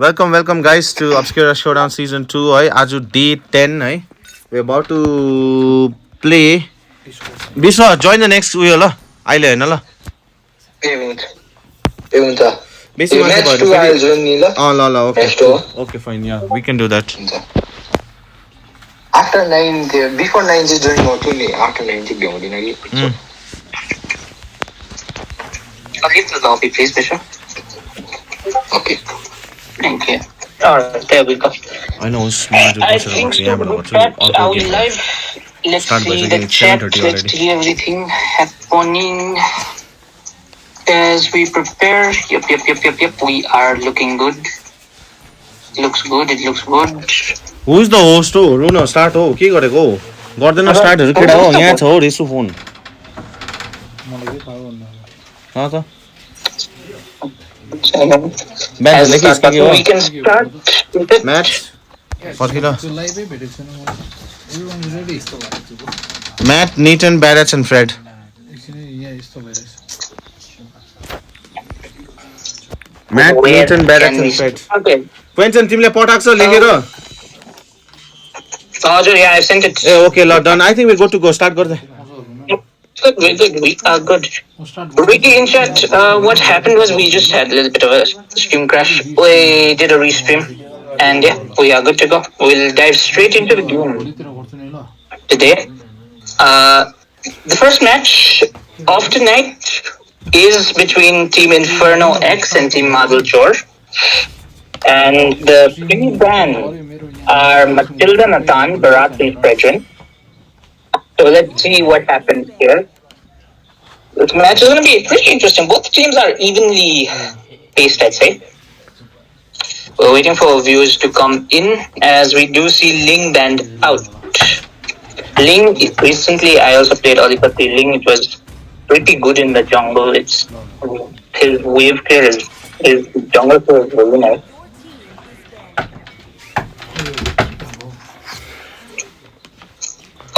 Welcome guys to Obscura Showdown Season 2 है आज day 10 है we're about to play Biswa join the next उयो ल अहिले हैन ल ए हुन्छ बेसी मान्छे match भयो 2 I'll join नि ल ल okay Match 2 okay fine yeah we can do that after 9 there before 9 चाहिँ join गर्छु नि after 9 चाहिँ भ्याउँदिन कि leave the lobby please Bisha okay thank you alright there we go I know smart I think so are we live let's see the chat let's see everything happening as we prepare yep we are looking good it looks good who is the host हो run start हो के गरेको हो गर्दैन स्टार्टहरु केडा हो यहाँ छ हो रेसु फोन मलाई के थाहा भन्नु त As we can start match फर्किरा Matt, Nathan, Barrett and Fred Matt, Nathan, Barrett and Fred okay Quentin तिमीले पठाएको छ लेखेर हजुर yeah I sent it okay ल done I think we're good to go start गर्दै Good, we are good. Ricky in chat, what happened was we just had a little bit of a stream crash. We did a restream, and yeah, we are good to go. We'll dive straight into the game today. The first match of tonight is between Team Inferno X and Team Madul Chor. And the pre-ban are Matilda, Nathan, Bharat, and Fredrin. So let's see what happens here. This match is going to be pretty interesting. Both teams are evenly paced, I'd say. We're waiting for viewers to come in as we do see Ling banned out. Ling, recently I also played Adipati Ling. It was pretty good in the jungle. His wave clear, his jungle clear is really nice.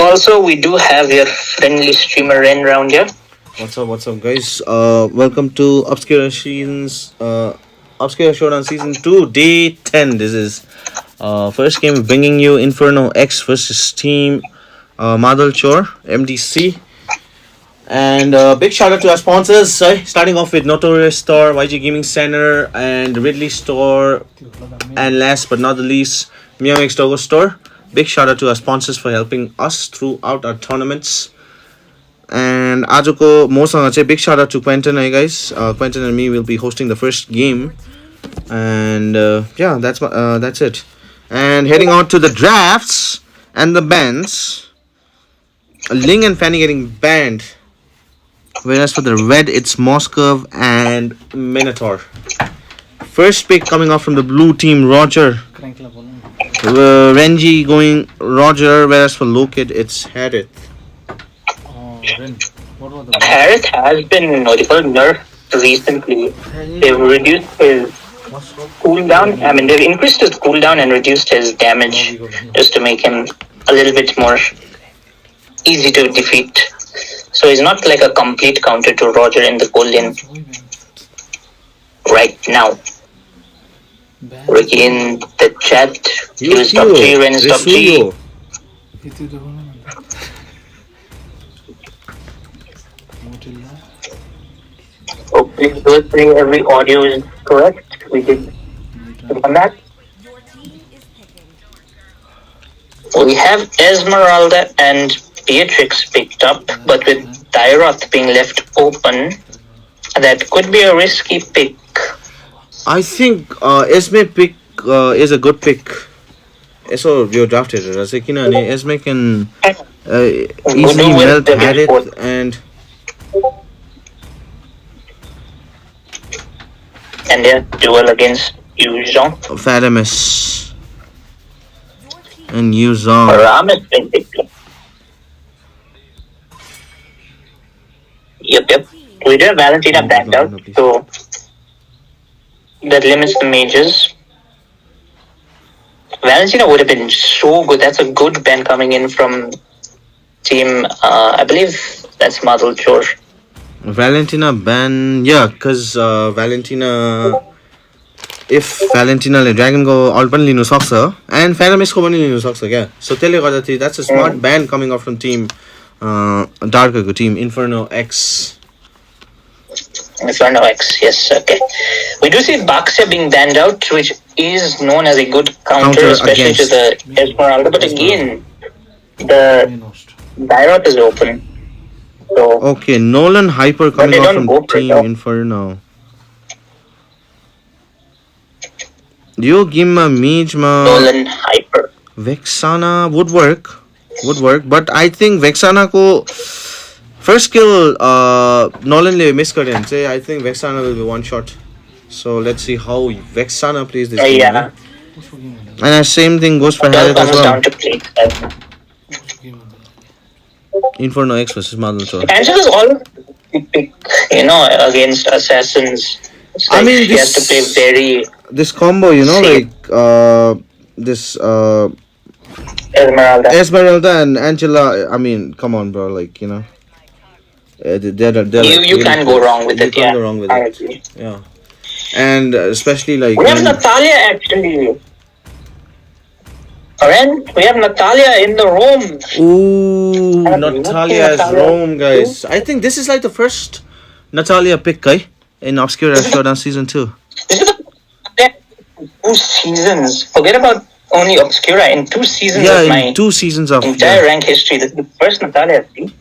Also, we do have your friendly streamer Ren around here. What's up guys? Welcome to Obscura Showdown Season 2, Day 10. This is first game bringing you Inferno X versus Team Madal Chor, MDC. And big shout out to our sponsors. Starting off with Notorious Store, YG Gaming Center, and Ridley Store. And last but not the least, Miamix Togo Store. Big shout out to our sponsors for helping us throughout our tournaments. And Ajuko Mosanga, big shout out to Quentin, hey guys. Quentin and me will be hosting the first game. And yeah, that's it. And heading on to the drafts and the bans. Ling and Fanny getting banned. Whereas for the red, it's Moskov and Minotaur. First pick coming off from the blue team, Roger. Renji going Roger, whereas for Lokid it's Harith. Harith has been notified nerfed recently. They've reduced his cooldown. I mean, they've increased his cooldown and reduced his damage just to make him a little bit more easy to defeat. So he's not like a complete counter to Roger in the gold lane right now. Ricky in the chat. Use top 3, Ren is top 3. Hopefully, those three, every audio is correct. We did on that. We have Esmeralda and Beatrix picked up, but with Tyroth being left open, that could be a risky pick. I think Esme pick is a good pick. So you drafted it. I say, Esme can easily melt Harith and their duel against Yuzong. Fadamus and Yuzong. Ram has been picked. Yep. We do have Valentina backed out, so that limits the mages. Valentina would have been so good. That's a good ban coming in from team, I believe that's Madul Chor. Valentina ban, yeah, because Valentina if Valentina Dragon go alt पनि लिनु सक्छ and Phantomistको पनि लिनु सक्छ क्या so त्यसले गर्दा चाहिँ that's a smart ban coming out from team Darkerको team Inferno X. Inferno X, yes, okay. We do see Baxia being banned out, which is known as a good counter especially to the Esmeralda. But again, the Dyrot is open. So okay, Nolan Hyper coming out from team Inferno. Yo Gimma Mijma Nolan Hyper. Vexana would work, but I think Vexana ko first skill Nolan le miss garyo भने चाहिँ I think Vexana will be one shot. So let's see how Vexana plays this game. Yeah. And the same thing goes for Harriet as well. Inferno X versus Madal Chor. Angela's always pick, against assassins. I mean, she has to play very this combo, safe. like this Esmeralda and Angela. I mean, come on, bro. Like they're you like, can't go wrong with it. You can't go wrong with it. Yeah, and especially like we have Natalia actually. Friend, we have Natalia in the room. Ooh, Natalia is Rome, guys. I think this is like the first Natalia pick, guy, in Obscura Showdown season 2. This is the 2 seasons. Forget about only Obscura. In 2 seasons of my in 2 seasons of entire rank history, this is the first Natalia I've seen.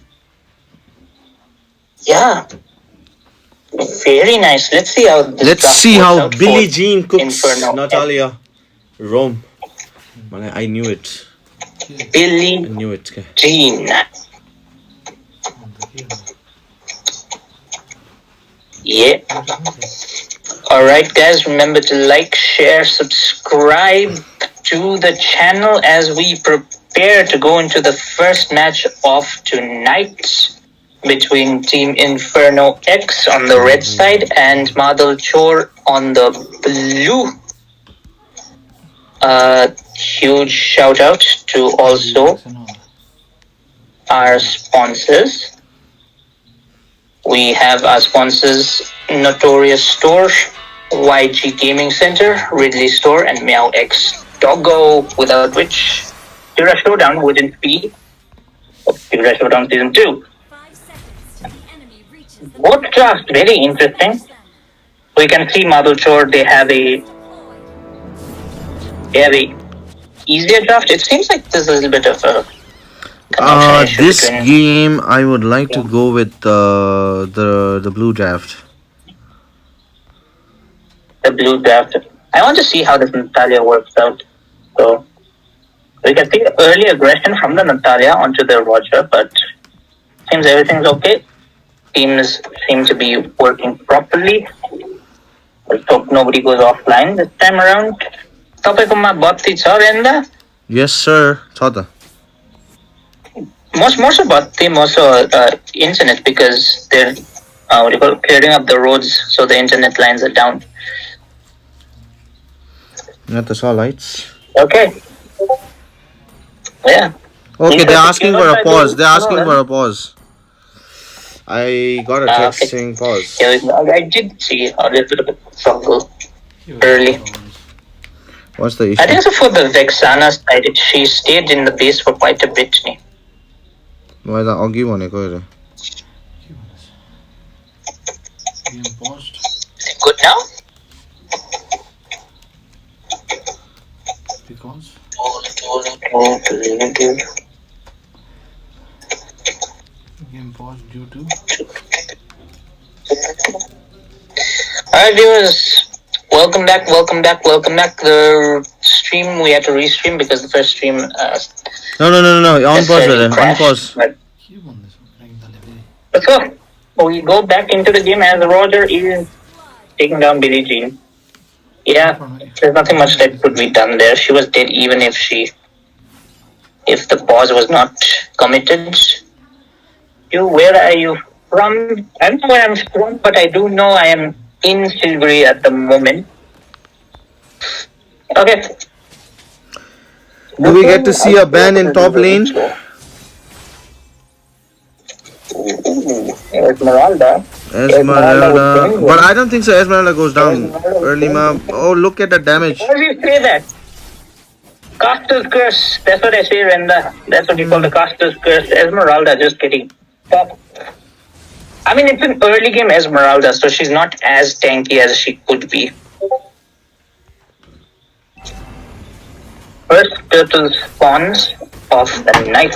Yeah. Very nice. Let's see how this Let's see how Billie Jean cooks Inferno. Natalia Rome. I knew it. Billie I knew it. Jean. Yeah. Alright guys, remember to like, share, subscribe to the channel as we prepare to go into the first match of tonight between Team Inferno X on the red side and Madal Chor on the blue. Huge shout out to also our sponsors. We have our sponsors Notorious Store, YG Gaming Center, Ridley Store, and Meow X Doggo, without which Obscura Showdown wouldn't be Obscura Showdown Season 2. Both drafts very interesting. We can see Madal Chor, they have a easier draft. It seems like there's a little bit of a this game I would like to go with the blue draft. The blue draft. I want to see how this Natalia works out. So we can see early aggression from the Natalia onto the Roger, but seems everything's okay. Teams seem to be working properly. Let's hope nobody goes offline this time around. Tapaikomma batti cha Renda? Yes sir, Chata. Most of batti, most internet, because they're clearing up the roads, so the internet lines are down. Not the saw lights. Okay. Yeah. Okay, they're asking for a pause. They're asking for a pause. I got a text saying pause. Yeah, I did see a little bit of a struggle early. What's the issue? I think so for the Vexana side, she stayed in the base for quite a bit. Why the Augie one? Is it good now? Because game paused due to Alright viewers, welcome back. The stream, we had to restream because the first stream No. On pause, brother. On pause. Let's go. We go back into the game as Roger is taking down Billie Jean. Yeah, there's nothing much that could be done there. She was dead even if the pause was not committed. Where are you from? I don't know where I'm from, but I do know I am in Silbury at the moment. Okay. Do we get to see a ban in top lane? Esmeralda. Esmeralda would Esmeralda. But win. I don't think so. Esmeralda goes down Esmeralda would early, win. ma. Oh, look at the damage. Why do you say that? Caster's curse. That's what I say, Renda. That's what you call the caster's curse. Esmeralda, just kidding. Stop. I mean, it's an early game Esmeralda, so she's not as tanky as she could be. First turtle spawns of the night.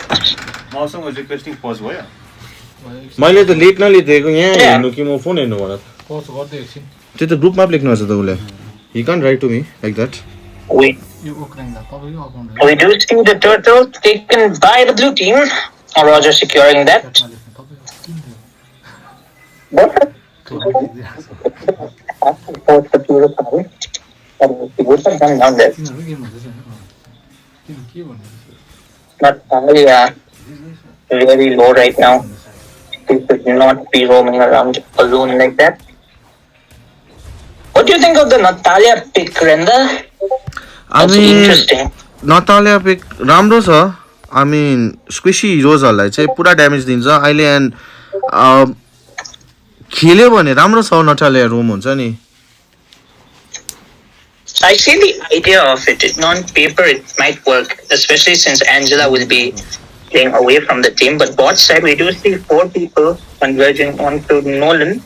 मौसम was requesting pause भयो मैले त late नलिदिएको यहाँ Yeah. हेर्नु कि म phone हेर्नु भन पज गर्दै एकछिन त्यो त ग्रुपमा लेख्नु छ त उसले he can't write to me like that We, यो ओक्राइन्दा तपाईँको account we do see the turtle taken by the blue team. Roger securing that. लेख्नु तपाईँको किन Both the would have gone down there. तिनीहरू गेम हुँदैछ होइन किन के भन्नु Natalia very low right now. She should not be roaming around alone like that. What do you think of the Natalia pick, Renda? I That's mean, interesting. Natalia pick राम्रो छ आई मिन स्क्विसी हिरोजहरूलाई चाहिँ पुरा ड्यामेज दिन्छ अहिले एन्ड खेल्यो भने राम्रो छ नटालिया रोम हुन्छ नि I see the idea of it. On paper, it might work, especially since Angela will be playing away from the team. But bot side, we do see 4 people converging onto Nolan.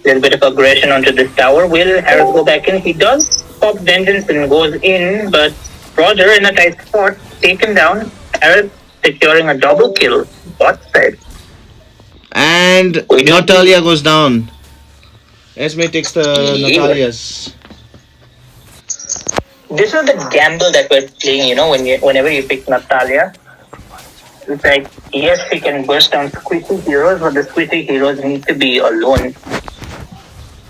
Little bit of aggression onto this tower. Will Harris go back in? He does pop vengeance and goes in, but Roger in a tight spot, taken down. Harris securing a double kill. Bot side. And We do- Natalia goes down. Esme takes the Natalia's. This is the gamble that we're playing, whenever you pick Natalia. It's like, yes, she can burst down squishy heroes, but the squishy heroes need to be alone.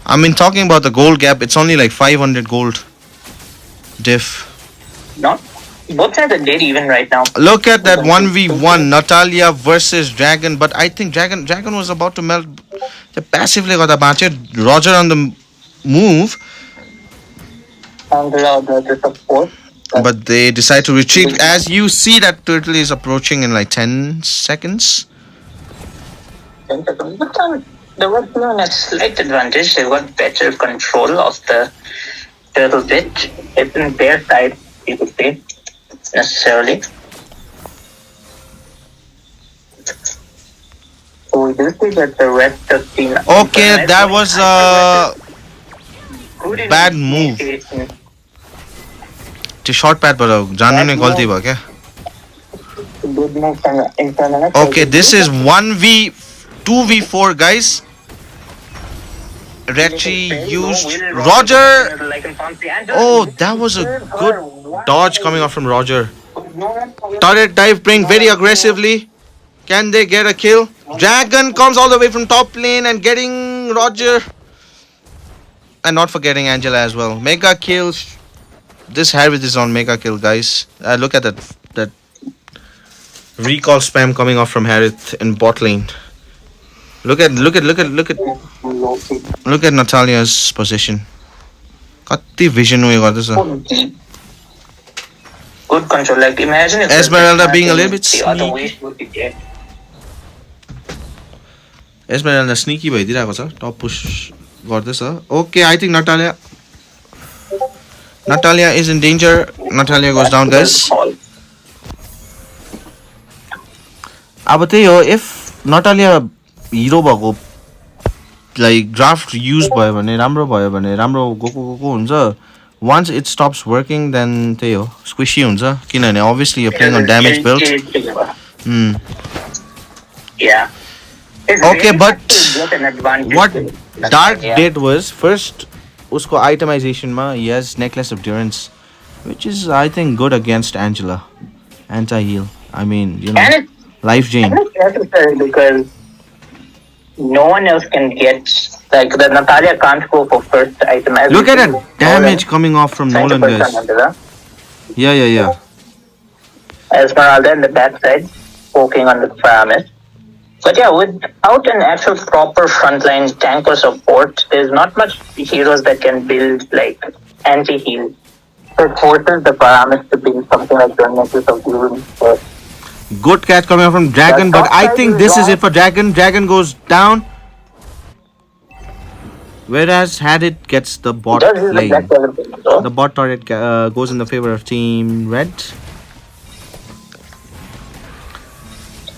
I mean, talking about the gold gap, it's only like 500 gold diff. Not both sides are dead even right now. Look at that 1v1 Natalia versus Dragon, but I think Dragon was about to melt. The passively got a Roger on the move, And the support. but they decide to retreat. As you see, that turtle is approaching in like 10 seconds. But the West Zone has slight advantage. They've got better control of the turtle pitch. It's in their side, you could say, necessarily. So we do see that the rest of the team. Okay, that was a bad move. त्यो short pad बाट जानु नै गल्ती भयो क्या Good move from Inferno. Okay, this is 2v4 guys. Retri used Roger. Oh, that was a good dodge coming off from Roger. Turret dive bring very aggressively. Can they get a kill? Dragon comes all the way from top lane and getting Roger. And not forgetting Angela as well. Mega kills. This Harith is on mega kill, guys. Look at that recall spam coming off from Harith in bot lane. Look at Natalia's position. Kati vision उयो गर्दैछ. Good control. Like imagine if Esmeralda being a little bit the other way sneaky. would be dead. Esmeralda sneaky भइदिरहेको छ. Top push गर्दैछ. Okay, I think Natalia is in danger. Natalia goes down, guys. अब त्यही हो if Natalia hero भएको like draft use भयो भने राम्रो गएको हुन्छ. Once it stops working, then त्यही हो squishy हुन्छ किनभने obviously you're playing on damage build. Yeah. It's Okay, very but hard to get an advantage what with Dark Natalia. did was first usko itemization ma he has necklace of endurance, which is I think good against Angela. Anti-heal. I mean, And it's life drain. necessary because no one else can get like the Natalia can't go for first item. Look at that damage coming off from Nolan, guys. Yeah. Esmeralda in the backside, poking on the pyramid. But yeah, without an actual proper frontline tank or support, there's not much heroes that can build like anti-heal. So it forces the pyramid to build something like the Necklace of Doom. Good catch coming out from Dragon, but I think this is it for Dragon. Dragon goes down. Whereas Hadit gets the bot Does use the black lane. turret The though. bot turret goes in the favor of Team Red.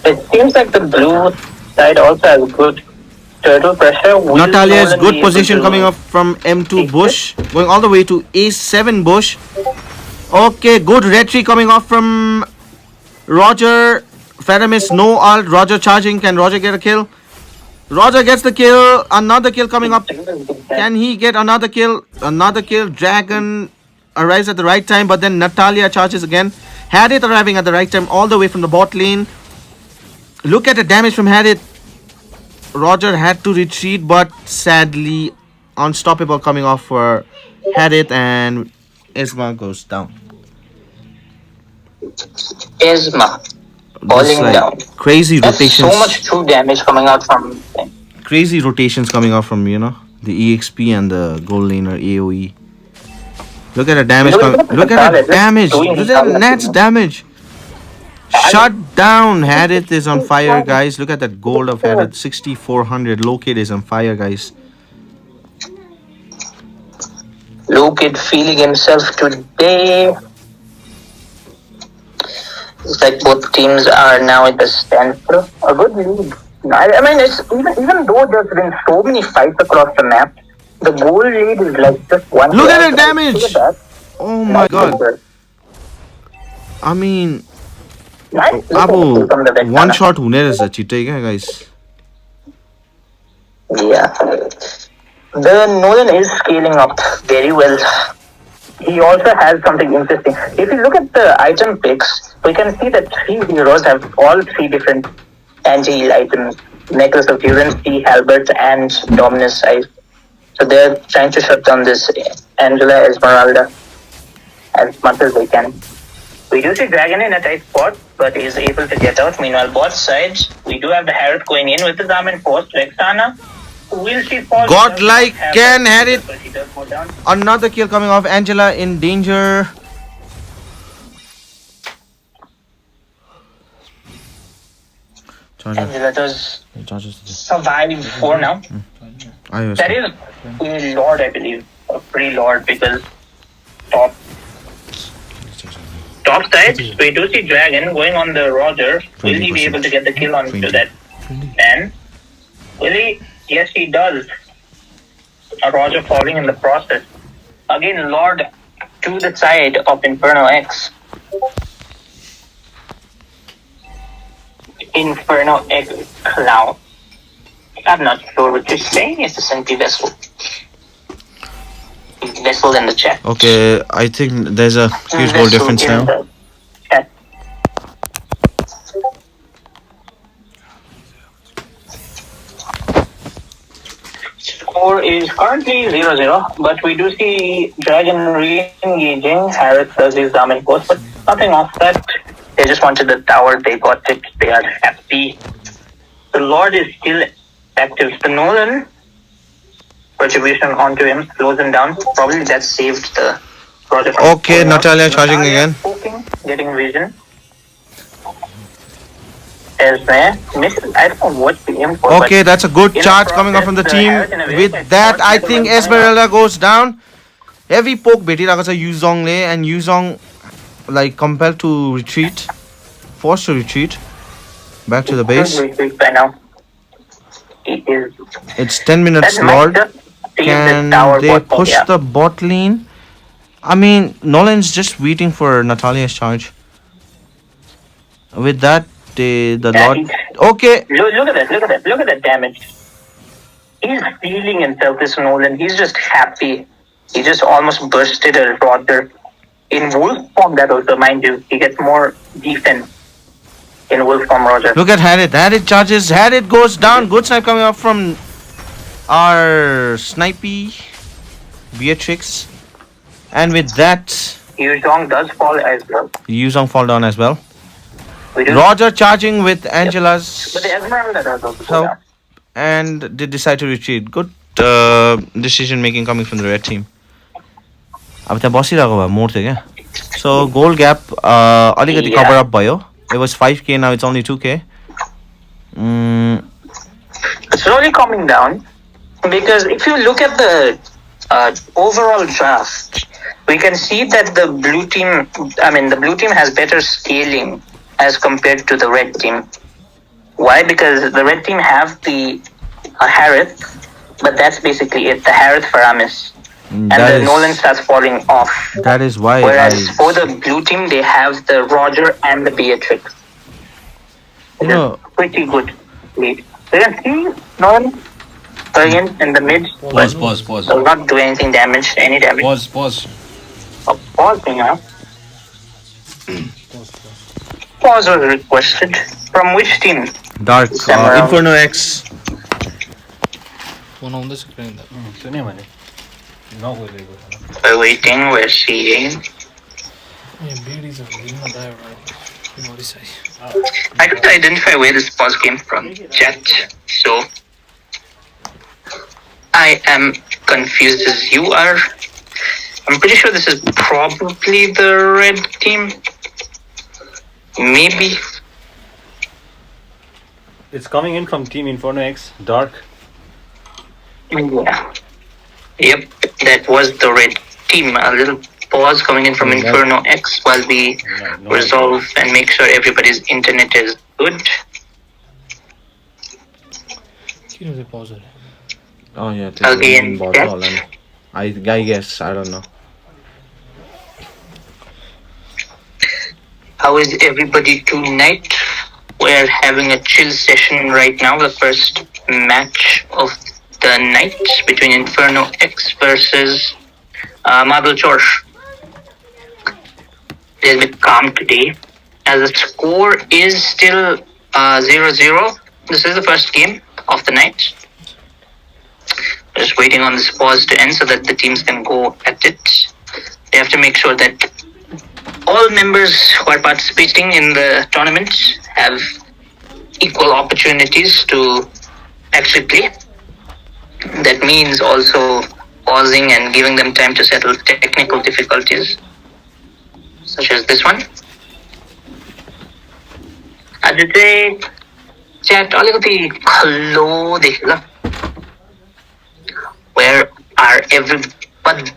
It seems like the blue side also has good turtle pressure. Will Natalia's Nolan good be able position coming to up from M2 take Bush, going all the way to A7 Bush. Okay, good red tree coming off from Roger. Faramis, no ult. Roger charging. Can Roger get a kill? Roger gets the kill. Another kill coming up. Can he get another kill? Another kill. Dragon arrives at the right time, but then Natalia charges again. Hadit arriving at the right time, all the way from the bot lane. Look at the damage from Hadit. Roger had to retreat, but sadly, unstoppable coming off for Hadit, and Isma goes down. Esma This falling like down. crazy That's rotations. so much true damage coming out from Crazy rotations coming out from the EXP and the gold laner AOE. Look at the damage. Look at the damage. Look at the Nat's damage. Shut down. Hadith is on fire, guys. Look at that gold of Hadith. 6400. Locate is on fire, guys. Logan feeling himself today. It's like both teams are now at the standstill. A good lead. I mean, it's even though there's been so many fights across the map, the goal lead is like just one. Look at player. the damage. Look at that. Oh my god. Nice. I mean, Nice. Abu, From the back one corner. shot हुने रहेछ छिट्टै क्या guys. Yeah. The Nolan is scaling up very well. He also has something interesting. If you look at the item picks, we can see that 3 heroes have all 3 different anti-heal items. Necklace of Currency, Halbert, and Dominus Eyes. So they're trying to shut down this Angela Esmeralda as much as they can. We do see Dragon in a tight spot, but he is able to get out. Meanwhile, both sides, we do have the Harrod going in with his arm and post. Vexana, will she fall? Godlike can had it. But she does go down. Another kill coming off. Angela in danger. Angela does survive for now. That is a Lord, I believe. A free Lord because top side, we do see Dragon going on the Roger. Will he be able to get the kill onto that man? Will he? Yes, he does. A Roger falling in the process. Again, Lord to the side of Inferno X. Inferno X Cloud. I'm not sure what you're saying. It's a Senti vessel. Vessel in the chat. Okay, I think there's a huge goal Vessel difference in now. the chat. Score is currently 0-0, but we do see Dragon re-engaging. Harris does his dominant post, but nothing off that. They just wanted the tower, they got it, they are happy. The Lord is still active. The Nolan retribution onto him, slows him down. Probably that saved the project. Okay, Natalia charging again. Poking, getting vision. I don't know what the aim for. Okay, that's a good in the charge coming off from the process, team. Harris in a way With that that, I short think middle Esmeralda goes down. Heavy poke भेटिरहेको छ युजोङले, and Yuzong like compelled to retreat, forced to retreat back to the base. By now. It is. It's 10 minutes, That might Lord. just save Can the tower they bot push yeah. the bot lane? I mean, Nolan's just waiting for Natalia's charge. With that, the Yeah, Lord. Okay, Look at that damage. He's feeling himself, this Nolan. He's just happy. He just almost bursted a Roger. In wolf form, that also, mind you, he gets more defense in wolf form, Roger. look at Harriet. Harriet charges. Harriet goes down. Good snipe coming up from our snipey Beatrix. And with that, Yuzong does fall as well. Yuzong fall down as well. We do. Roger charging with Angela's But the Esmeralda does also go help. down. And they decide to retreat. Good decision making coming from the red team. अब त्यहाँ बसिरहेको भए मोड्थ्यो क्या. So goal gap अलिकति Yeah. cover up भयो. It was 5k, now it's only 2k. Slowly calming down. Because if you look at the overall draft, we can see that the blue team has better scaling as compared to the red team. Why? Because the red team have the Harith, but that's basically it. The Harith Faramis. And the Nolan starts falling off. That is why Whereas for the blue team, they have the Roger and the Beatrix. You know, Pretty good lead. So you can see Nolan going in the mid. Pause. Does not do any damage. Pause. Pause thing now. Pause was requested. From which team? Dark Samurai. Inferno X. बनाउँदैछ crane त सुन्यो भने नगइरहेको छ We're waiting. We're seeing. ए बेडीजहरु दिन न दाइ एउटा मरिसै I couldn't identify where this pause came from. Chat. So I am confused as you are. I'm pretty sure this is probably the red team. Maybe. It's coming in from Team Inferno X, Dark. Yeah. Yep, that was the red team. A little pause coming in from Inferno X while we No. resolve and make sure everybody's internet is good. किन चाहिँ पज अरे Oh yeah, I'll be in bot chat. all, and I guess I don't know. How is everybody tonight? We're having a chill session right now. The first match of the night between Inferno X versus Marble Chor. It's a bit calm today. As the score is still 0-0. This is the first game of the night. Just waiting on this pause to end so that the teams can go at it. They have to make sure that all members who are participating in the tournament have equal opportunities to actually play. That means also pausing and giving them time to settle technical difficulties, such as this one. Aditya, chat, alikati hello dekhla. Where are everybody?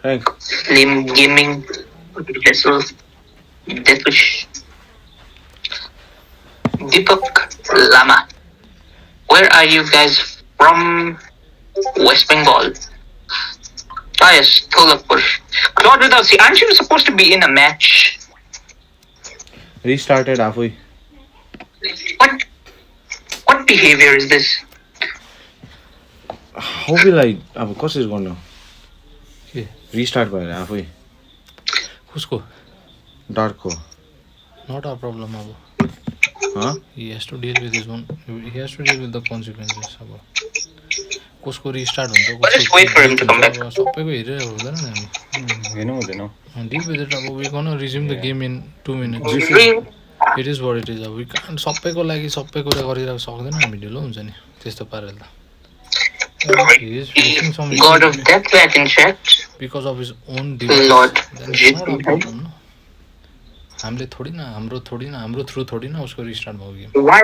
Hey, Lim Gaming, Vessel, Deathwish, Deepak Lama. Where are you guys from? West Bengal. Ah yes, Tholakpur. Claude without C. Aren't you supposed to be in a match? restarted halfway. What behavior is this? How will I? Of course, it's gonna के restart by halfway. कसको Dark ko. Not a problem अब Huh? he has to deal with his own he has to deal with the consequences अब कसको restart हुन्छ But just wait for him to come back. अब सबैको हेरेर हुँदैन नि हामी हेर्नु हुँदैन डिल विथ इट अब we gonna resume the game in 2 minutes it is what it is अब वी कान्ट सबैको लागि सबै कुरा गरिरहेको सक्दैन हामी ढिलो हुन्छ नि त्यस्तो पाराले त he is facing some God of Death back in chat. because of his own device Lord then it's not a problem no हामीले थोडी न हाम्रो थ्रु थोडी न उसको रिस्टार्ट भयो game Why?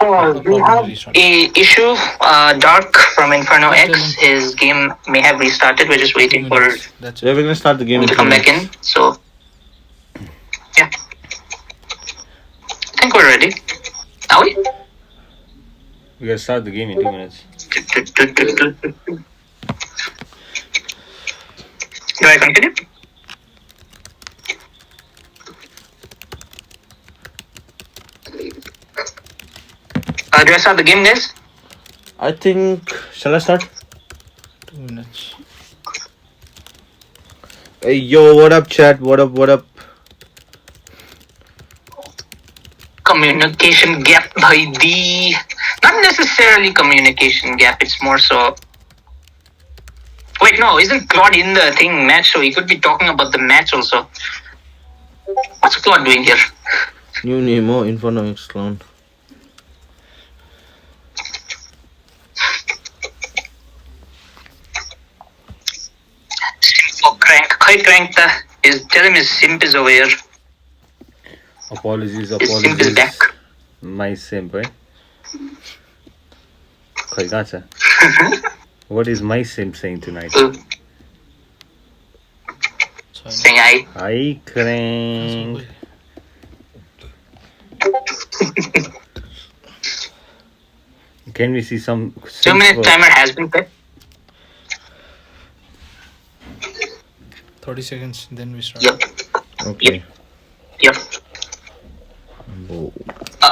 We have a issue. Dark from Inferno X. His game may have restarted. We're just waiting for that's Yeah, we're gonna start the game. him to come back in. So, yeah. I think we're ready. Are we? We gotta start the game in 2 minutes. Do I continue? Do I start the game, guys? I think. Shall I start? 2 minutes Hey yo, what up, chat? What up? What up? Communication gap by the. Not necessarily communication gap, it's more so. Wait, no, isn't Claude in the thing match? So he could be talking about the match also. What's Claude doing here? New Nemo, Inferno X clone. Simp for Crank. Kai Crank is tell him his simp is over here. Apologies, His simp is back. My simp, right? खै कहाँ छ? What is my sim saying tonight? Saying hi. Hi, Crank. Can we see some 2-minute timer has been set. 30 seconds, then we start. Yep. Okay. Yep. Oh.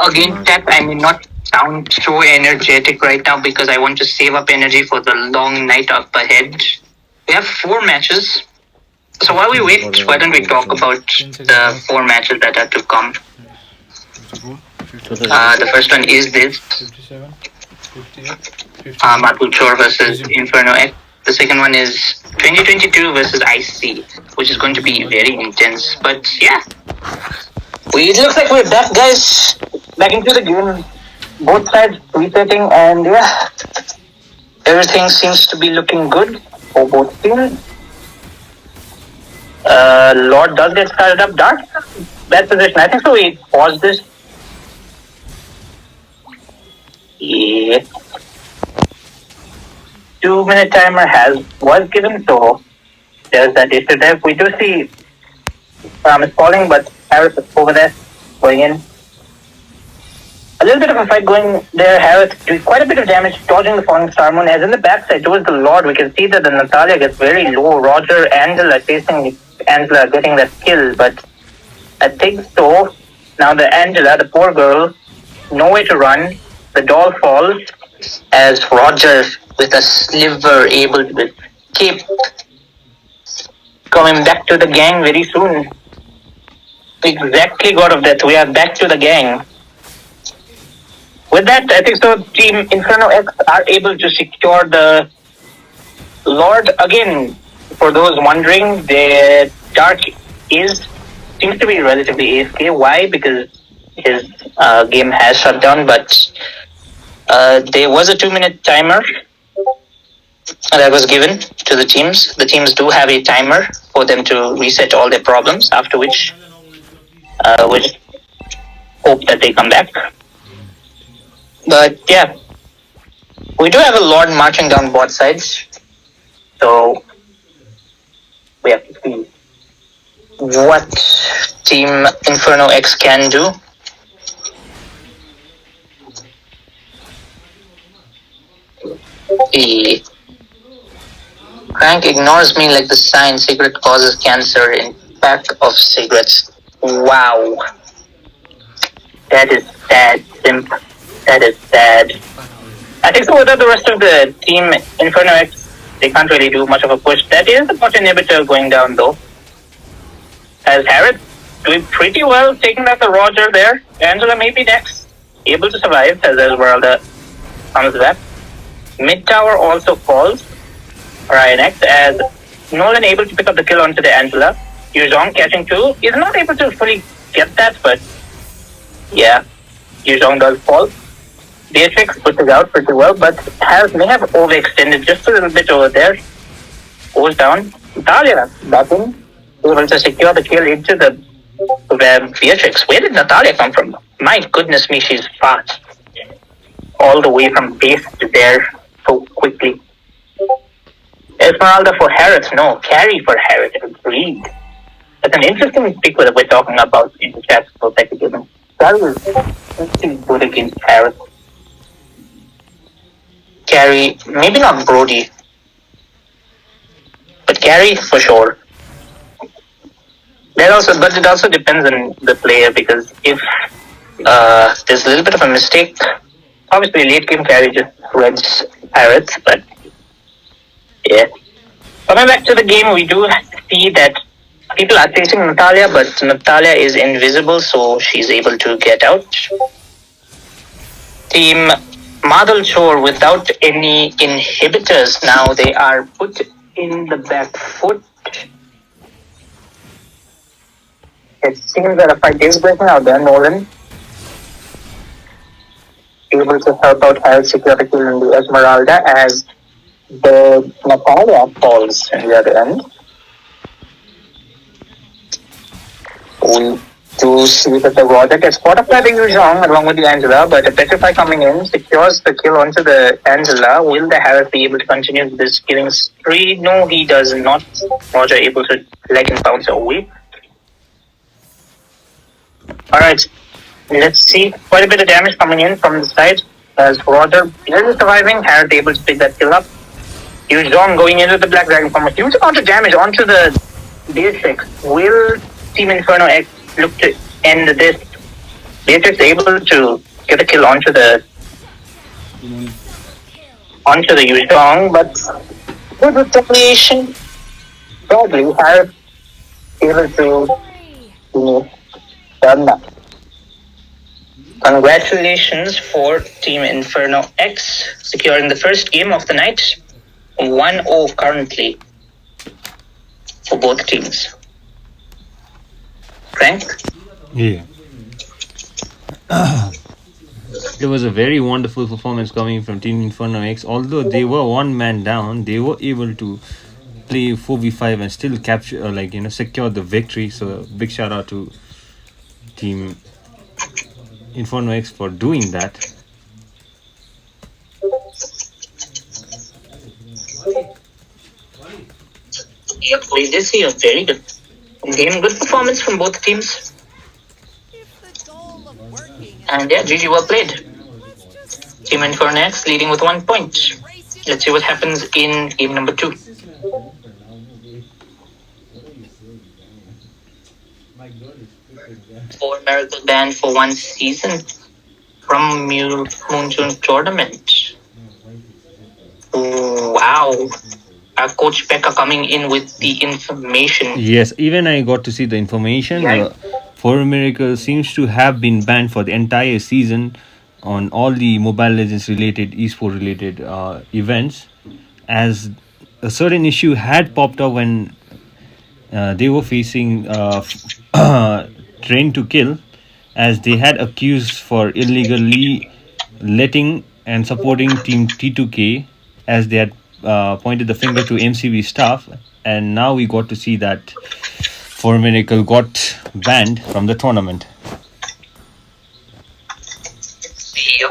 Again, Tap, I may not sound so energetic right now because I want to save up energy for the long night up ahead. We have 4 matches. So while we wait, why don't we talk about the 4 matches that are to come? The first one is this. 57, 58, Marble Chore versus Inferno X. The second one is 2022 versus IC, which is going to be very intense. But yeah, it looks like we're back, guys. Back into the game. Both sides resetting, and yeah, everything seems to be looking good for both teams. Lord does get started up. Dark, bad position. I think so. We pause this. Yeah. 2-minute timer was given, so there's that issue there. We do see it's falling, but Harris is over there going in. A little bit of a fight going there. Harris doing quite a bit of damage, dodging the falling Star Moon. As in the backside towards the Lord, we can see that the Natalia gets very low. Roger, Angela chasing Angela, getting that kill, but I think so. Now the Angela, the poor girl, nowhere to run. The doll falls as Roger, with a sliver, able to escape. Coming back to the gang very soon. Exactly, God of Death. We are back to the gang. With that, I think so. Team Inferno X are able to secure the Lord again. For those wondering, the Dark seems to be relatively AFK. Why? Because his game has shut down, but there was a 2-minute timer that was given to the teams. The teams do have a timer for them to reset all their problems, after which we just hope that they come back. But yeah, we do have a Lord marching down both sides, so we have to see what Team Inferno X can do. Crank ignores me like the sign cigarette causes cancer in pack of cigarettes. Wow. That is sad, Simp. That is sad. I think so without the rest of the team Inferno X, they can't really do much of a push. That is the bot inhibitor going down though. As Harris doing pretty well, taking out the Roger there. Angela may be next. Able to survive as Esmeralda comes back. Mid tower also falls. Ryan X as Nolan able to pick up the kill onto the Angela. Yuzhong catching 2. Is not able to fully get that, but yeah, Yuzhong does fall. Beatrix pushes out pretty well, but may have overextended just a little bit over there. Goes down. Natalia back in. Able to secure the kill into the Beatrix. Where did Natalia come from? My goodness me, she's fast. All the way from base to there so quickly. Esmeralda for Harris. No, carry for Harris. Agreed. That's an interesting pick that we're talking about in the chat for second game. Carry is good against Harris. Carry, maybe not Brody, but carry for sure. But it also depends on the player, because if there's a little bit of a mistake, obviously late game carry just reds Pirates, but yeah. Coming back to the game, we do see that people are chasing Natalia, but Natalia is invisible, so she's able to get out. Team Madal Shore without any inhibitors now, they are put in the back foot. It seems that a fight is breaking out there. Nolan able to help out Harris security in the Esmeralda as the Natalia falls in the other end. to see that the Roger gets caught up by the Yuzhong along with the Angela, but a Petrify coming in secures the kill onto the Angela. Will the Harris be able to continue this killing spree? No, he does not. Roger able to leg and bounce away. Alright, let's see. Quite a bit of damage coming in from the side as Roger is surviving. Harris able to pick that kill up. Yuzhong going into the Black Dragon from a huge amount of damage onto the Beatrix. Will Team Inferno X look to end this? Beatrix able to get a kill onto the Yuzhong, but good retaliation. Probably have able to done that. Congratulations for Team Inferno X securing the first game of the night. 1-0 currently for both teams. Frank? Yeah. It was a very wonderful performance coming from Team Inferno X. Although they were one man down, they were able to play 4v5 and still capture, secure the victory. So big shout out to Team Inferno X for doing that. Yep, we did see a very good game, good performance from both teams. And yeah, GG, well played. Team Inferno X leading with 1 point. Let's see what happens in game number 2. 4 Miracle Band for 1 season from Moonjun Tournament. Wow. Our coach Pekka coming in with the information. Yes, even I got to see the information. Yeah. For Miracle seems to have been banned for the entire season on all the Mobile Legends related, esport related events, as a certain issue had popped up when they were facing Train to Kill, as they had accused for illegally letting and supporting Team T2K, as they had pointed the finger to MCB staff, and now we got to see that For Miracle got banned from the tournament. Yep.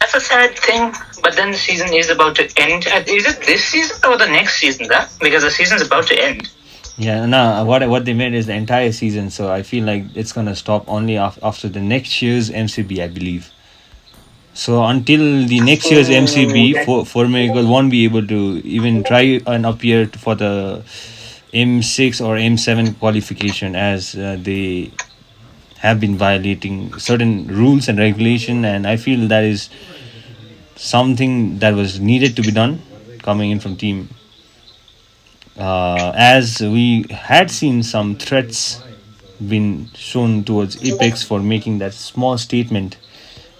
That's a sad thing, but then the season is about to end. Is it this season or the next season, that? Because the season's about to end. Yeah, no, what they meant is the entire season, so I feel like it's gonna stop only after the next year's MCB, I believe. So until the next year's MCB, for Miracle won't be able to even try and appear for the M6 or M7 qualification, as they have been violating certain rules and regulation, and I feel that is something that was needed to be done coming in from team. As we had seen some threats been shown towards Apex for making that small statement,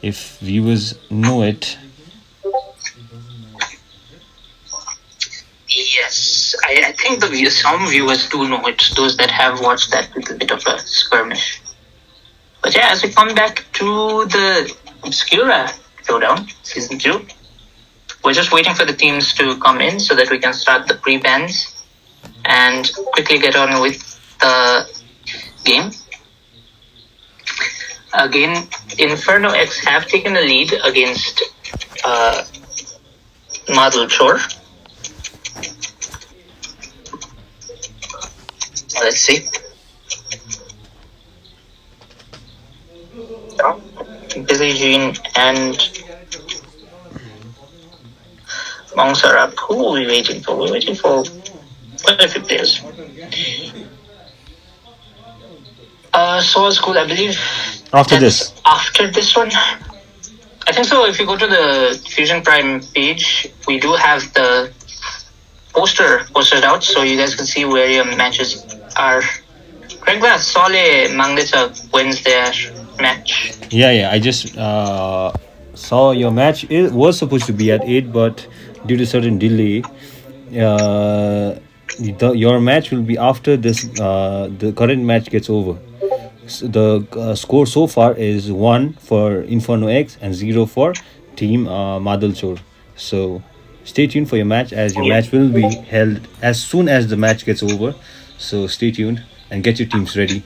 if viewers know it. Yes, I think some viewers do know it, those that have watched that little bit of a skirmish. But yeah, as we come back to the Obscura Showdown, Season 2, we're just waiting for the teams to come in so that we can start the pre-bans and quickly get on with the game. Again, Inferno X have taken a lead against Madul Chor. Let's see. Billie Jean and Mongsarap. Who are we waiting for? We're waiting for quite a few players. Soul School, I believe. After this one, I think so. If you go to the Fusion Prime page, we do have the posted out, so you guys can see where your matches are. Craig Glass, Sole Mangdita wins their match. Yeah, I just saw your match. It was supposed to be at 8, but due to certain delay, your match will be after this. The current match gets over. So the score so far is 1 for Inferno X and 0 for Team Madal Chor. So stay tuned for your match, as your match will be held as soon as the match gets over. So stay tuned and get your teams ready.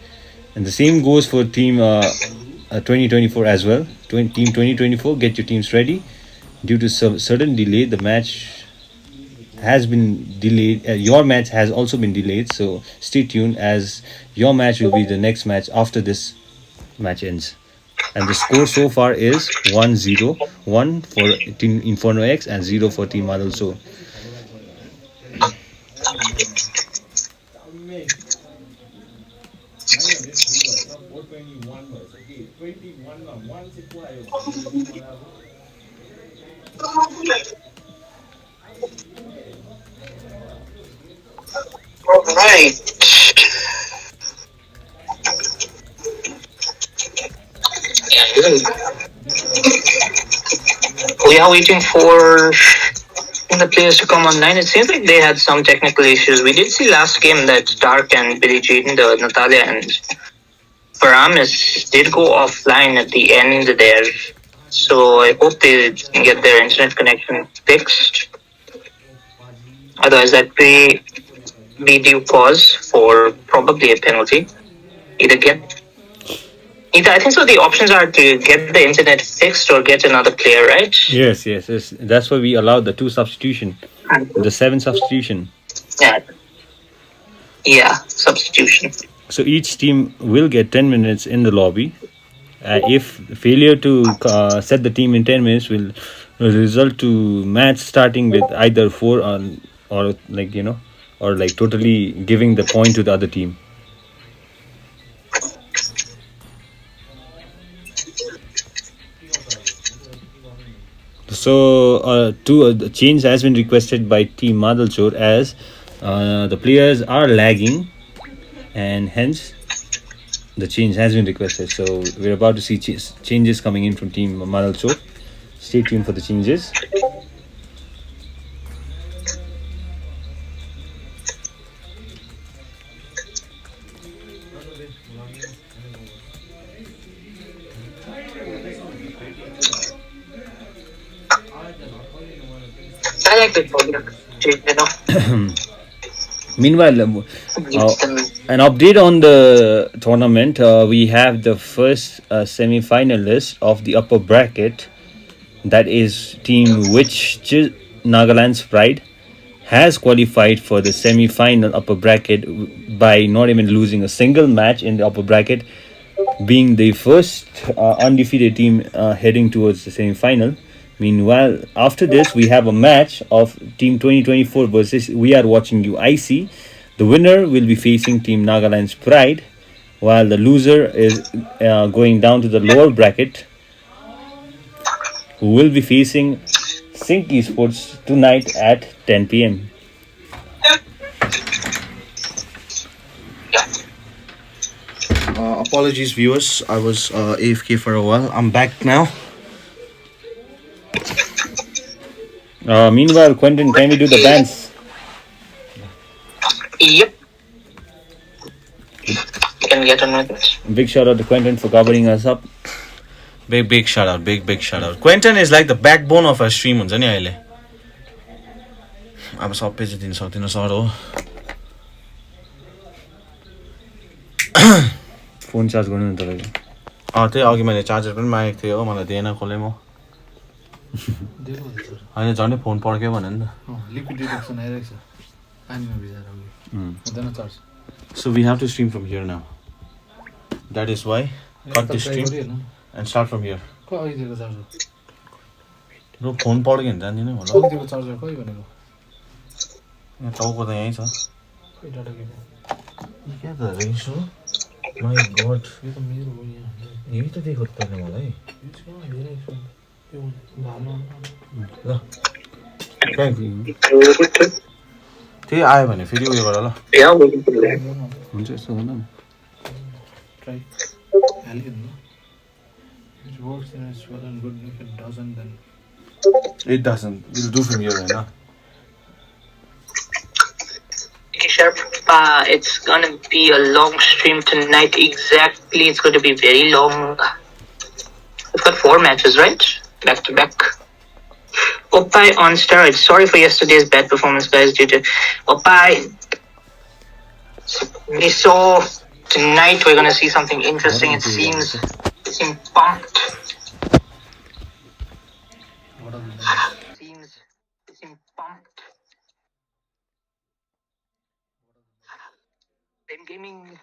And the same goes for team 2024 as well. Team 2024, get your teams ready. Due to certain delay, the match has been delayed. Your match has also been delayed. So stay tuned, as your match will be the next match after this match ends. And the score so far is 1-0, 1 for Team Inferno X and 0 for Team Madal. So All right. We are waiting for the players to come online. It seems like they had some technical issues. We did see last game that Dark and Billy Jean, the Natalia and Paramis did go offline at the end there. So I hope they can get their internet connection fixed. Otherwise, that may be due cause for probably a penalty. Either get Either I think so. The options are to get the internet fixed or get another player, right? yes, that's why we allowed the 2 substitution, the 7 substitution. Yeah. Yeah, substitution. So each team will get 10 minutes in the lobby. If failure to set the team in 10 minutes will result to match starting with either 4 or like or like totally giving the point to the other team. So the change has been requested by Team Madalchor, as the players are lagging, and hence the change has been requested. So we're about to see changes coming in from Team Madalchor. Stay tuned for the changes. I like the program. Meanwhile, an update on the tournament. We have the first semi-finalist of the upper bracket. That is Team Witch Nagaland's Pride has qualified for the semi-final upper bracket by not even losing a single match in the upper bracket, being the first undefeated team heading towards the semi-final. Meanwhile, after this, we have a match of Team 2024 versus We Are Watching You IC. The winner will be facing Team Nagaland's Pride, while the loser is going down to the lower bracket, who will be facing Sync Esports tonight at 10 p.m. Apologies, viewers. I was AFK for a while. I'm back now. Meanwhile, Quentin, can we do the bans? Yep. You can get on with it. Big shout out to Quentin for covering us up. Big shout out. Big shout out. Quentin is like the backbone of our stream. हुन्छ नि अहिले अब सबै चाहिँ दिन सक्दिन sir हो phone charge गर्नु नि तपाईँले त्यही अघि मैले चार्जर पनि मागेको थिएँ हो मलाई दिएन कसले म होइन झन् फोन पड्क्यो भने नि त लिक्विड डिटेक्सन आइरहेको छ पानीमा भिजाएर हुँदैन charge So we have to stream from here now. That is why cut the stream and start from here. को अघि दिएको चार्जर लो फोन पड्क्यो भने जान्दिनँ होला अघि दिएको चार्जर खै भनेको यहाँ टाउको त यहीँ छ खै डाटा के क्या त रहेछ माई गड यो त मेरो हो यहाँ यही त दिएको त तैँले मलाई यो चाहिँ कहाँ हेरेको छु यो भानु ल त्यही आयो भने फेरि उयो गर ल हुन्छ यस्तो गर्नु ट्राई हालिदिनु न It works and it's well and good. If it doesn't, then It doesn't. We'll do from here होइन Sharp, it's gonna be a long stream tonight. Exactly, it's going to be very long. We've got 4 matches, right? Back to back. Opai on steroids. Sorry for yesterday's bad performance, guys. Due to Opai, we saw Tonight we're gonna see something interesting. It seems pumped. Seems pumped. Same gaming.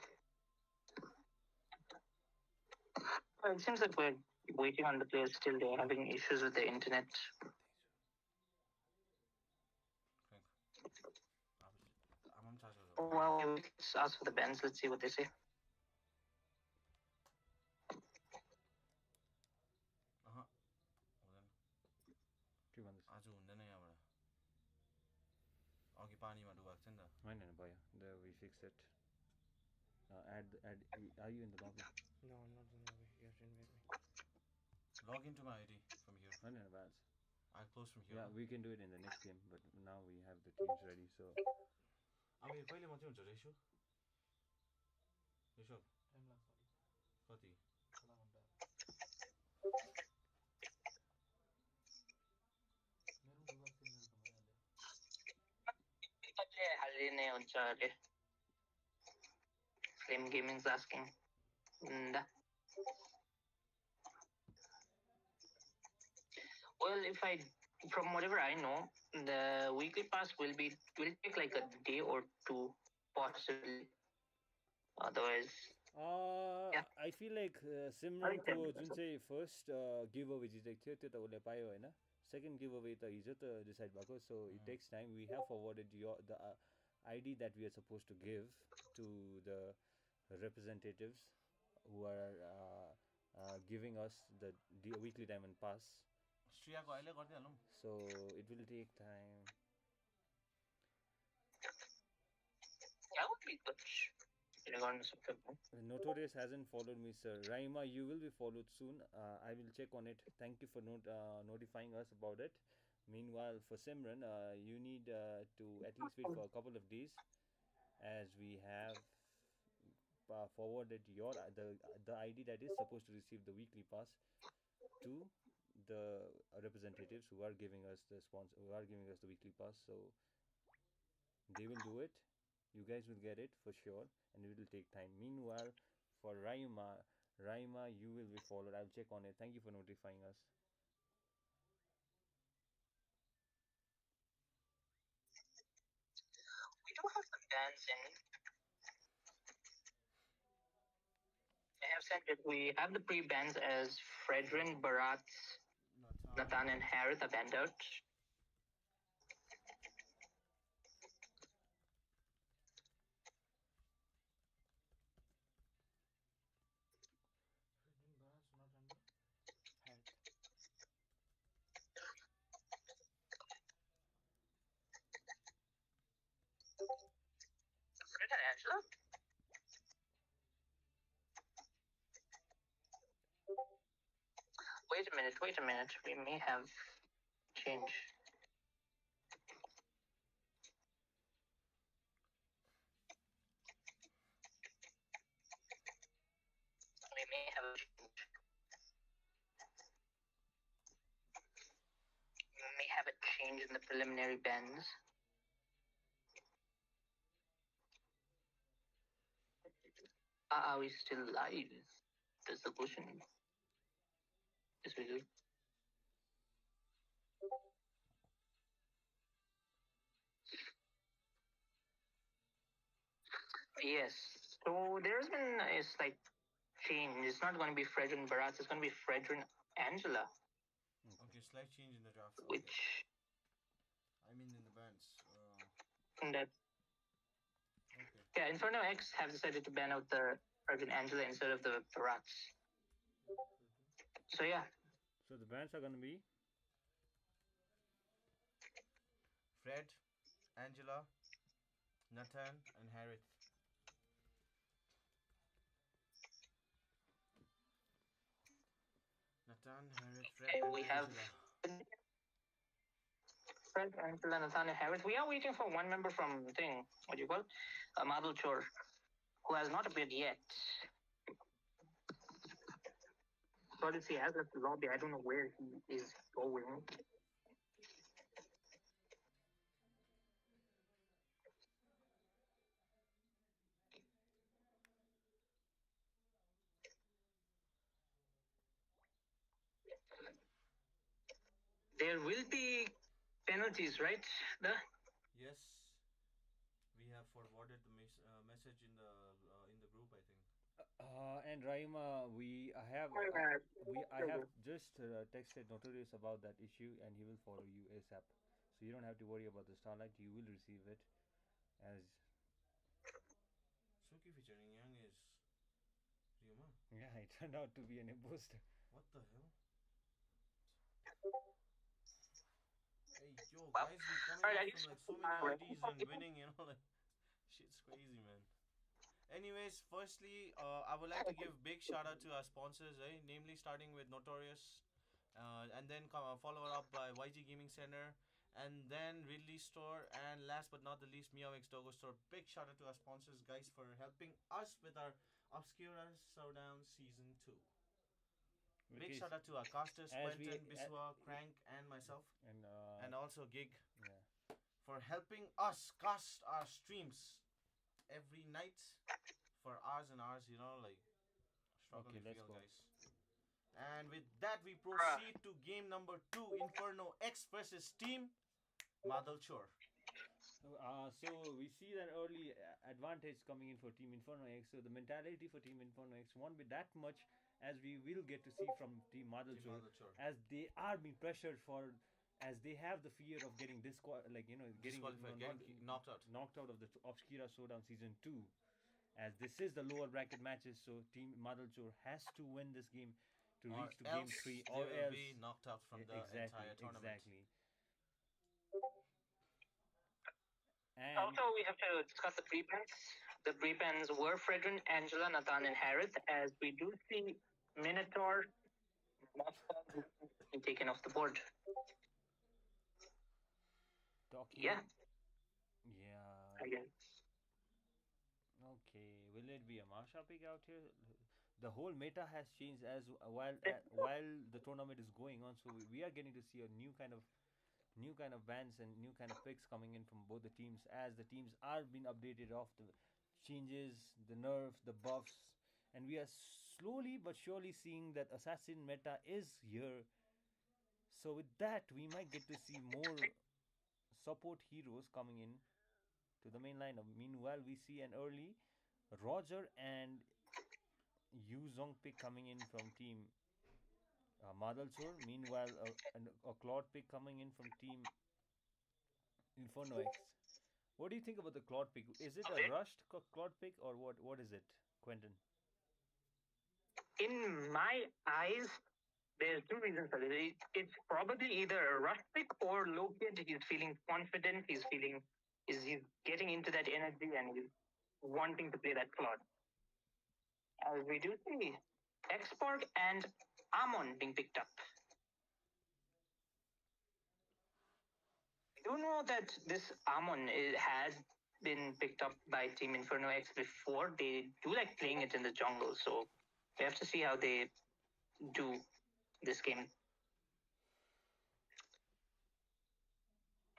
It seems like we're waiting on the players still. They're having issues with the internet. Well, let's ask for the bands. Let's see what they say. आज हुँदैन यहाँबाट अघि पानीमा डुबाएको छ नि त होइन भयो the we fix it add are you in the lobby No, I'm not in the lobby. You have to invite me. log into my ID from here no but I close from here yeah we can do it in the next game but now we have the teams ready so अब यो कहिले मात्रै हुन्छ Resso Resso time लाग्छ कति आधा घन्टा मेरो डुबाएको थियो मेरो त भइहाल्यो हाल्ने नै हुन्छ अरे Flame Gaming's asking. Well, from whatever I know, the weekly pass will take like a day or two, possibly. Otherwise, yeah. I feel like Simran को जुन चाहिँ फर्स्ट गिभ अवे जितेको थियो त्यो त उसले पायो होइन सेकेन्ड गिभ अवे त हिजो त डिसाइड भएको so it takes time we have forwarded the ID that we are supposed to give to the representatives who are giving us the weekly diamond pass. So it will take time. That would be good. Notorious hasn't followed me, sir. Raima, you will be followed soon. I will check on it. Thank you for notifying us about it. Meanwhile, for Simran, you need to at least wait for a couple of days, as we have forwarded the ID that is supposed to receive the weekly pass to the representatives who are giving us the weekly pass. So they will do it. You guys will get it for sure, and it will take time. Meanwhile, for Raima, you will be followed. I'll check on it. Thank you for notifying us. We do have some bands in. I have said that we have the pre-bands as Fredrin, Barat, Nathan, and Harith are banned out. Fred and Angela? Wait a minute. We may have change. We may have a change. We may have a change in the preliminary bans. Are we still live? That's the question. Yes, we do. Yes. So there's been a slight change. It's not going to be Fredrin Barat. It's going to be Fredrin Angela. Okay, slight change in the draft. Which I mean in the bands. That. Okay. Yeah, Inferno X have decided to ban out the Fredrin Angela instead of the Barats. So yeah. So the bands are going to be Fred, Angela, Nathan, and Harith. Nathan, Harith, Fred, and we have Fred, Angela, Nathan, and Harith. We are waiting for one member from Madhul Chor, who has not appeared yet. Sorry, he has left the lobby. I don't know where he is going. There will be penalties, right? Yes, we have forwarded the message in the group, I think. And Raima, I have just texted Notorious about that issue, and he will follow you ASAP. So you don't have to worry about the Starlight. You will receive it as Suki featuring Yang is Ryuma. yeah. It turned out to be an imposter. What the hell? Hey, yo, Wow. guys, we coming Alright, up I from guess like so many IDs and winning, like shit's crazy, man. Anyways, firstly, I would like to give big shout out to our sponsors, namely starting with Notorious, and then follow up by YG Gaming Center, and then Ridley Store, and last but not the least, Meow X Dogo Store. Big shout out to our sponsors, guys, for helping us with our Obscura Showdown Season 2. Big Okay, shout out to our casters, as we Quentin, Biswa, Crank, and myself, and and also Gig, yeah. for helping us cast our streams every night for hours and hours, like struggle Okay, if let's real, go. guys. And with that, we proceed to game number 2, Inferno X versus Team Madal Chor. So we see that early advantage coming in for Team Inferno X. So the mentality for Team Inferno X won't be that much as we will get to see from Team Team Madalchor, Madalchor. as they are being pressured for, as they have the fear of getting getting Disqualified, getting knocked out. knocked out of the Obscura Showdown Season 2, as this is the lower bracket matches. So Team Madalchor has to win this game to Or reach to game else 3, they or will else be knocked out from the exactly, entire tournament. exactly. And Also, we have to discuss the pre-pens. The pre-pens were Fragrant, Angela, Nathan, and Harith, as we do see Minotaur being taken off the board. talking, Yeah, yeah. again. Okay, will it be a Marsha pick out here? The whole meta has changed as while the tournament is going on, so we are getting to see a new kind of bans and new kind of picks coming in from both the teams, as the teams are being updated of the changes, the nerfs, the buffs, and we are slowly but surely seeing that assassin meta is here. So with that, we might get to see more support heroes coming in to the main lineup. Meanwhile, we see an early Roger and Yu Zong pick coming in from team Madalchor. Meanwhile, a Claude pick coming in from team Inferno X. What do you think about the Claude pick? Is it a rushed Claude pick, or what? What is it, Quentin? In my eyes, there's two reasons for it. It's probably either a rush pick or Lokian. He's feeling confident. He's getting into that energy and he's wanting to play that Claude. As we do see Xpark and Amon being picked up. I do know that this Amon has been picked up by Team Inferno X before. They do like playing it in the jungle, so we have to see how they do this game.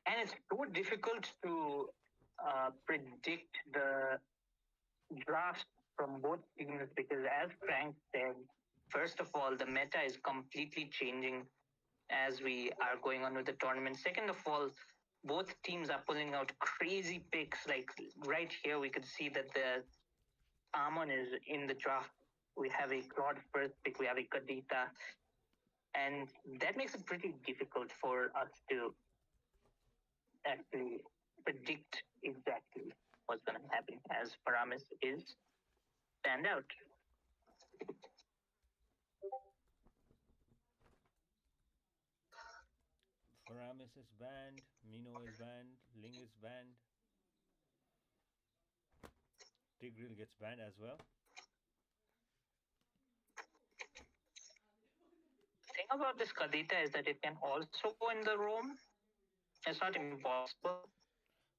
And it's so difficult to predict the draft from both teams because, as Frank said, first of all, the meta is completely changing as we are going on with the tournament. Second of all, both teams are pulling out crazy picks. Like right here, we could see that the Amon is in the draft. We have a Claude first pick, we have a Kadita, and that makes it pretty difficult for us to actually predict exactly what's going to happen, as Paramis is stand out. Faramis is banned, Mino is banned, Ling is banned, Tigreal gets banned as well. The thing about this Kadita is that it can also go in the roam. It's not impossible.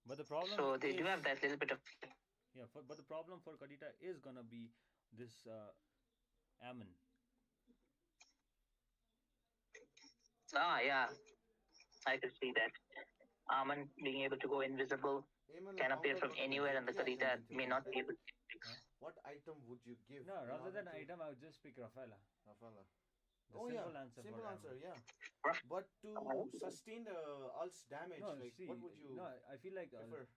But the problem So they do have is, that little bit of. but the problem for Kadita is gonna be this Ammon. Yeah, I could see that. Amon being able to go invisible can appear from anywhere, and the Kadita may not be able to. What item would you give? No, in rather order than to- item, I would just pick Rafaela. Rafaela. The Oh simple yeah, answer simple for answer. Amon. Yeah, but to sustain the ult's damage, No, like what see, would you no, I feel like prefer?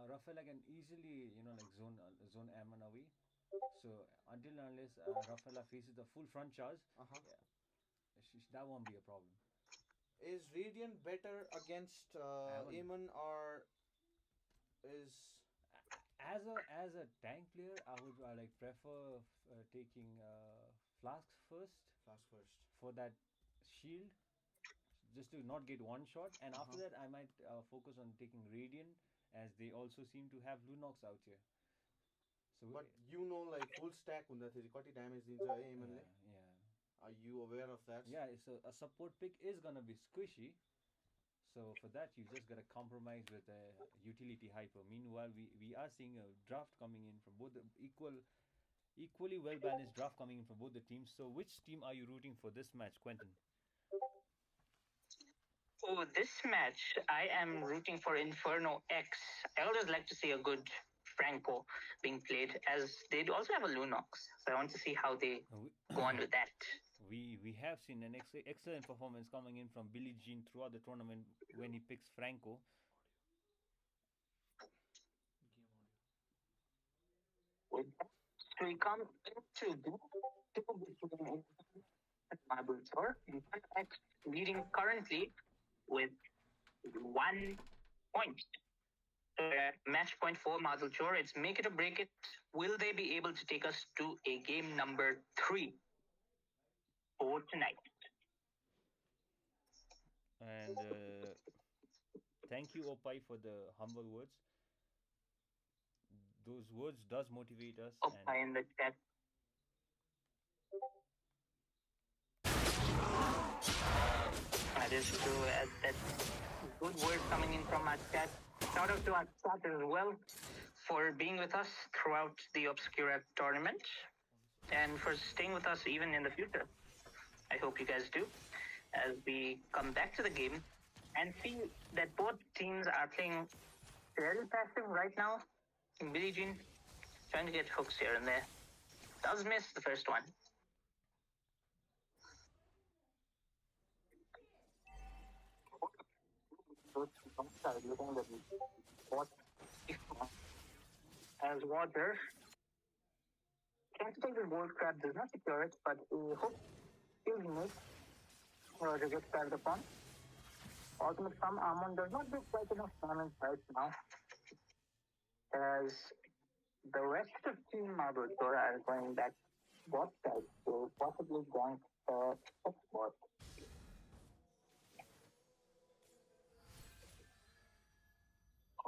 Rafaela can easily, like zone Amon away. So until and unless Rafaela faces the full front charge, Uh huh. yeah, that won't be a problem. Is Radiant better against Amon, Amon or is as a tank player, I would like prefer taking flasks first Flash first? for that shield, just to not get one shot, and Uh after huh. that I might focus on taking Radiant, as they also seem to have Lunox out here. So But you know, like full stack उन्दा थियो कति damage दिन्छ है Amon ले? yeah, Are you aware of that? yeah. So a support pick is gonna be squishy. So for that, you just gotta compromise with a utility hyper. Meanwhile, we are seeing a draft coming in from both the equally well balanced draft coming in from both the teams. So which team are you rooting for this match, Quentin? Oh, this match, I am rooting for Inferno X. I always like to see a good Franco being played, as they do also have a Lunox. So I want to see how they We, go on with that. we have seen an excellent performance coming in from Billie Jean throughout the tournament when he picks Franco. Game audio. With that, so we come into the between Marble Tour. Inferno X leading currently with 1 point. Match point for Marble Tour. It's make it or break it. Will they be able to take us to a game number 3 for tonight? And thank you, Opai, for the humble words. Those words does motivate us, and Opa in the chat. That is true. That's good word coming in from our chat. Shout out to our chat as well for being with us throughout the Obscura tournament and for staying with us even in the future. I hope you guys do, as we come back to the game and see that both teams are playing fairly passive right now. Billie Jean trying to get hooks here and there. Does miss the first one. As water. Can't take the gold crab does not secure it, but we hope still make to get started upon. Ultimate Farm Almond does not do quite enough damage right now, as the rest of Team Marble Sora are going back bot side, so possibly going for bot.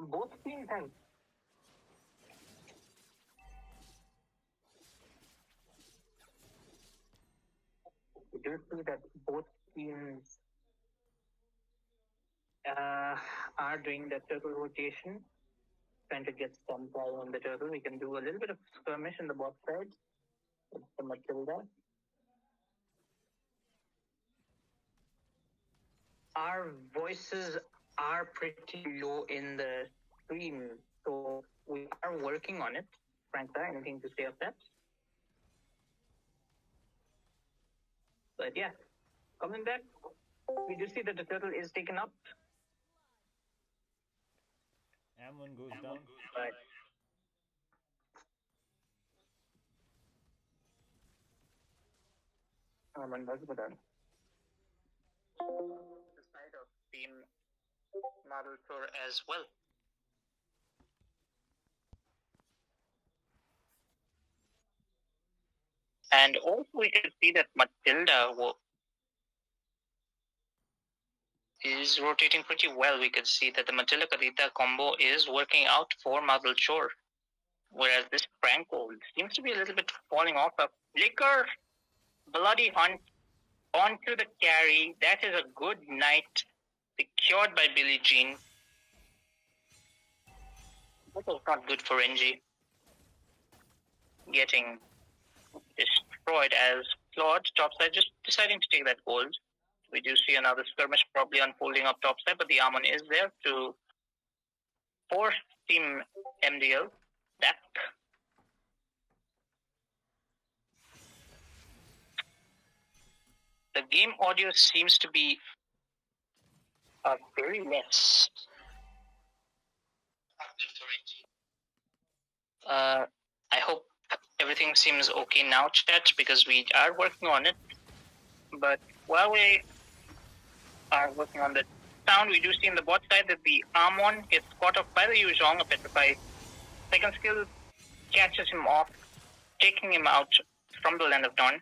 Both teams have we do see that both teams are doing the turtle rotation, trying to get some power on the turtle. We can do a little bit of skirmish in the bot side with the Matilda. Our voices are pretty low in the stream, so we are working on it. Franca, anything to say of that? But yeah, coming back, we do see that the turtle is taken up. Amon goes down. But the side of Team Marble Tour as well. And also we can see that Matilda is rotating pretty well. We can see that the Matilda Kadita combo is working out for Marble Shore. Whereas this Franco seems to be a little bit falling off. A flicker, bloody hunt onto the carry. That is a good night, secured by Billie Jean. That was not good for NG. Getting destroyed as Claude topside, just deciding to take that gold. We do see another skirmish probably unfolding up topside, but the Amon is there to force Team MDL back. The game audio seems to be a very mess. I hope everything seems okay now, chat, because we are working on it. But while we are working on the sound, we do see in the bot side that the Amon gets caught off by the Yuzhong, a petrified. Second skill catches him off, taking him out from the Land of Dawn.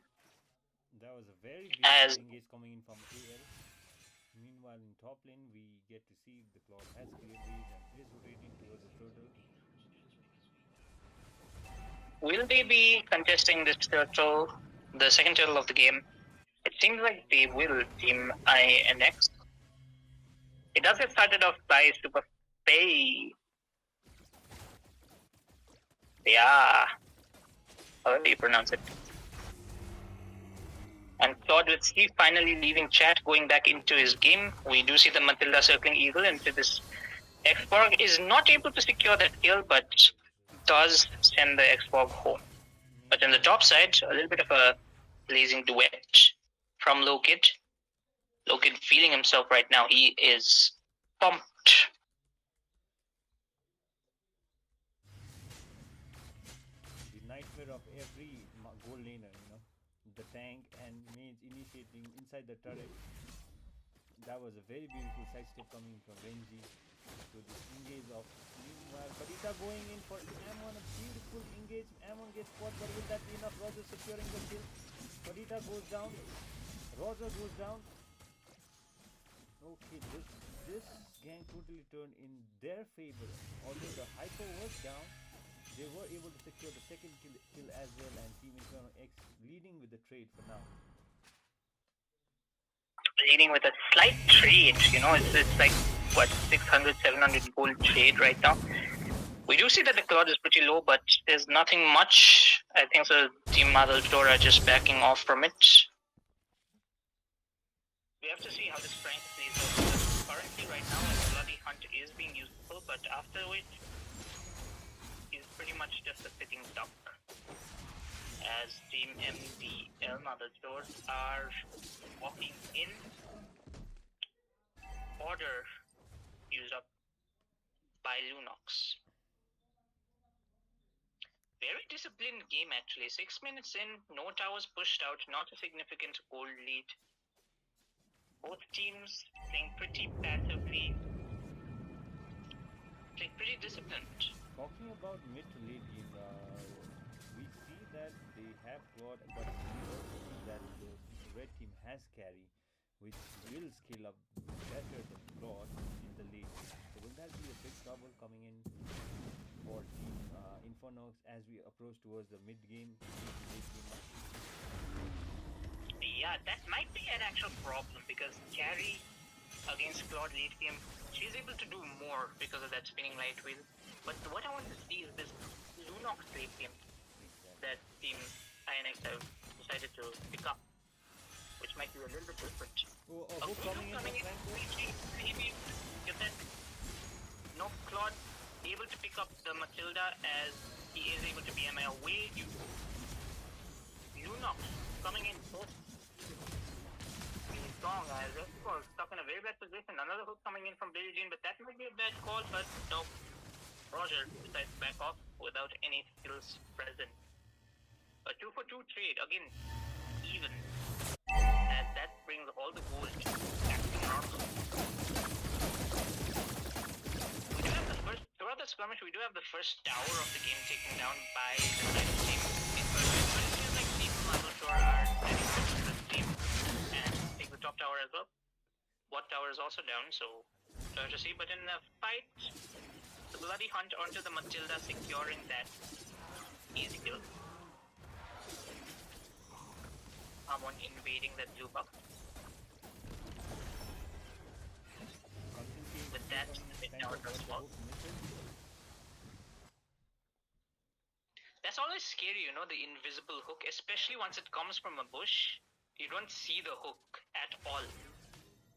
That was a very As- beautiful engage coming in from AL. Meanwhile, in top lane, we get to see the Claude has cleared waves and is rotating towards the turtle. Will they be contesting this turtle, the second turtle of the game? It seems like they will, Team INX. It does get started off by Super Pay. Yeah. How do you pronounce it? And Claude with Steve finally leaving chat, going back into his game. We do see the Matilda circling Eagle into this. Xborg is not able to secure that kill, but does send the Xborg home. But on the top side, a little bit of a blazing duet from Lokid. Lokid feeling himself right now. He is pumped. The nightmare of every goal laner, the tank and mage initiating inside the turret. That was a very beautiful side step coming from Renji to the engage of. Meanwhile, Padita going in for Amon, a beautiful engage. Amon gets caught, but will that be enough? Roger securing the kill. Padita goes down. Roger goes down. Okay, this gang totally turned in their favor. Although the hyper was down, they were able to secure the second kill as well, and Team Inferno X leading with the trade for now. Leading with a slight trade, it's like, what, 600, 700 gold trade right now. We do see that the Claude is pretty low, but there's nothing much. I think so. Team Madaldor are just backing off from it. We have to see how this prank plays out. Currently, right now, a Bloody Hunt is being useful, but after which, he's pretty much just a sitting duck. As Team MDL Madaldor are walking in. Order used up by Lunox. Very disciplined game actually. 6 minutes in, no towers pushed out, not a significant gold lead. Both teams playing pretty passively, playing pretty disciplined. Talking about mid to late game, we see that they have got, but we also see that the red team has carry, which will scale up better than Claude in the late game. So will that be a big trouble coming in for Team Inferno as we approach towards the mid game, late game match? Yeah, that might be an actual problem because carry against Claude late game, she's able to do more because of that spinning light wheel. But what I want to see is this Lunox late game that Team INX have decided to pick up, which might be a little bit different. Oh, who coming in? Maybe get that. No, Claude able to pick up the Matilda as he is able to be MI away. Lunox coming in first. Really strong as Xborg stuck in a very bad position. Another hook coming in from Billie Jean, but that might be a bad call, but no. Roger decides to back off without any skills present. A 2-for-2 trade, again, even. As that brings all the gold back to normal. We do have the first, throughout the skirmish, we do have the first tower of the game taken down by the side of Team Inferno. But it seems like Team Madaldor are heading to the team and take the top tower as well. What tower is also down, so hard to see. But in the fight, the Bloody Hunt onto the Matilda, securing that easy kill. Someone invading that blue buff. With that, the tower does well. That's always scary, the invisible hook, especially once it comes from a bush. You don't see the hook at all.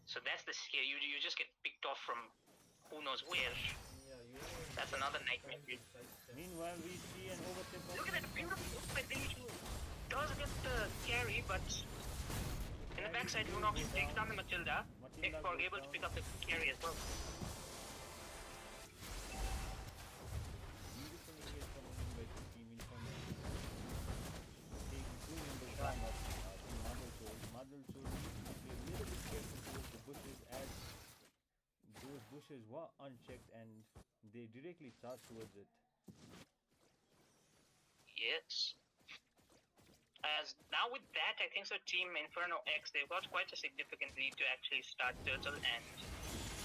So that's the scare. You just get picked off from who knows where. That's another nightmare. Meanwhile, we see an overtake. Look at that beautiful hook by Billie Jean. Does get the carry, but In the backside, Lunox takes down the Matilda. X-Borg able to pick up the carry as well. Beautiful engage coming in by the team Inferno. Taking 2 members down of Team Madal Chol needs to play a little bit careful towards the bushes, as those bushes were unchecked and they directly charged towards it. Yes. As now with that, I think so Team Inferno X, they've got quite a significant lead to actually start Turtle and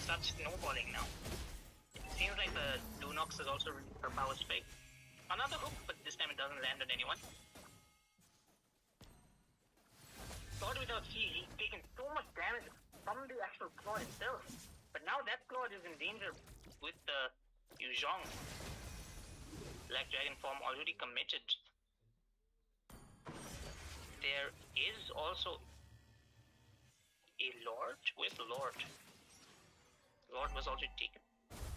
start snowballing now. It seems like the Lunox has also reached her power spike. Another hook, but this time it doesn't land on anyone. Claude without C, he's taken so much damage from the actual Claude itself. But now that Claude is in danger with the Yuzhong. Black Dragon form already committed. There is also a Lord. Where's the Lord? Lord was already taken.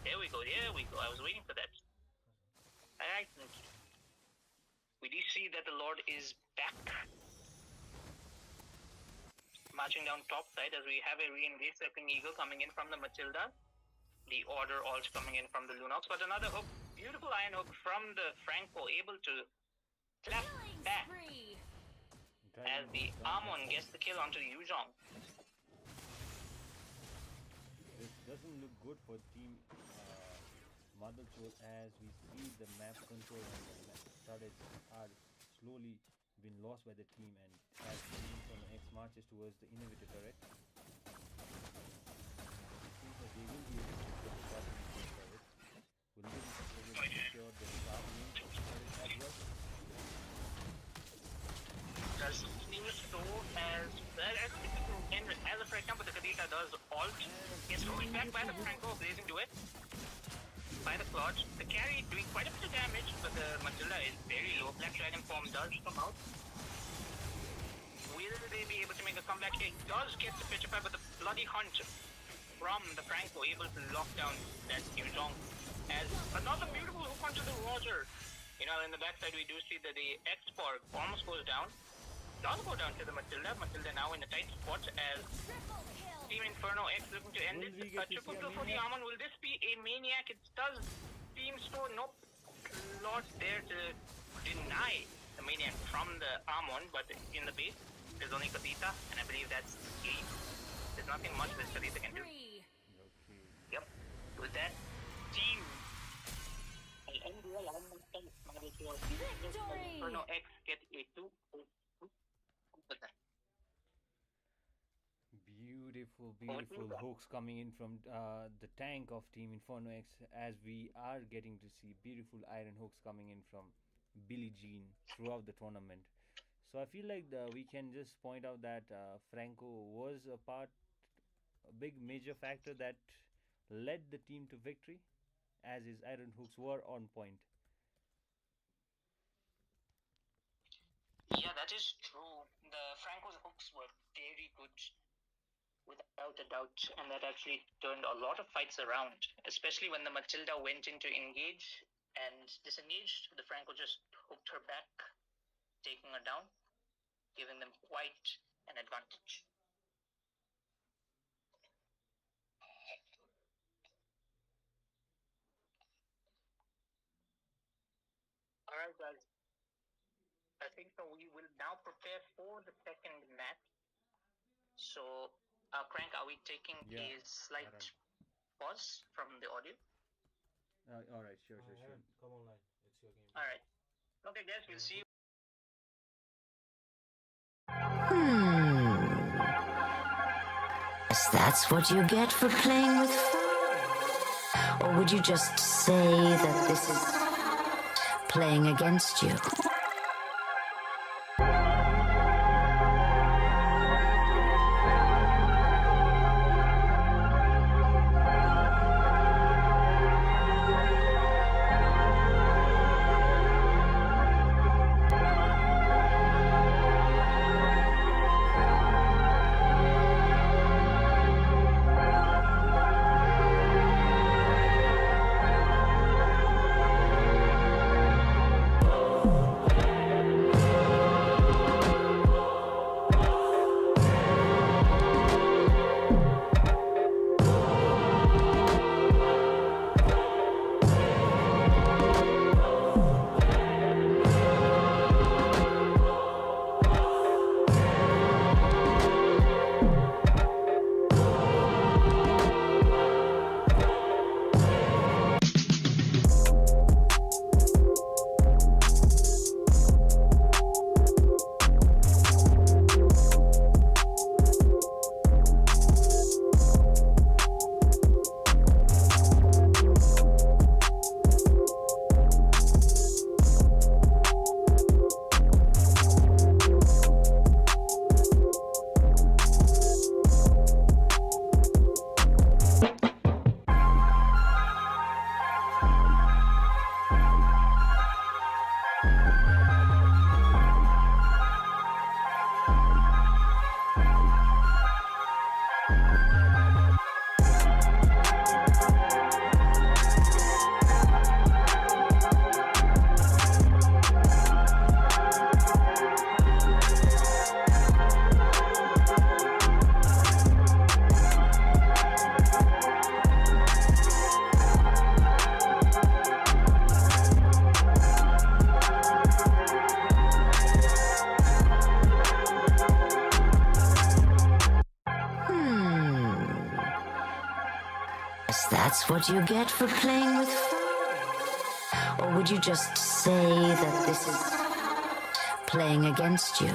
There we go. I was waiting for that. Alright. We do see that the Lord is back. Marching down top side as we have a re-engaged Circling Eagle coming in from the Matilda. The Order also coming in from the Lunox. But another hook. Beautiful iron hook from the Franco, able to clap back. As the Amon gets the kill onto Yuzhong. This doesn't look good for Team Madal Chol, as we see the map control and the map turrets are slowly being lost by the team, and as Team Inferno X marches towards the innovator turret, it seems that they will be able to get the bottom of the turret. Will they be able to secure the top link of the turret as well? Does seem so as of right now, but the Kadita does alt. Gets rolled back by the Franco, blazing to it. By the Claude. The carry doing quite a bit of damage, but the Matilda is very low. Black Dragon form does come out. Will they be able to make a comeback? It does get the Petrified, but the bloody hunt from the Franco able to lock down that Yuzhong. As another beautiful hook onto the Roger. You know, in the backside we do see that the X-Borg almost goes down. Does go down to the Matilda. Matilda now in a tight spot as Team Inferno X looking to end it. A triple kill for the Amon. Will this be a maniac? It does seem so. Nope. Lord there to deny the maniac from the Amon, but in the base there's only Kadita, and I believe that's game. There's nothing much that Kadita can do. Okay. Yep. With that, Team Inferno X get a 2. Beautiful hooks coming in from the tank of Team Inferno X, as we are getting to see beautiful iron hooks coming in from Billie Jean throughout the tournament. So I feel like we can just point out that Franco was a big major factor that led the team to victory, as his iron hooks were on point. Yeah, that is true. The Franco's hooks were very good, without a doubt, and that actually turned a lot of fights around, especially when the Matilda went in to engage and disengaged. The Franco just hooked her back, taking her down, giving them quite an advantage. Alright guys, I think so we will now prepare for the second match. So, Crank, are we taking a slight pause from the audio? Alright, sure. Come online, it's your game. Alright. Okay guys, we'll see you. That's what you get for playing with fire? Or would you just say that this is playing against you? what you get for playing with fire? Or would you just say that this is playing against you?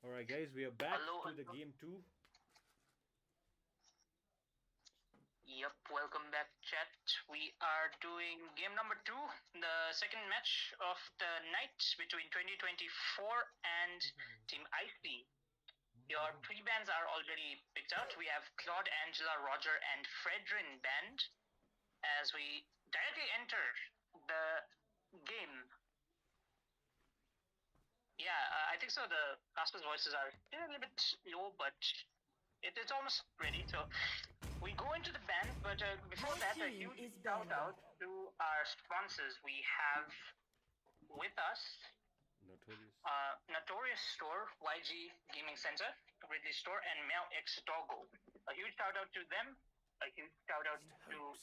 All right, guys, we are back Hello, to the hello. game 2. Yep, welcome back, chat. We are doing game number 2, the second match of the night between 2024 and Team IC. Your 3 bands are already picked out. We have Claude, Angela, Roger, and Fredrin band. As we directly enter the game. Yeah, I think so. The casters' voices are a little bit low, but it's almost ready. So we go into the band, but before that, a huge shout out to our sponsors. We have with us Notorious. Notorious Store, YG Gaming Center, Ridley Store, and Mel X Doggo. A huge shout out to them. A huge shout out to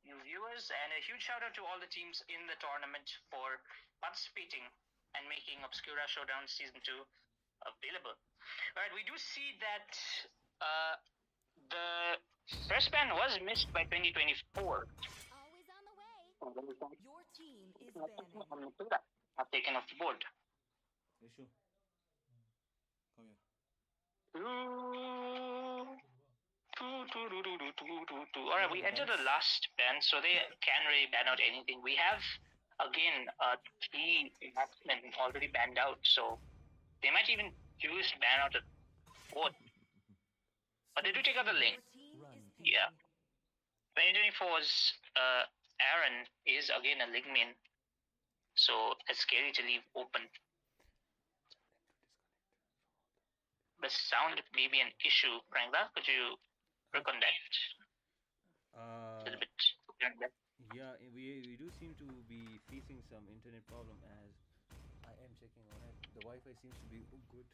you viewers, and a huge shout out to all the teams in the tournament for participating and making Obscura Showdown Season 2 available. Alright, we do see that the first ban was missed by 2024. Always on the way. Your team is banning. I've taken off the board. Issue. Come here. Alright, we entered the last ban, so they can't really ban out anything. We have, again, 3 batsmen already banned out, so they might even choose to ban out a 4th. But they do take out the link. Yeah. 2024's Aaron is again a Ligmin, so it's scary to leave open. The sound may be an issue, Prangla. Could you work on that a little bit? Yeah, we do seem to be facing some internet problem as I am checking on it. The Wi-Fi seems to be good,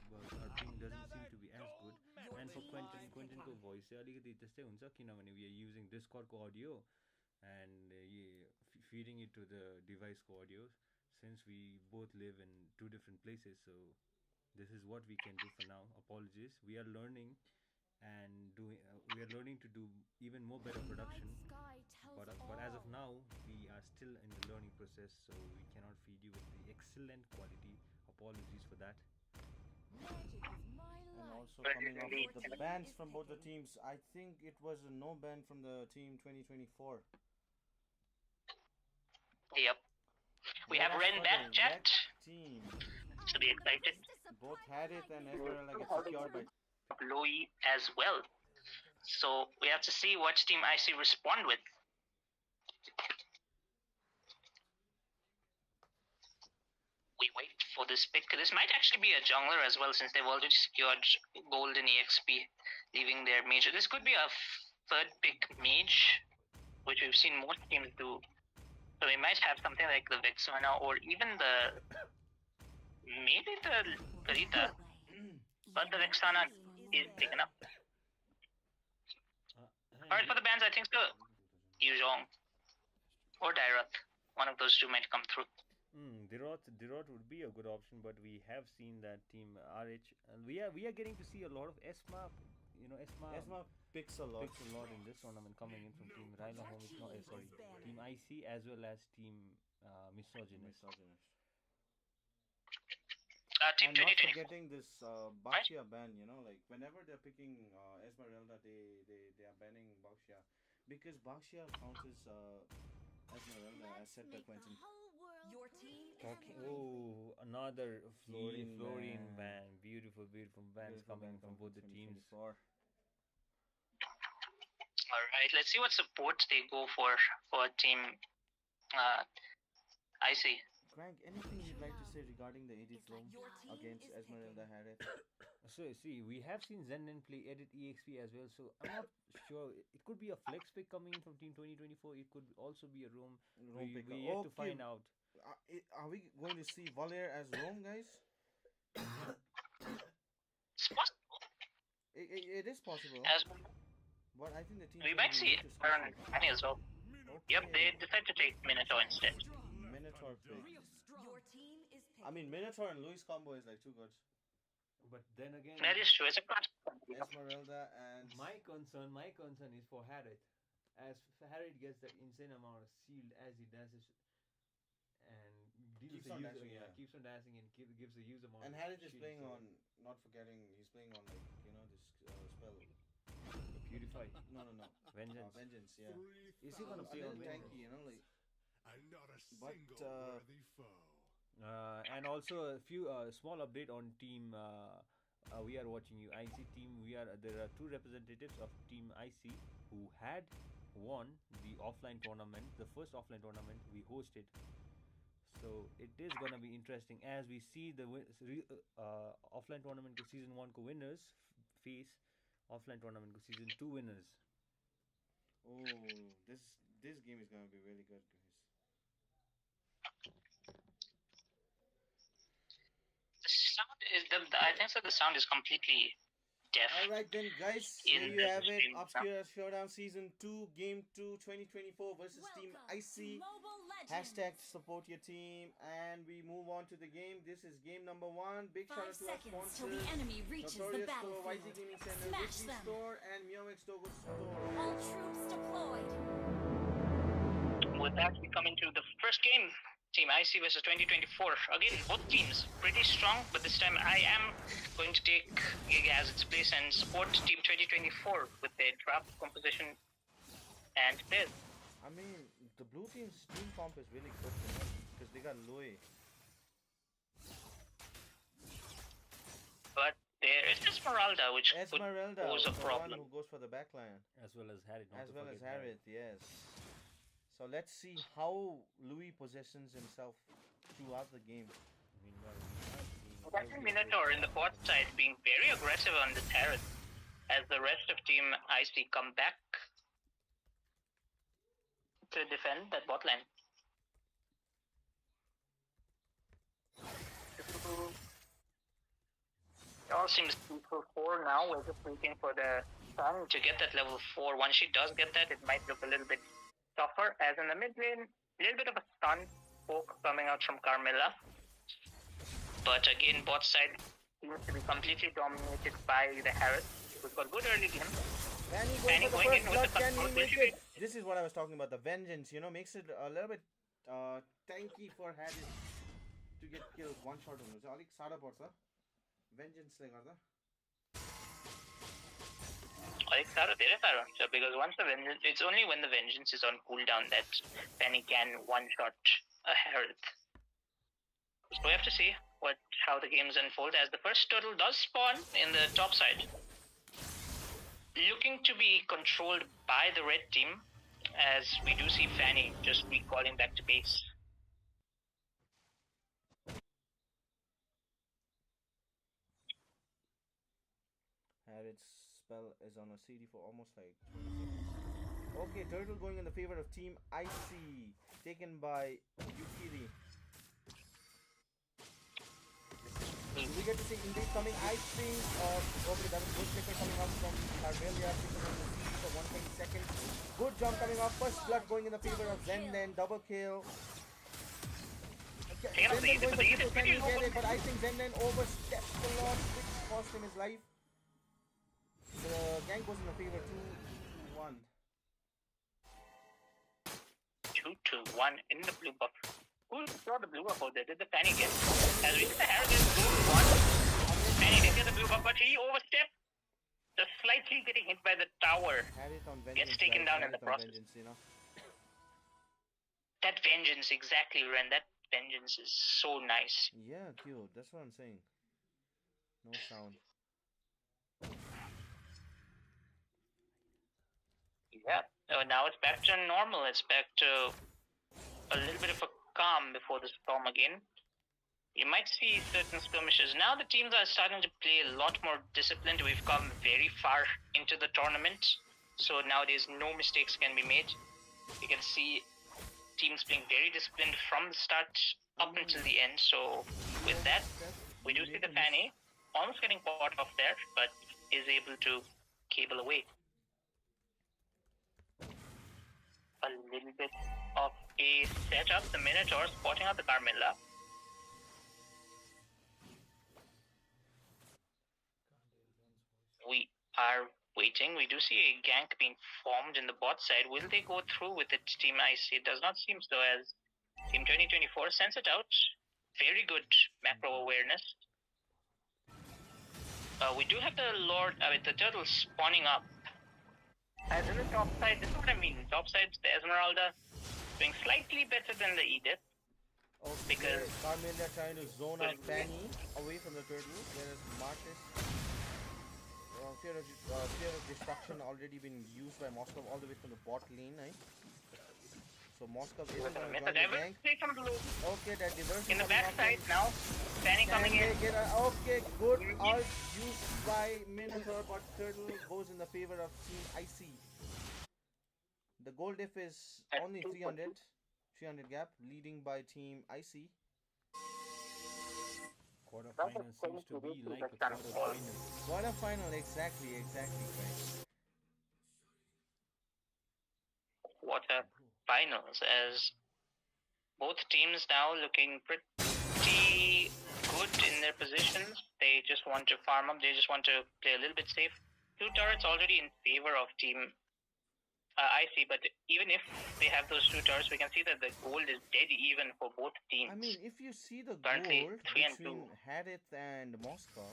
but our ping doesn't seem to be as good. And for Quentin's voice, अलिकति त्यस्तै हुन्छ किनभने we are using Discord audio and feeding it to the device audio since we both live in 2 different places. So this is what we can do for now. Apologies. We are learning and we are learning to do even more better production, but as of now we are still in the learning process, so we cannot feed you with the excellent quality. Apologies for that. And also coming off with the bans from both the teams, I think it was a no ban from the team 2024. Yep. We have Ren back, chat. Team. So be excited. Both had it and Esmeralda gets secured by Louis as well. So we have to see what Team IC respond with. We wait for this pick. This might actually be a jungler as well, since they've already secured golden EXP, leaving their major. This could be a 3rd pick mage, which we've seen most teams do. So we might have something like the Vexana or even maybe the Karita. But the Vexana is taken up. Alright, for the bans, I think so. Yuzhong or Dairath. One of those 2 might come through. Dirot would be a good option, but we have seen that team RH, and we are getting to see a lot of Esma. Esma picks a lot in this tournament, coming in from Team Rhino Home. Team IC as well as Team Misogynist. Team And not 2024. forgetting this Baxia ban, like whenever they're picking Esmeralda, they are banning Baxia because Baxia counts as Esmeralda, as said by Quentin. Your team Oh, another Florian ban. Beautiful bans coming from both the teams. Alright, let's see what support they go for Team IC. Greg, anything you'd like to say regarding the 80th room against Esmeralda Harith? So see, we have seen Zenden play Edit EXP as well, so I'm not sure. It could be a flex pick coming in from Team 2024. It could also be a roam pick. We yet to find out. Are we going to see Valer as roam, guys? It's possible. It is possible. But I think the team... We might see it Aaron as well. Okay. Yep, they decided to take Minotaur instead. Minotaur pick. Your team is picking. I mean, Minotaur and Luis combo is like too good. But then again, That is true. It's a class. Esmeralda and... my concern is for Harriet. As Harriet gets that insane amount of shield as he does, and Keeps on dashing, yeah. keeps on dancing and gives a huge amount. And of Harith is shield, playing so- on, not forgetting, he's playing on this spell. Purify. No. Vengeance. Vengeance, yeah. Is he gonna A play little on tanky, Vengeance? And not a But, single worthy foe. And also a few small update on team. We are watching you IC team. There are two representatives of team IC who had won the offline tournament, the first offline tournament we hosted. So it is gonna be interesting as we see the offline tournament ko season 1 ko winners face offline tournament ko season 2 winners. oh, this game is gonna be really good, guys. The sound is I think so. The sound is completely deaf. Alright then, guys, In here you have the it. stream. Obscura Showdown Season 2, Game 2, 2024 versus Team IC. Hashtag support your team. And we move on to the game. This is game number 1. Big shout out 5 to our seconds till sponsors. the enemy reaches the Notorious Store, YT battlefield. Gaming Center, Smash Whitley them. Store, and Miomix Togo Store. All troops deployed. With that, we come into the first game. Team IC versus 2024. Again, both teams pretty strong, but this time I am going to take Gig as its place and support Team 2024 with their draft composition and players. I mean, the blue team's team comp is really good because they got Louis. But there is Esmeralda, which Esmeralda, could pose a the one problem. who goes for the backline. As well as Harith. As well as Harith, yes. So let's see how Louis positions himself throughout the game. Captain Minotaur in the bot side being very aggressive on this Harith as the rest of Team IC come back to defend that bot line. It all seems for 4 now. We're just waiting for the Sun to get that level 4. Once she does get that, it might look a little bit tougher. As in the mid lane, a little bit of a stun poke coming out from Carmilla. But again, bot side seems to be completely dominated by the Harith. We've got good early game. Can he go Fanny for the going first in with blood? the Can he control. make it? This is what I was talking about. The vengeance, makes it a little bit tanky for Harith to get killed one shot हुनु चाहिँ अलिक साह्रो पर्छ vengeance ले गर्दा. Because once the vengeance, it's only when the vengeance is on cooldown that Fanny can one-shot a Harith. So we have to see how the games unfold as the first turtle does spawn in the top side. Looking to be controlled by the red team as we do see Fanny just recalling back to base. Harith's spell is on a CD for almost like 20 seconds. Okay, turtle going in the favor of Team IC, taken by Yukiri. We get to see indeed coming. I think okay, that was good flicker coming up from Carmelia, picking on the CD for 120 seconds. Good jump coming up. First blood going in the favor of Zen, then double kill. Zen then going for triple, can he get it? But I think Zen then oversteps a lot, which cost him his life. The gang goes in the favor 2-1. 2-1 in the blue buff. Who saw the blue buff out there? Did the Fanny get? As we see the Harith blue one. Fanny did get the blue buff, but he overstepped. Just slightly getting hit by the tower. Harith on vengeance. Gets taken down in the process. Vengeance, That vengeance, exactly, Ren. That vengeance is so nice. Yeah, cute. That's what I'm saying. No sound. Yeah. Now it's back to normal. It's back to a little bit of a calm before the storm again. You might see certain skirmishes. Now the teams are starting to play a lot more disciplined. We've come very far into the tournament. So nowadays no mistakes can be made. You can see teams playing very disciplined from the start up until the end. So with that, we do see the Fanny almost getting caught off there, but is able to cable away. A little bit of a setup. The Minotaur spotting out the Carmilla. We are waiting. We do see a gank being formed in the bot side. Will they go through with it, Team IC? It does not seem so, as Team 2024 sends it out. Very good macro awareness. We do have the turtle spawning up. As in the top side, this is what I mean. Top side, the Esmeralda doing slightly better than the Edith. Okay, Because- Carmilla trying to zone out Fanny away from the turtle, whereas Martis, fear of destruction already been used by Moscow all the way from the bot lane, eh? So Moscow isn't going to join the gank. Okay, that diversion In the coming off backside from- now, Fanny Can coming they in. get a okay good ult used by Minotaur, but Turtle goes in the favor of Team IC. The goal diff is At only 2 300 gap, leading by Team IC. Quarterfinal seems to be like a quarterfinal. Quarterfinal, exactly, Craig. Quarter finals as both teams now looking pretty good in their positions. They just want to farm up. They just want to play a little bit safe. 2 turrets already in favor of Team IC, but even if they have those 2 turrets, we can see that the gold is dead even for both teams. I mean, if you see the Currently, gold 3 and between 2. Harith and Moscow,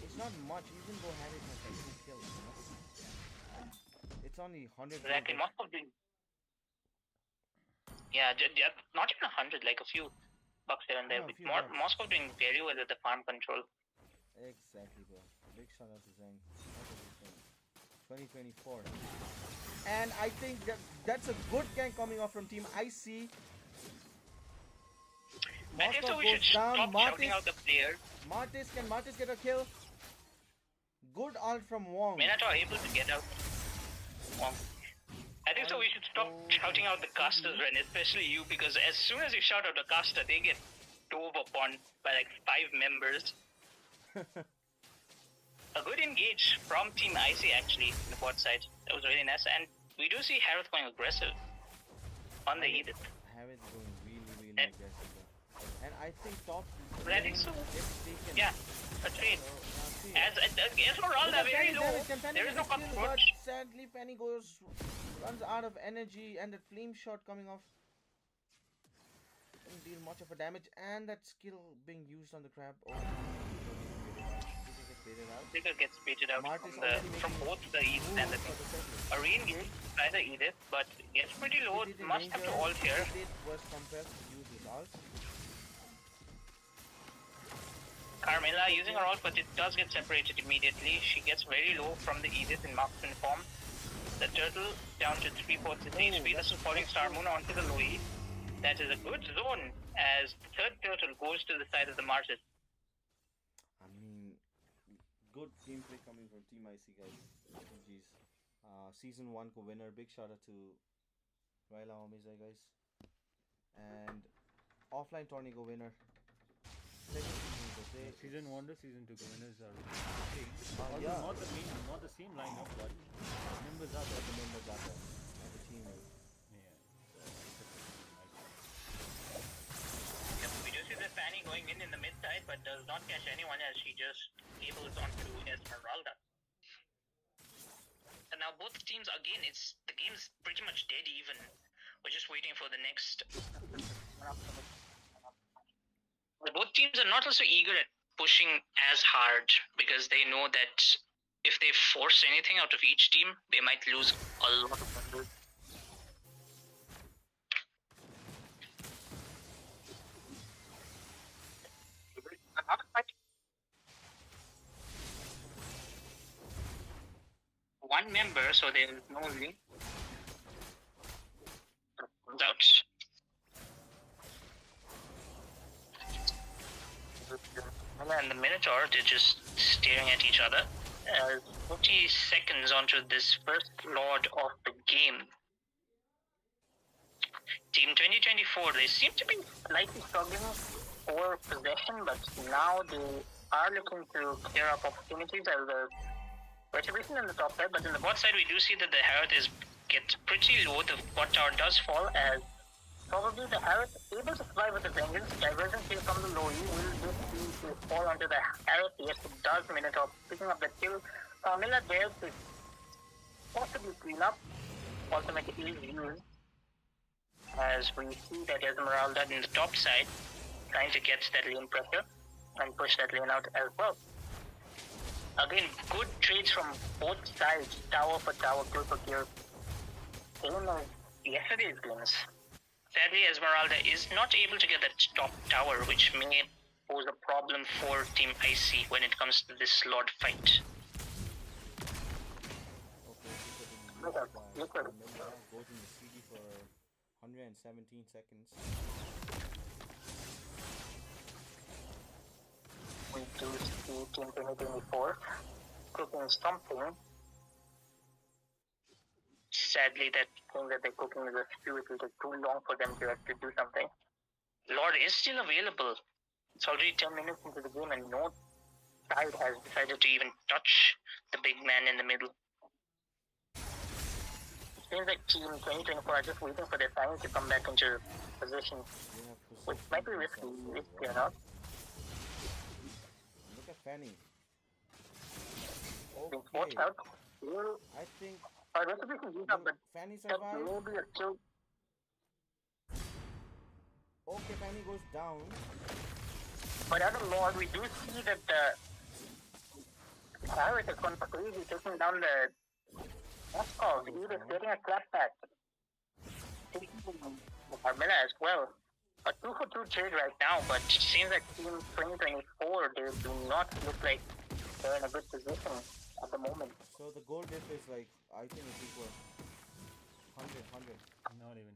it's not much, even though Harith has like 2 kills, you know? It's only 100 Exactly, gold. Moscow doing. Yeah, not even 100, like a few bucks here and there. Yeah, a few But bucks. Moscow doing very well with the farm control. Exactly, bro. Big shout out to Zhang. 2024. And I think that's a good gank coming off from Team IC. I think so. We should goes down. stop shouting out the players. Can Martis get a kill? Good ult from Wong. Minotaur able to get out. I think so. We should stop shouting out the casters, Ren, especially you, because as soon as you shout out the caster, they get dove upon by like 5 members. A good engage from Team IC actually in the bot side. That was really nice, and we do see Harith going aggressive on the Edith. Harith going really And- aggressive. And I think top. But I think so. If they can. Yeah, a trade. So, now see. As Esmeralda very low, there is no but comfort. sadly Fanny runs out of energy, and that flame shot coming off didn't deal much of a damage, and that skill being used on the crab. Oh, Figure gets baited out Martis from both the Edith and the Edith. A re-engage by the Edith, but gets pretty low. Must have to ult here. Was compressed to use his ult. Carmilla using her ult, but it does get separated immediately. She gets very low from the Edith in marksman form. The turtle down to 3/4 HP. This is falling Star Moon onto the low E. That is a good zone as the third turtle goes to the side of the Martis. I mean, good gameplay coming from Team IC, guys. GG's. Season 1 winner. Big shout out to Raila Omiza, guys. And offline Tornigo winner. Second season, Jose. Season 1 to season 2 winners are although yeah. not the same lineup, but members are But there. the members are there. And the team is. Yeah. Yep, we do see the Fanny going in the mid side, but does not catch anyone as she just tables onto Esmeralda. And now both teams again, the game's pretty much dead even. We're just waiting for the next. Both teams are not also eager at pushing as hard because they know that if they force anything out of each team, they might lose a lot of members. One member, so there is no link. Comes out. And the Minotaur, they're just staring at each other. 40 seconds onto this first Lord of the game. Team 2024, they seem to be slightly struggling for possession, but now they are looking to clear up opportunities as the retribution in the top side. But in the bot side, we do see that the Harith gets pretty low. The bot tower does fall as probably the Harith able to survive with the vengeance. Diversion kill from the low E will just be to fall onto the Harith. Yes, it does. Minotaur picking up the kill. Carmilla there to possibly clean up. Also make it easy use. as we see that Esmeralda in the top side trying to get that lane pressure and push that lane out as well. Again, good trades from both sides, tower for tower, kill for kill. Same as yesterday's games. Sadly, Esmeralda is not able to get that top tower, which may pose a problem for Team Icy when it comes to this Lord fight. Look at goes in the CD for 117 seconds. We do see Team 2024 cooking something. Sadly, that thing that they're cooking is a stew. It will take too long for them to actually do something. Lord is still available. It's already 10 minutes into the game and no side has decided to even touch the big man in the middle. It seems like Team 2024 are just waiting for their time to come back into position, which might be risky or not. Look at Fanny. Being forced out. I think Recipe can use up, but Fanny that survives. may be a kill. Okay, Fanny goes down. But as a Lord, we do see that Harris is going crazy taking down the Moskov. He is getting a clap back. Taking the Carmilla as well. A 2-for-2 trade right now, but it seems like Team 2024, they do not look like they're in a good position at the moment. So the goal diff is like, I think it's equal. 100. Not even,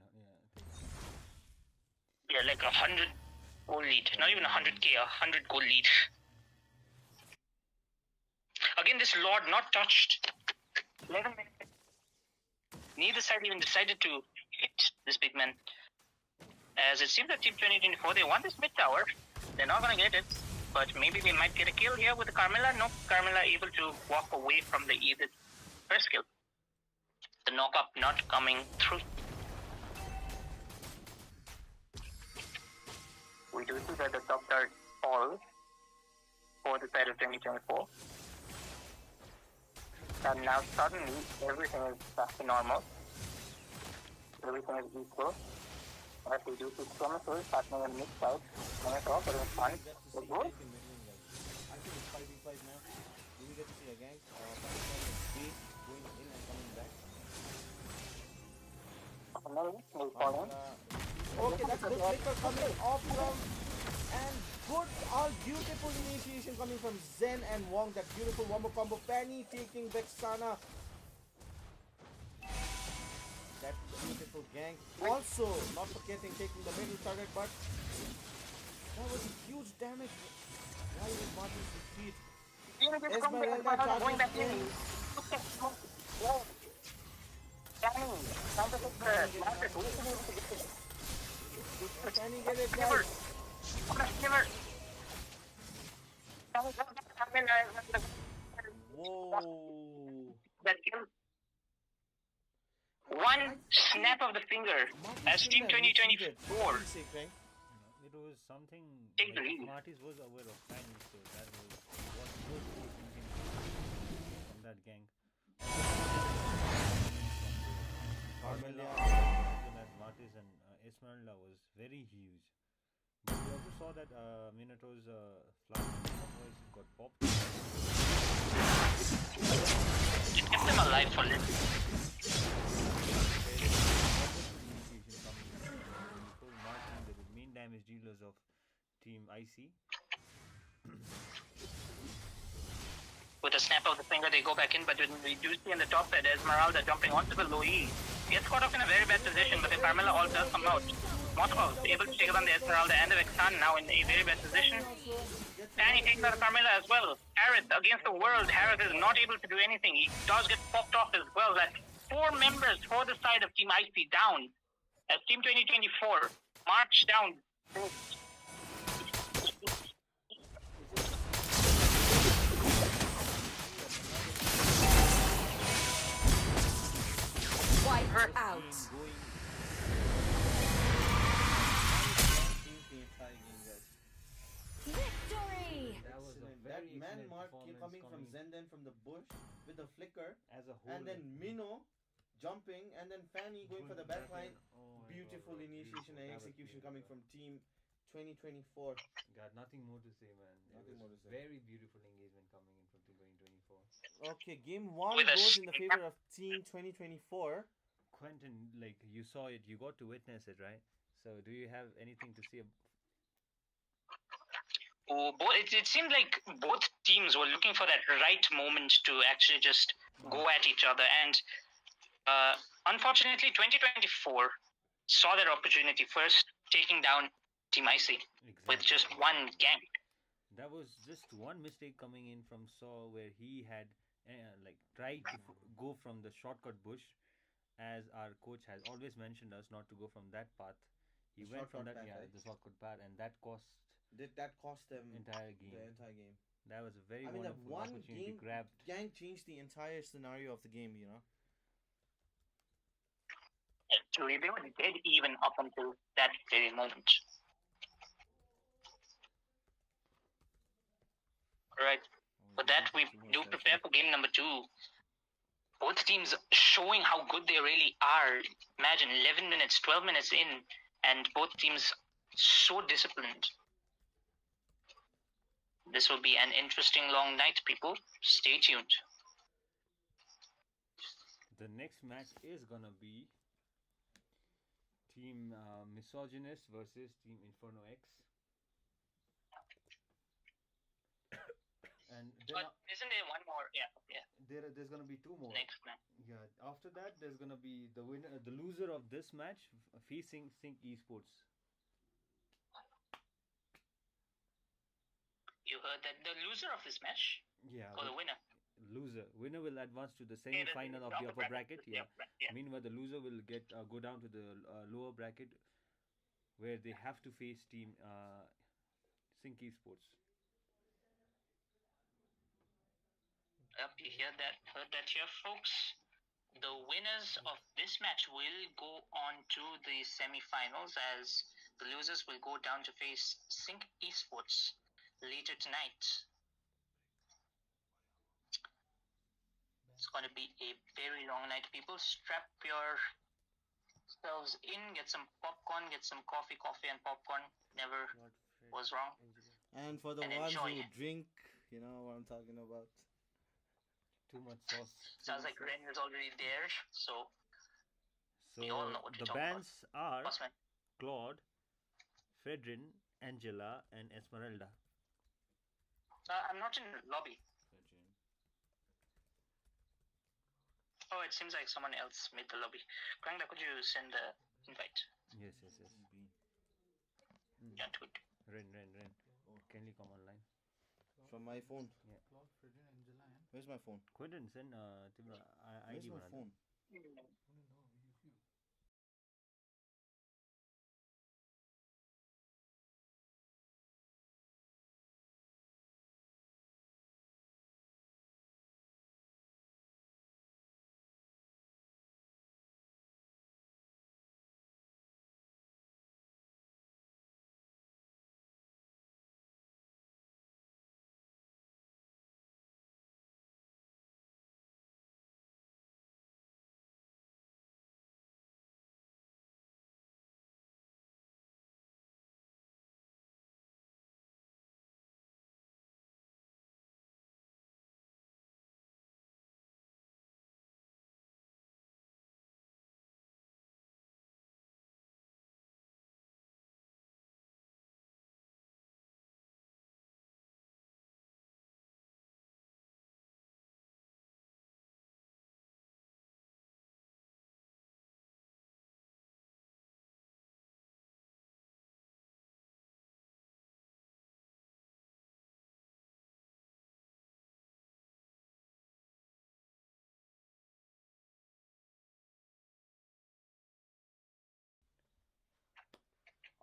Yeah, like 100 goal lead. Not even 100k, 100 goal lead. Again, this Lord not touched. 11 minutes. Neither side even decided to hit this big man. As it seems that Team 2024, they want this mid tower. They're not going to get it. But maybe they might get a kill here with the Carmilla. No, Carmilla able to walk away from the Edith first kill. The knock-up not coming through. We do see that the top third falls for the side of 2024. And now suddenly everything is back to normal. Everything is equal. As we do see skirmishes happening on the mid side. And it's all very fun. It's good. I think it's 5v5 now. Do we get to see a gang? 5v5 going in and coming back. Okay, that's good flicker coming off from, and good, all beautiful initiation coming from Zen and Wong. That beautiful wombo combo. Fanny taking Vexana. That beautiful gang. Also, not forgetting taking the middle target, but that was a huge damage. Why was Martin's retreat? Esmeralda charges in. Can he get it, guys? Whoa. One snap of the finger as Team 2024. It was something. Take the lead. Martis was aware of timing, so that was what was thinking from that gang. Carmilla, Martis and Esmeralda was very huge. But we also saw that Minato's flash got popped. It kept them alive for a little. Martin, the main damage dealers of Team IC. With a snap of the finger, they go back in, but we do see in the top side Esmeralda jumping onto the low E. He gets caught off in a very bad position, but the Carmilla all does come out. Moskov is able to take on the Esmeralda and the Vexan now in a very bad position. And he takes out the Carmilla as well. Harith against the world. Harith is not able to do anything. He does get popped off as well. That's 4 members for the side of Team IC down. As Team 2024 march down. Wipe out. Victory! That man mark coming from Zenden from the bush with the flicker, as a whole, and then Mino jumping, and then Fanny going for the back line. Oh my Beautiful God, initiation and That was execution beautiful. coming from Team 2024. Got nothing more to say, man. Nothing more to say. Very beautiful engagement coming in from Team 2024. Okay, game 1 With a goes in the favor of Team 2024. Quentin, like you saw it, you got to witness it, right? So, do you have anything to say? It seemed like both teams were looking for that right moment to actually just go at each other. And unfortunately, 2024 saw their opportunity first, taking down Team IC with just one gank. That was just one mistake coming in from Saw, where he had like tried to go from the shortcut bush, as our coach has always mentioned us not to go from that path. He The went from shortcut that, path, yeah, right? the shortcut path, and that cost Did that cost them entire game. the entire game? That was a very I mean, that wonderful one opportunity game grabbed. gank changed the entire scenario of the game, you know? Actually, they were dead even up until that very moment. Right. For that, we do prepare for game number 2. Both teams showing how good they really are. Imagine 11 minutes, 12 minutes in, and both teams so disciplined. This will be an interesting long night, people. Stay tuned. The next match is gonna be Team Misogynist versus Team Inferno X. And then Isn't there one more? Yeah. there's gonna be 2 more. Next match. Yeah. After that, there's gonna be the winner, the loser of this match facing Sync Esports. You heard that the loser of this match, Yeah. or the winner, Winner will advance to the semi-final of the upper bracket. Yeah. Meanwhile, the loser will get go down to the lower bracket, where they have to face Team Sync Esports. Yep, you heard that here, folks. The winners of this match will go on to the semi-finals, as the losers will go down to face Sync Esports later tonight. It's going to be a very long night, people. Strap yourselves in, get some popcorn, get some coffee and popcorn. Never was wrong. And for the And ones enjoy who it. drink, you know what I'm talking about. Too much sauce. Sounds like Ren is already there, so we all know what The you're talking bands are about. Bossman. Claude, Fredrin, Angela, and Esmeralda. I'm not in the lobby. Oh, it seems like someone else made the lobby. Krangda, could you send the invite? Yes. Yeah, tweet. Ren. Can you come online? From my phone. Yeah. Where's my phone? Quentin, send timra Where's ID my bana. phone?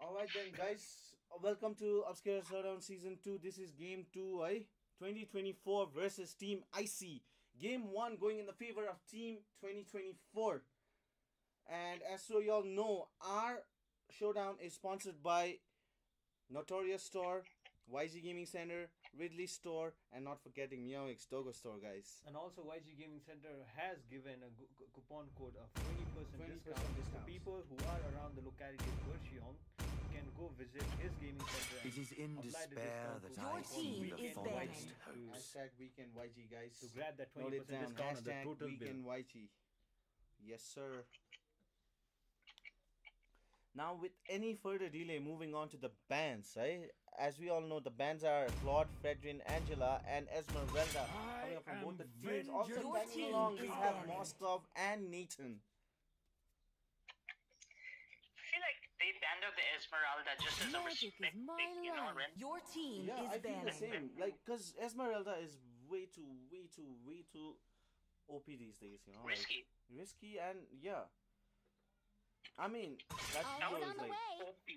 Alright then, guys. Welcome to Obscura Showdown Season 2. This is Game 2, 2024 versus Team IC. Game 1 going in the favor of Team 2024. And as so y'all know, our showdown is sponsored by Notorious Store, YG Gaming Center, Ridley Store, and not forgetting Meowix Dogo Store, guys. And also, YG Gaming Center has given a coupon code of 20% 20% discount. So discount. people who are around the locality of Gurcheong can go visit his gaming center. It is in apply the despair discount that code I see team the is fondest banning. hopes. Hashtag Weekend YG, guys. to grab that Note 20% it down. discount on the Hashtag total Weekend bill. YG. Yes, sir. Now, with any further delay, moving on to the bands, right? As we all know, the bands are Claude, Fredrin, Angela, and Esmeralda. Coming up from both the teams. Also Your tagging team along, we is have banned. Moskov and Nathan. I feel like they banned out the Esmeralda just as a Magic respect is my thing, you know, life. Ren? Your team Yeah, is I feel the banning. same. Like, because Esmeralda is way too OP these days, you know? like, Risky. risky, and yeah. I mean, that Always hero on is the like. way. OP,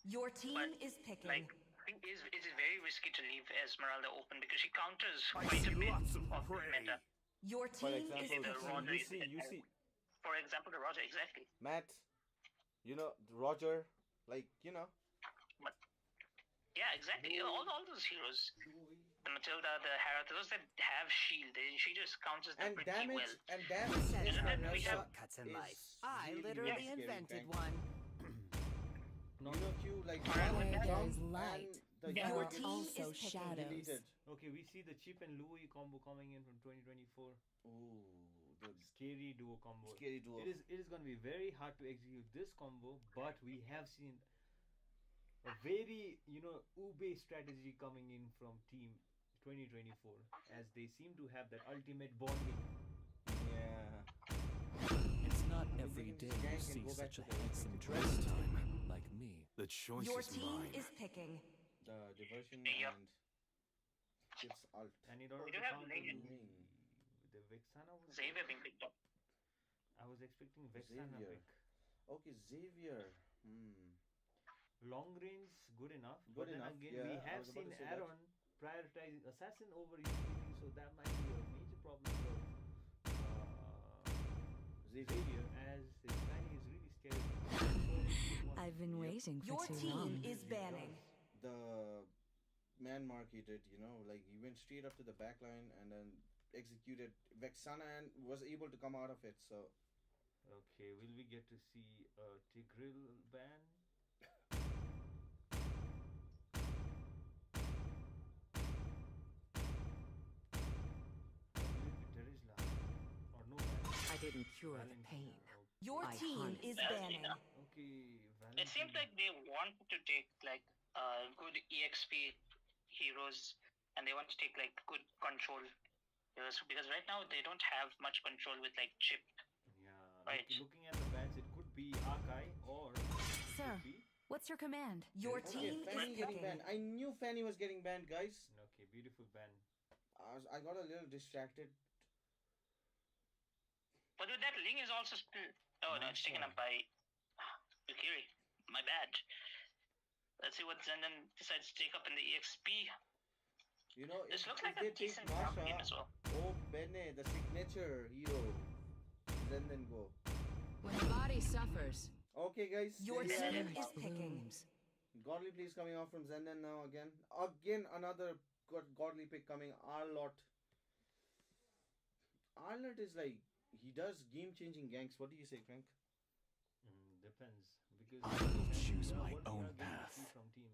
Your team but is picking. like it is very risky to leave Esmeralda open because she counters I quite a see bit lots of of prey. meta. Your For team is example, the Roger picking. you see, For example, the Roger, exactly. Matt, you know, Roger, like, you know. But yeah, exactly. All those heroes, the Matilda, the Hera, those that have shield, she just counters them And pretty damage, well. and damage Isn't it? Esmeralda We have shortcuts in life. is I really, literally really scary, invented Frank. one. You know, Q, like, Where one there jump is light, and the there Your are team also is picking. shadows. deleted. Okay, we see the Chip and Louis combo coming in from 2024. Ooh, the Scary duo combo. Scary duo. It is going to be very hard to execute this combo, but we have seen a very ube strategy coming in from Team 2024, as they seem to have that ultimate bonding. yeah. It's not They every can day just gank you and see go back such to a the handsome respective dress time like me. The choice Your is team mine. is picking. The diversion Yep. and Chip's ult. And in order We to do have counter Legion. the Vexana was Xavier being picked up. I was expecting Vexana Xavier. pick. Okay, Xavier. Long range, good enough. Good but enough, then again, yeah, we I have was about seen to say that. Aaron prioritize Assassin over utility, so that might be a major problem for Xavier, as his planning is really scary. I've been waiting for Your too team long. is banning. The man mark he did, like he went straight up to the back line and then executed Vexana and was able to come out of it. So Okay, will we get to see a Tigreal ban? Will it be Terizla? Or no ban? I didn't cure the Valentina, pain. Your I team harnessed is it. banning. Okay, It seems like they want to take like good EXP heroes, and they want to take like good control heroes, because right now they don't have much control with like Chip. Yeah, Right. looking at the bans, it could be Akai or Sir, could be. what's your command? Your okay, team Fanny is getting picking. banned. I knew Fanny was getting banned, guys. Okay, beautiful ban. I got a little distracted. But with that, Ling is also still. Oh no, it's taken up by Yukiri. My bad. Let's see what Zenden decides to take up in the EXP. This If, looks if like they a take decent round game as Masha, well. oh Bene, the signature hero, then go. When the body suffers, Okay, guys. Your there you team have it. is picking. Blooms. Godly please coming off from Zenden now again. Again, another godly pick coming. Arlott. Arlott is like, he does game changing ganks. What do you say, Frank? Depends, because I will choose my what we own are getting to see path. from team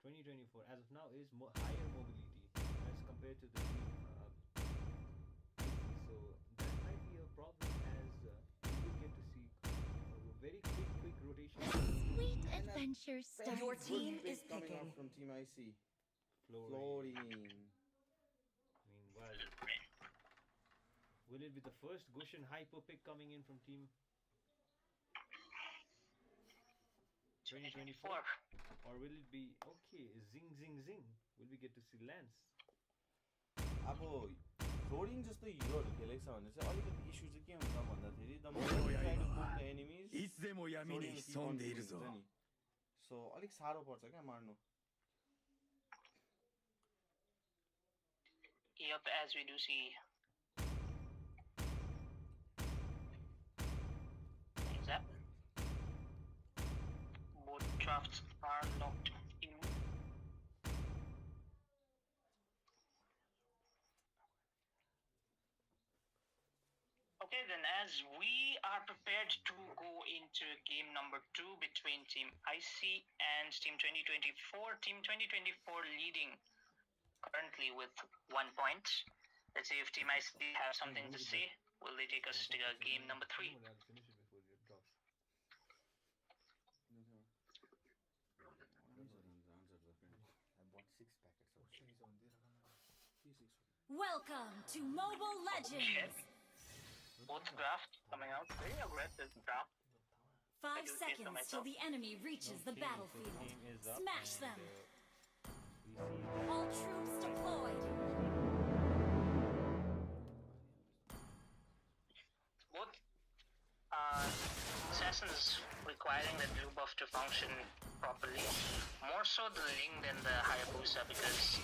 2024 as of now is higher mobility as compared to the team IC. So that might be a problem, as we will get to see a very quick rotation. Sweet And adventures Very Your good team pick is coming picking. off from Team IC. Flooring. Flooring. Meanwhile, will it be the first Goshen hyper pick coming in from team 2024? Or will it be, okay, zing zing zing? Will we get to see Lance? अब flowering जस्तो हिरोहरू खेलेको छ भने चाहिँ अलिकति issue चाहिँ के हुन्छ भन्दाखेरि the moment you try to put the enemies いつでも闇に潜んでいるぞ。 so अलिक साह्रो पर्छ क्या मार्नु. Yep, as we do see things happen. Both drafts are locked in. Okay, then, as we are prepared to go into game number 2 between Team IC and Team 2024, Team 2024 leading currently with 1 point. Let's see if Team IC have something to say. Will they take us to game number 3? Finish it before it drops. I bought 6 packets of Welcome to Mobile Legends! Both draft coming out. Very aggressive draft. 5 I do see seconds till myself. the enemy reaches the Okay, so the battlefield. game is up Smash and, them! we see All troops deployed! Both assassins requiring the blue buff to function properly. More so the Ling than the Hayabusa, because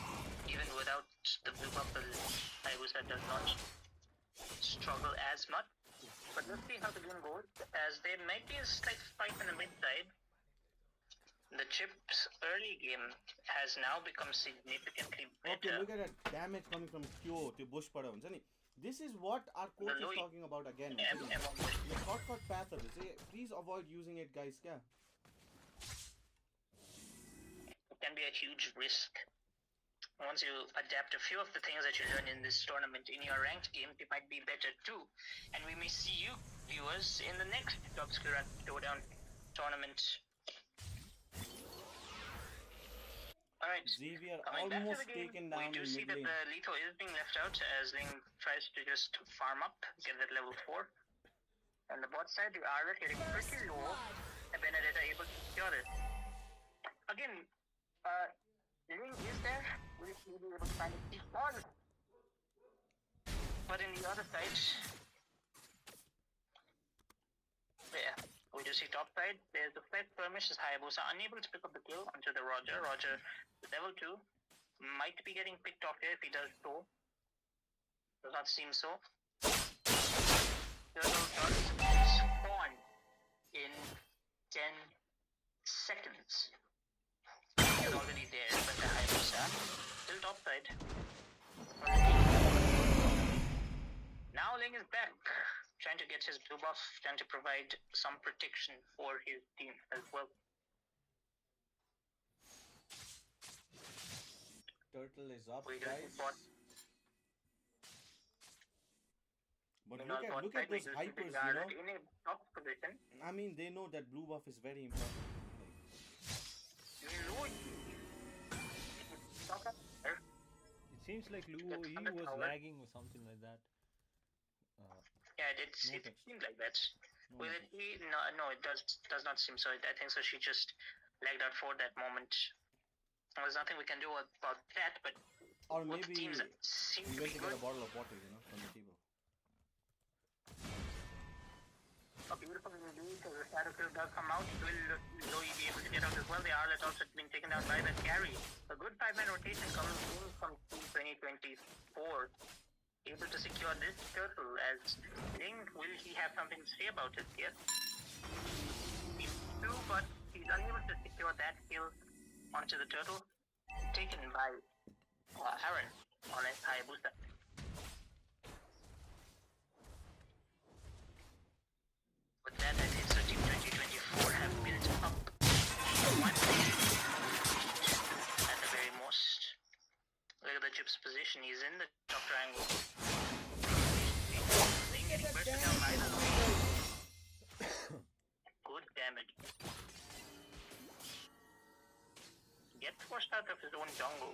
even without the blue buff, the Hayabusa does not struggle as much. But let's see how the game goes, as there might be a slight spike in the mid side. The Chip's early game has now become significantly better. Okay, look at that damage coming from Kyo to bush pada huncha ni. This is what our coach is Louis. talking about again. M- The M- shortcut path of this. Please avoid using it, guys. Kya? It can be a huge risk. Once you adapt a few of the things that you learn in this tournament in your ranked games, it might be better too. And we may see you, viewers, in the next Obscura Showdown tournament. Alright, Xavier coming back to almost the game, taken down we do in see mid that lane. the lethal is being left out as Ling tries to just farm up, get that level 4. On the bot side, the Arlet getting pretty low, and Benedetta able to secure it. Again, Ling is there, will he be able to find a key spot? But in the other side, there, we do see top side, there's the flat skirmish as Hayabusa unable to pick up the kill onto the Roger. Roger, level 2, might be getting picked off here if he does so. Does not seem so. Turtle does spawn in 10 seconds. He's already there, but the Hayabusa still top side. Now Ling is back, trying to get his blue buff, trying to provide some protection for his team as well. Turtle is up, We do guys. support. But Meanwhile, bot look side, at we those do see hypers, the you Garnet know. in a top position. I mean, they know that blue buff is very important. it seems like Luo It's he on the was tower. lagging or something like that. Yeah, it seemed like that. Will it be? No, it does not seem so. I think so. She just lagged out for that moment. There's nothing we can do about that, but Or both maybe teams seem we to went be to get a good. bottle of water, you know, from the table. A beautiful indeed. The shadow kill does come out. Will Louis be able to get out as well? The Arlet also been taken down by the carry. A good 5-man rotation coming in from Team 2024. Able to secure this turtle as Ling, will he have something to say about it? Yes. He's two, but he's unable to secure that kill onto the turtle. Taken by Aaron on his Hayabusa. With that, I think so Team 2024 have built up one at the very most. Look at the Chip's position, he's in the top triangle. Getting bursted down by the good damage. Gets forced out of his own jungle.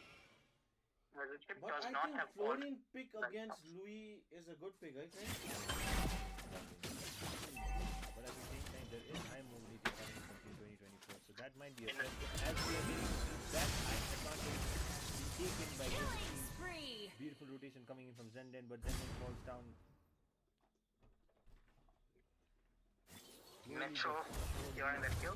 The Chip But does I not think have gold. Florian pick against Louis is a good pick, I think. But at the same time, there is high mobility coming from Team 2024, so that might be a threat. But as we are getting that advantage being taken by this Killing team. spree! Beautiful rotation coming in from Zenden, but Zenden falls down. Metro during that kill.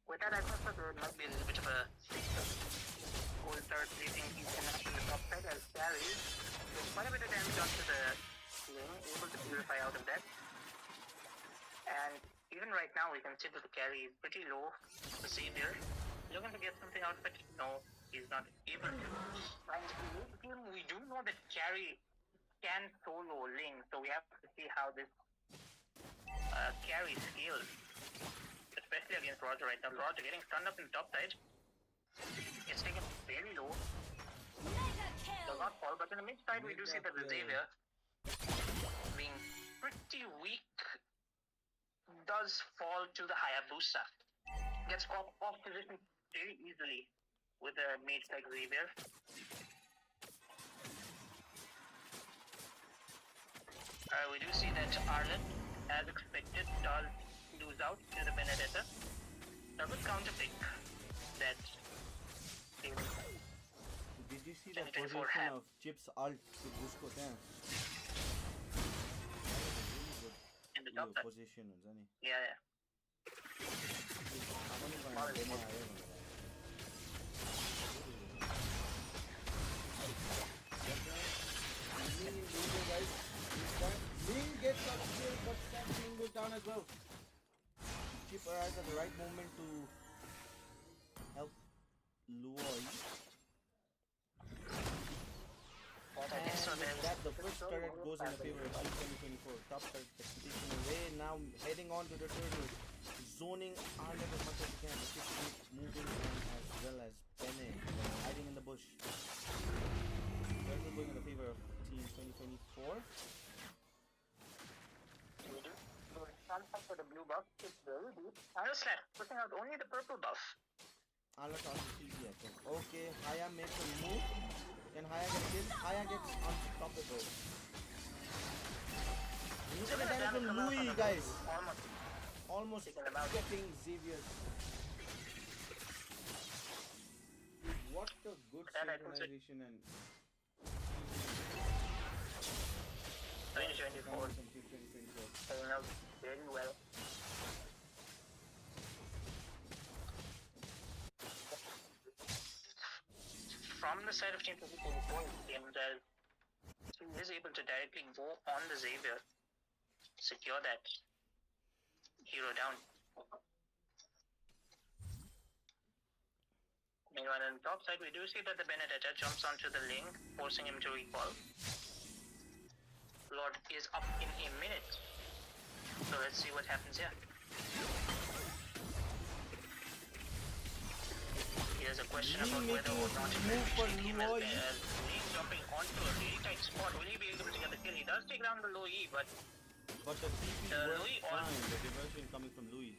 With that, I thought that there might be a little bit of a gold start leaving he's connected in the top side as carries. There's quite a bit of damage onto the lane, able to purify out of that. And even right now, we can see that the carry is pretty low. The Savior looking to get something out of it. No, he's not able to. And in late game, we do know that carry can solo Ling, so we have to see how this carry scales, especially against Roger right now. Roger getting stunned up in the top side. It's taken very low. Mega Does kill. not fall, but in the mid side we do see that the Xavier being pretty weak does fall to the Hayabusa. Gets off position very easily with a mage like Xavier. We do see that Arlen, as expected, does lose out to the Benedetta. A good counter pick that Did you see the 2024 position had. of Chip's ult to Busco there? In the top side. Position हुन्छ नि Yeah. Ling gets up kill, but that Ling goes down as well. Chip arrives at the right moment to help Luoi. And that the first turret goes in the favor of Team 2024. Top turret expedition away. Now heading on to the turtle. Zoning Arnett as much as he can. The Chip keeps moving on as well as Bene hiding in the bush. Turtle going in the favor of Team 2024. For the blue buff, it's very deep. Understand, putting out only the purple buff. Let's also see here. Okay, Haya makes a move. Can Haya get a kill? Haya gets unstoppable. Look at the damage from Louis, guys. Almost getting Xavier. What a good synchronization and 2024. Turning out very well. From the side of Team 2024, it seems that he is able to directly go on the Xavier, secure that hero down. Meanwhile, on the top side, we do see that the Benedetta jumps onto the Ling, forcing him to recall. Lord is up in a minute. So let's see what happens here. Here's a question about whether or not he has Ling jumping onto a really tight spot. Will he be able to get the kill? He does take down the low E, but the TP works fine. The diversion coming from Louis.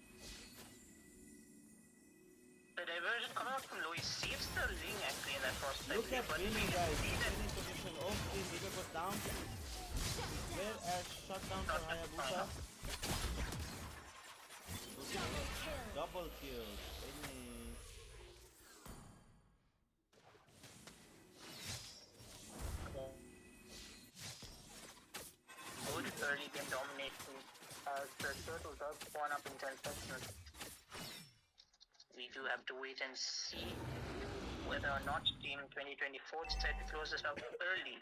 The diversion coming out from Louis saves the Ling actually in that prospect. Look at Vinny, guys. Winning position. Okay, Zigger was down. Whereas shutdown for Hayabusa. Double kill. Vinny. Good early game domination as the turtle does spawn up in 10 seconds. We do have to wait and see whether or not Team 2024 decide to close this out early.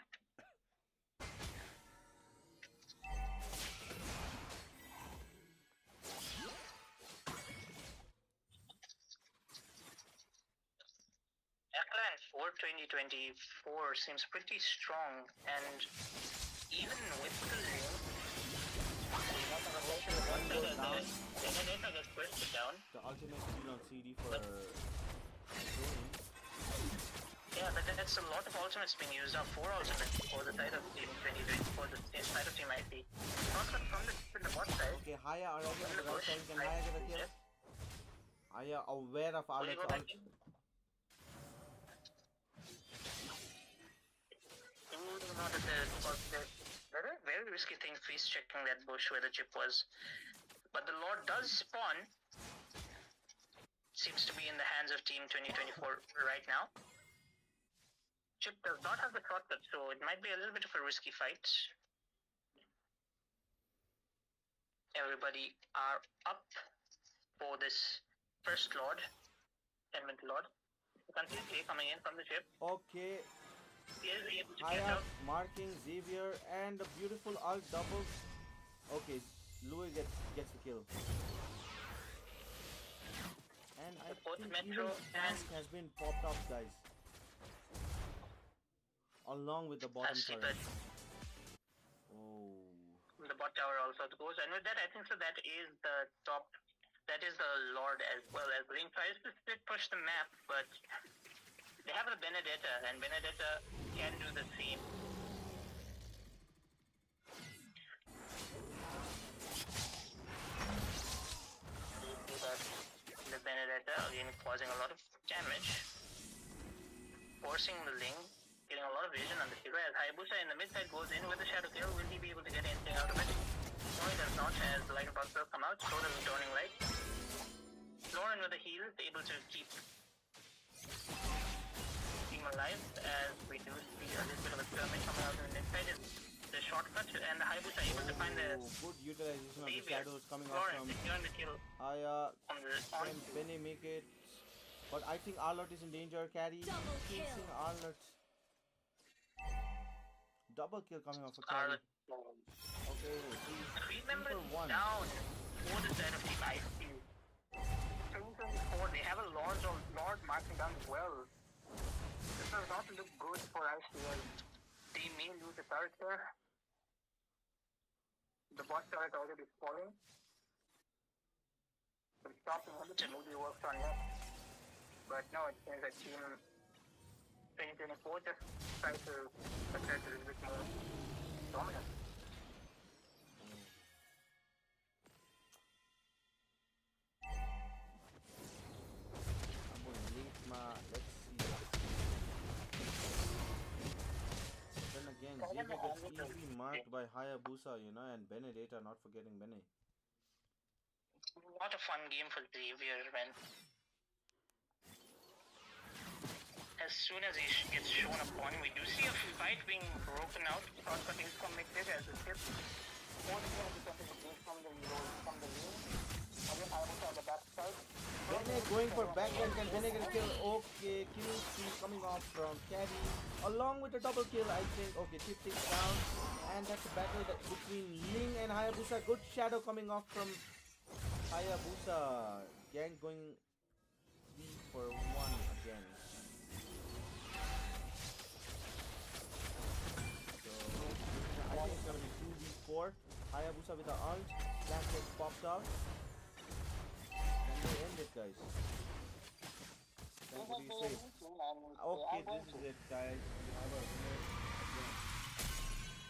Ackland for 2024 seems pretty strong, and even with the Benedetta gets pushed down. The ultimate steal on CD for yeah, but that's a lot of ultimates being used now. 4 ultimates for the side of Team 2020, for the side of Team IT. Not from the bot side. Okay, Haya arriving on the right side. Can Haya get a kill? Haya aware of Alex's ult. There are very risky thing freeze checking that bush where the chip was. But the Lord does spawn. Seems to be in the hands of Team 2024 right now. Chip does not have the shortcut, so it might be a little bit of a risky fight. Everybody are up for this first Lord, Element Lord. Continuously coming in from the ship. Okay. Haya marking Xavier and a beautiful ult doubles. Okay, Louis gets the kill. And I think even Mask has been popped off, guys. along with the bottom sleeper. turret. Oh. The bot tower also goes, and with that, I think so. That is the top. That is the Lord as well as Ring tries to split push the map, but they have the Benedetta, and Benedetta can do the same. The Benedetta again causing a lot of damage, forcing the Ling, getting a lot of vision on the hero as Hayabusa in the mid side goes in with the shadow kill. Will he be able to get anything out of it? No, he does not, as the light about to come out, so does the Dawning Light. Lauren with the heal is able to keep team alive, as we do see a little bit of a skirmish coming out on the inside. The shortcut and the Hayabusa able to find the good utilization of the shadows coming out Lauren from securing the kill Aya. on the Can Benny make it? But I think Arlott is in danger. Carry Double kill. chasing Arlott. Double kill coming off for Carry. Okay, Three members 3-for-1. down for the side of Team IC. 3-4, they have a Lord marking down as well. This does not look good for ICL. They may lose the turret here. The bot turret already falling. The top inhibitor maybe works on that. But no, it seems that Team 2024 just tries to assert a little bit more dominance. I'm going to link my. Let's see. Then again, Xavier gets easily marked by Hayabusa, and Benedetta, not forgetting Bene. Not a fun game for Xavier when as soon as he gets shown upon, we do see a fight being broken out. Shortcut is committed as the ship. 40% from the lane. Again, Hayabusa on the backside. Bene going for backhand, can Bene get a kill? Okay, killing spree coming off from Caddy. Along with a double kill, I think. Okay, Chip takes down. And that's a battle between Ling and Hayabusa. Good shadow coming off from Hayabusa. Gang going 3-for-1 again. So, I think it's going to be 2v4. Hayabusa with the ult. Flash gets popped out. Can they end it, guys? Trying to be safe. Okay, this is it, guys. We have a winner again.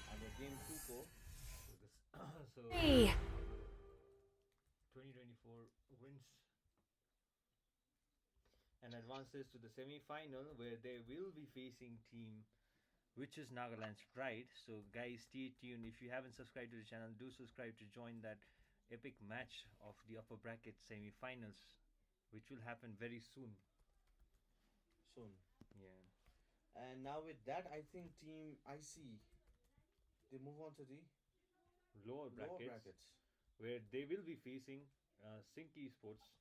And the game 2-4. So Hey. 2024 wins and advances to the semi-final, where they will be facing team which is Nagaland's Pride. So guys, stay tuned. If you haven't subscribed to the channel, do subscribe to join that epic match of the upper bracket semi-finals, which will happen very soon. Yeah. And now with that, I think Team IC, they move on to the Lower brackets, where they will be facing Sync Esports.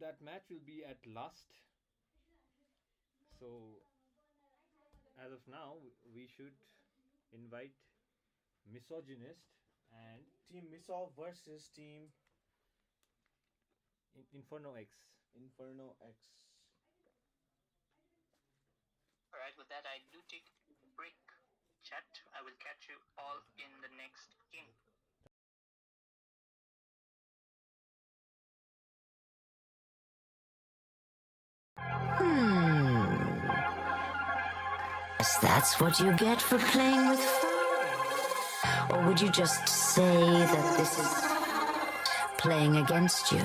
That match will be at last. So as of now, we should invite Misogynist and Team Miso versus Team Inferno X. Inferno X. Alright, with that, I do take a break. Chat. I will catch you all in the next game. Yes, that's what you get for playing with fire. Or would you just say that this is playing against you?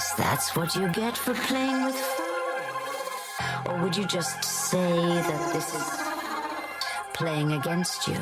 Guess that's what you get for playing with fire. Or would you just say that this is playing against you?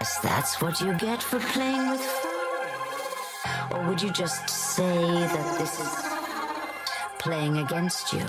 Guess that's what you get for playing with fire. Or would you just say that this is playing against you?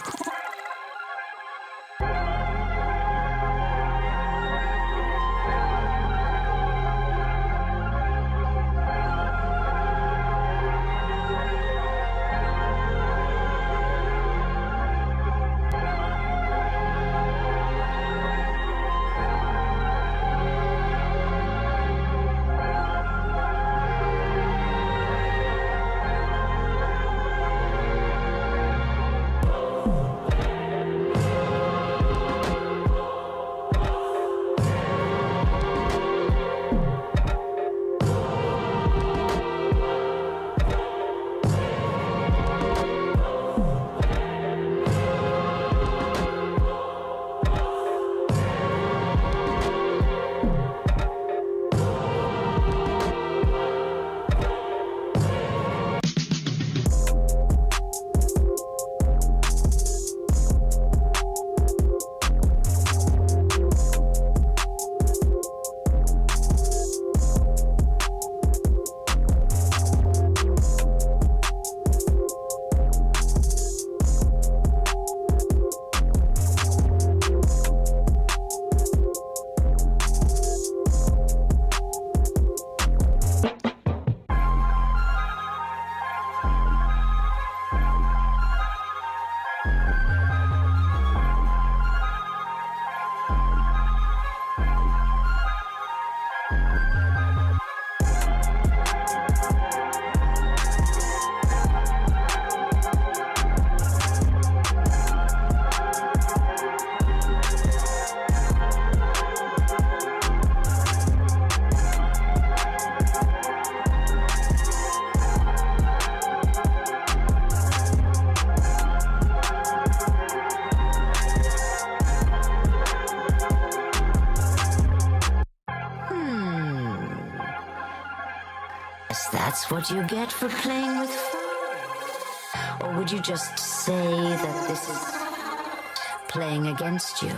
what you get for playing with fire? Or would you just say that this is playing against you?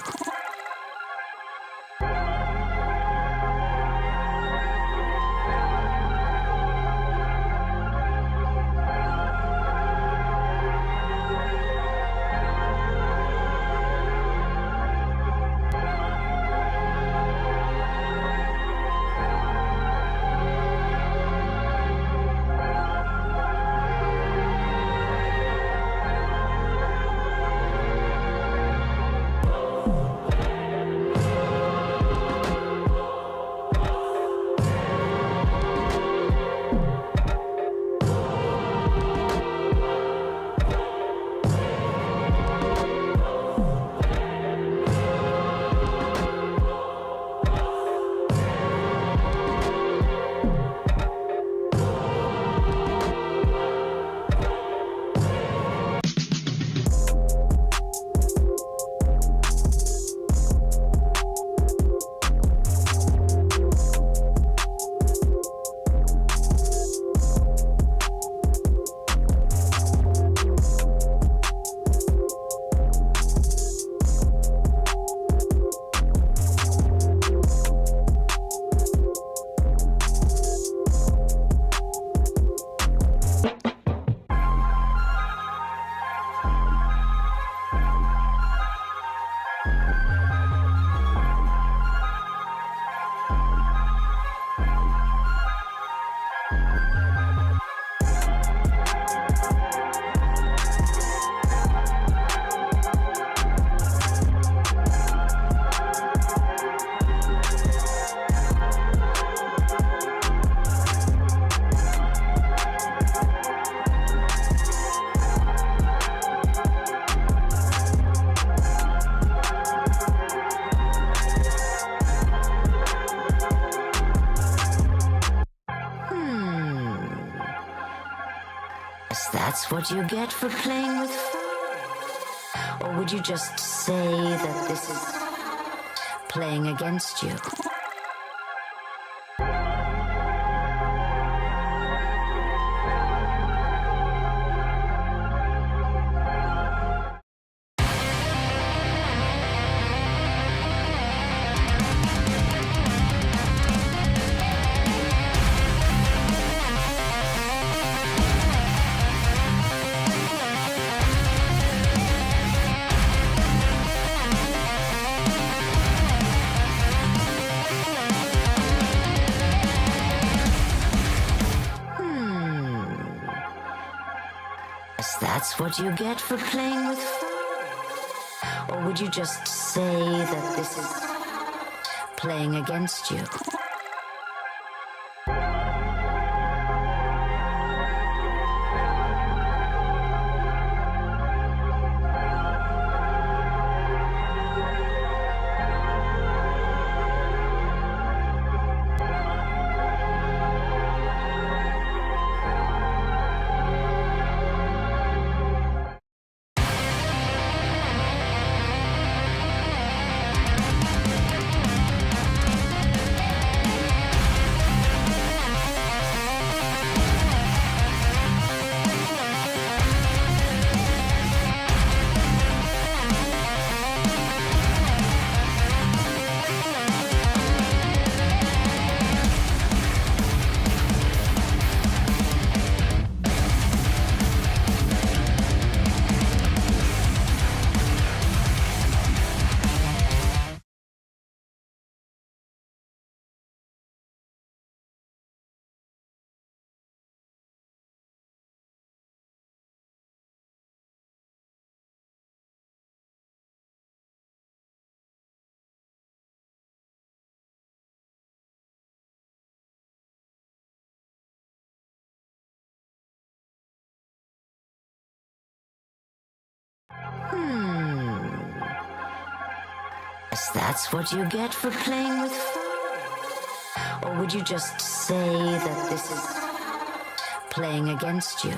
Yes, that's what you get for playing with fire? Or would you just say that this is playing against you? Yes, that's what you get for playing with fire? Or would you just say that this is playing against you? Yes, that's what you get for playing with fire? Or would you just say that this is playing against you?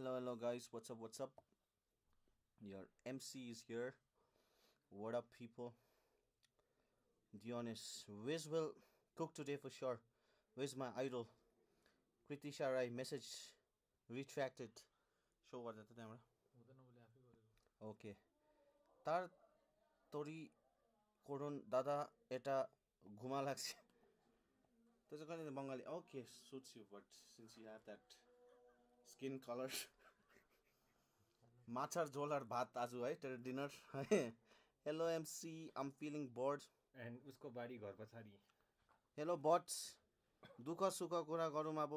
hello, guys. What's up? What's up? Your MC is here. What up, people? Dionys, Wiz will cook today for sure. Wiz my idol. Kriti Sharai message retracted. Show what that time. Okay. Tar tori koron dada eta घुमा लाग्छ त्यसो गर्ने Bengali okay suits you but since you have that skin color माछार झोल र भात आज है तेरो dinner hello MC I'm feeling bored And उसको बारी घर पछाडि hello bots दुःख सुख कुरा गरौँ अब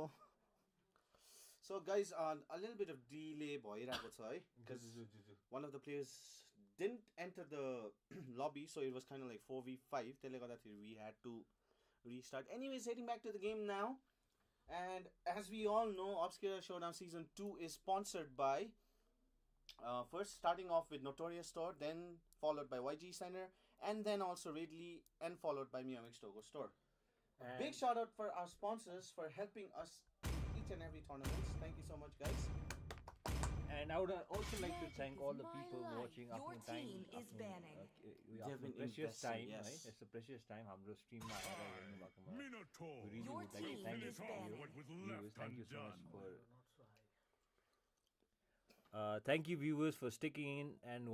so guys a little bit of delay भइरहेको छ है because one of the players didn't enter the lobby so it was kind of like 4v5 त्यसले गर्दाखेरि we had to restart anyways heading back to the game now and as we all know Obscura Showdown season 2 is sponsored by first starting off with Notorious Store then followed by YG Center and then also Ridley and followed by Miamix Togo Store. A big shout out for our sponsors for helping us each and every tournament. Thank you so much, guys. And I would also like to thank all the people watching Your after time. team is banning. They've been Precious invested, time, yes. right? It's a precious time. हाम्रो stream मा आएर हेर्नु भएकोमा Minotaur. we really Your would like to team thank is you. banning. What was Viewers, left thank you so much undone. for thank you viewers for sticking in and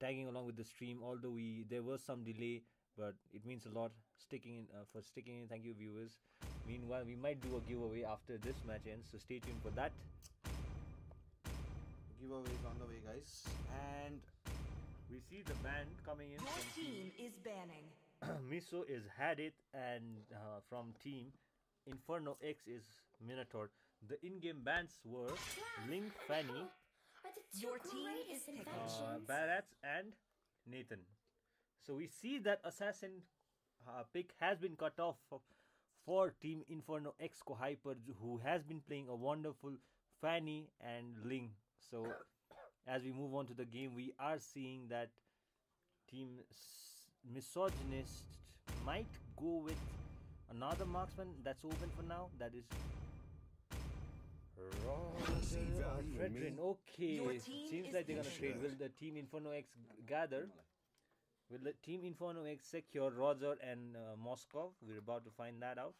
tagging along with the stream. Although there was some delay, but it means a lot sticking in. Thank you viewers. Meanwhile, we might do a giveaway after this match ends, so stay tuned for that. Giveaways on the way, guys. And We see the band coming in. Your From team is banning. Miso is Had It, and from team Inferno X is Minotaur. The in-game bans were Link, Fanny, Your team is picking. Barats, and Nathan. So we see that assassin pick has been cut off for Team Inferno X Ko Hyper, who has been playing a wonderful Fanny and Ling. So as we move on to the game, we are seeing that Team Misogynist might go with another marksman that's open for now. That is Roger or Fredrin. Okay, Your team seems is like they're gonna picking. trade. Will the Team Inferno X gather? Will the Team Inferno X secure Roger and Moscow? We're about to find that out.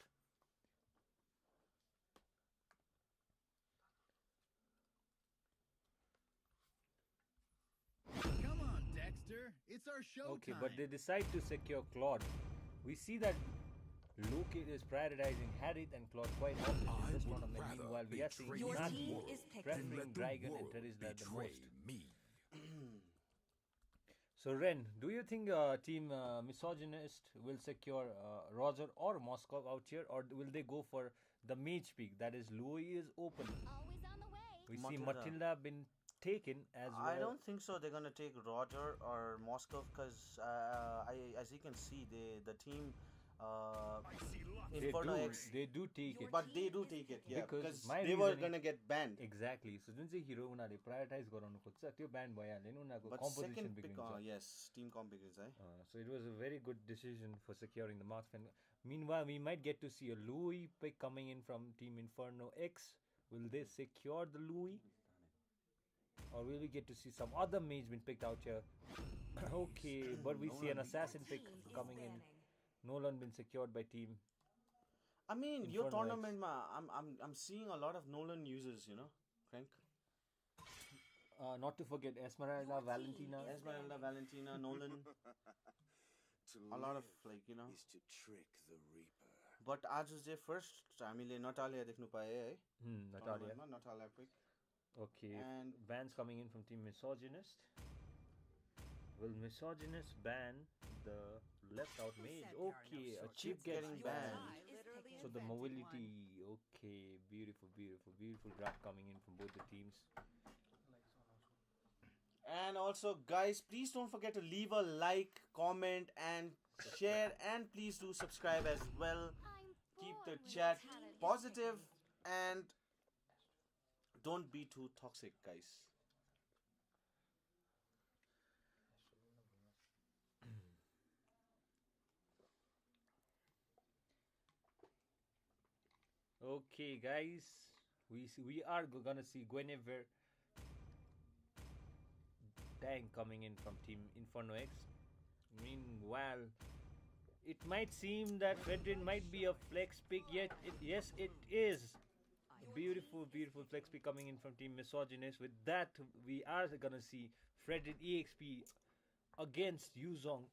Come on, Dexter. It's our show Okay, time. but they decide to secure Claude. We see that Luke is prioritizing Harith and Claude quite often in this tournament. Meanwhile, we are seeing Your Nat team is picking. preferring Dragon and Terizla the most. me. So, Ren, do you think Team Misogynist will secure Roger or Moscow out here, or will they go for the mage pick? That is, Louis is open. Always on the way. We see Matilda. Matilda been taken as well. I don't think so. They're gonna take Roger or Moscow because as you can see, the team I see lots. Inferno X, They do take it. but they do take it, yeah, Because because my they were reasoning- gonna get banned. Exactly. So जुन चाहिँ हिरो उनीहरूले prioritise गराउनु खोज्छ त्यो band भइहाल्यो नि उनीहरूको But composition second pick, बिग्रिन्छ yes, team comp biggins, eh? So it was a very good decision for securing the marksman. Meanwhile, we might get to see a Louis pick coming in from Team Inferno X. Will they secure the Louis? Or will we get to see some other mage been picked out here? Okay, but we see an assassin pick Team is coming in. banning. Nolan been secured by team. I mean, your Inferno tournament, I'm seeing a lot of Nolan users, you know, Frank. Not to forget Esmeralda, Your team Valentina. is Esmeralda, Valentina, Nolan, a lot of like, you know. Is to trick the Reaper. But आज चाहिँ first हामीले Natalia देख्नु पाए है. Natalia. Tournamentमा Natalia pick. Okay, And- bans coming in from Team Misogynist. Will Misogynist ban the left out mage? Okay, a chip getting getting banned. Your team is picking. So the mobility, okay, beautiful, beautiful, beautiful draft coming in from both the teams. And also, guys, please don't forget to leave a like, comment, and share, and please do subscribe as well. I'm Keep bored the with chat talented positive and don't be too toxic, guys. Okay, guys, We are gonna see Guinevere tank coming in from Team Inferno X. Meanwhile, it might seem that Fredrin might be a flex pick, yet yes, it is. A beautiful flex pick coming in from Team Misogynist. With that, we are gonna see Fredrin EXP against Yuzong.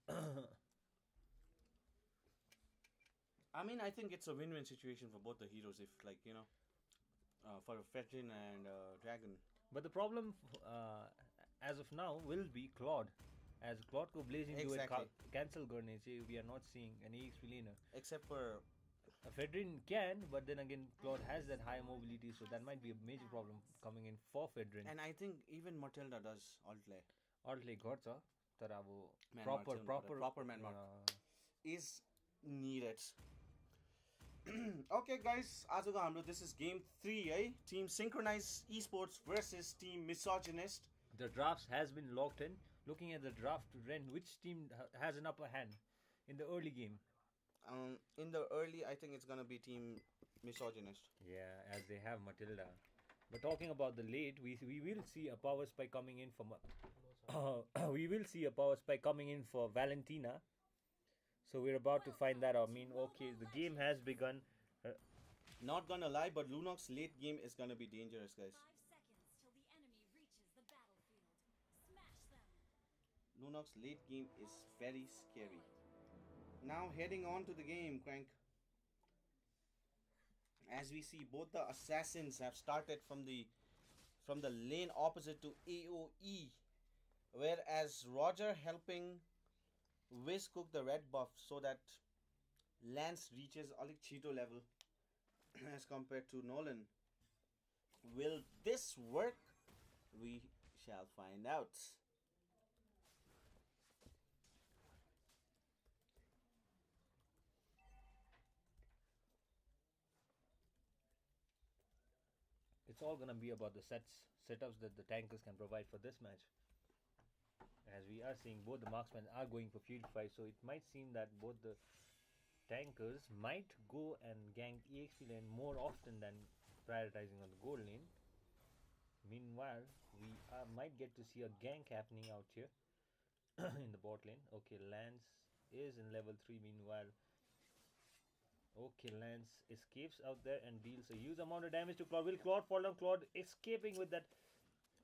I mean, I think it's a win-win situation for both the heroes if, like, for Fetrin and Dragon. But the problem, as of now, will be Claude. As Claude go blazing to Exactly. it, cancel Gurnish, we are not seeing an EXP laner. Except for Fedrin can, but then again, Claude has that high mobility, so that might be a major problem coming in for Fedrin. And I think even Matilda does Altlay. Altlay गर्छ तर अब Man proper mark, proper man mark is needed. Okay guys, आजको हाम्रो this is game 3 है. Team Synchronized Esports versus Team Misogynist. The drafts has been locked in. Looking at the draft trend, which team has an upper hand in the early game? In the early, I think it's gonna be Team Misogynist. Yeah, as they have Matilda. But talking about the late, we will see a power spike coming in from we will see a power spike coming in for Valentina. So we're about to find that out. I mean, okay, the game has begun. Not gonna lie, but Lunox's late game is gonna be dangerous, guys. 5 seconds till the enemy reaches the battlefield. Smash them. Lunox's late game is very scary. Now heading on to the game, Crank. As we see, both the assassins have started from the lane opposite to AoE, whereas Roger helping Wiz cook the red buff so that Lance reaches Alik Cheeto level as compared to Nolan. Will this work? We shall find out. It's all gonna be about the setups that the tankers can provide for this match. As we are seeing, both the marksmen are going for purify, so it might seem that both the tankers might go and gank EXP lane more often than prioritizing on the gold lane. Meanwhile, we might get to see a gank happening out here in the bot lane. Okay, Lance is in level 3. Meanwhile, okay, Lance escapes out there and deals a huge amount of damage to Claude. Will Claude fall down? Claude escaping with that.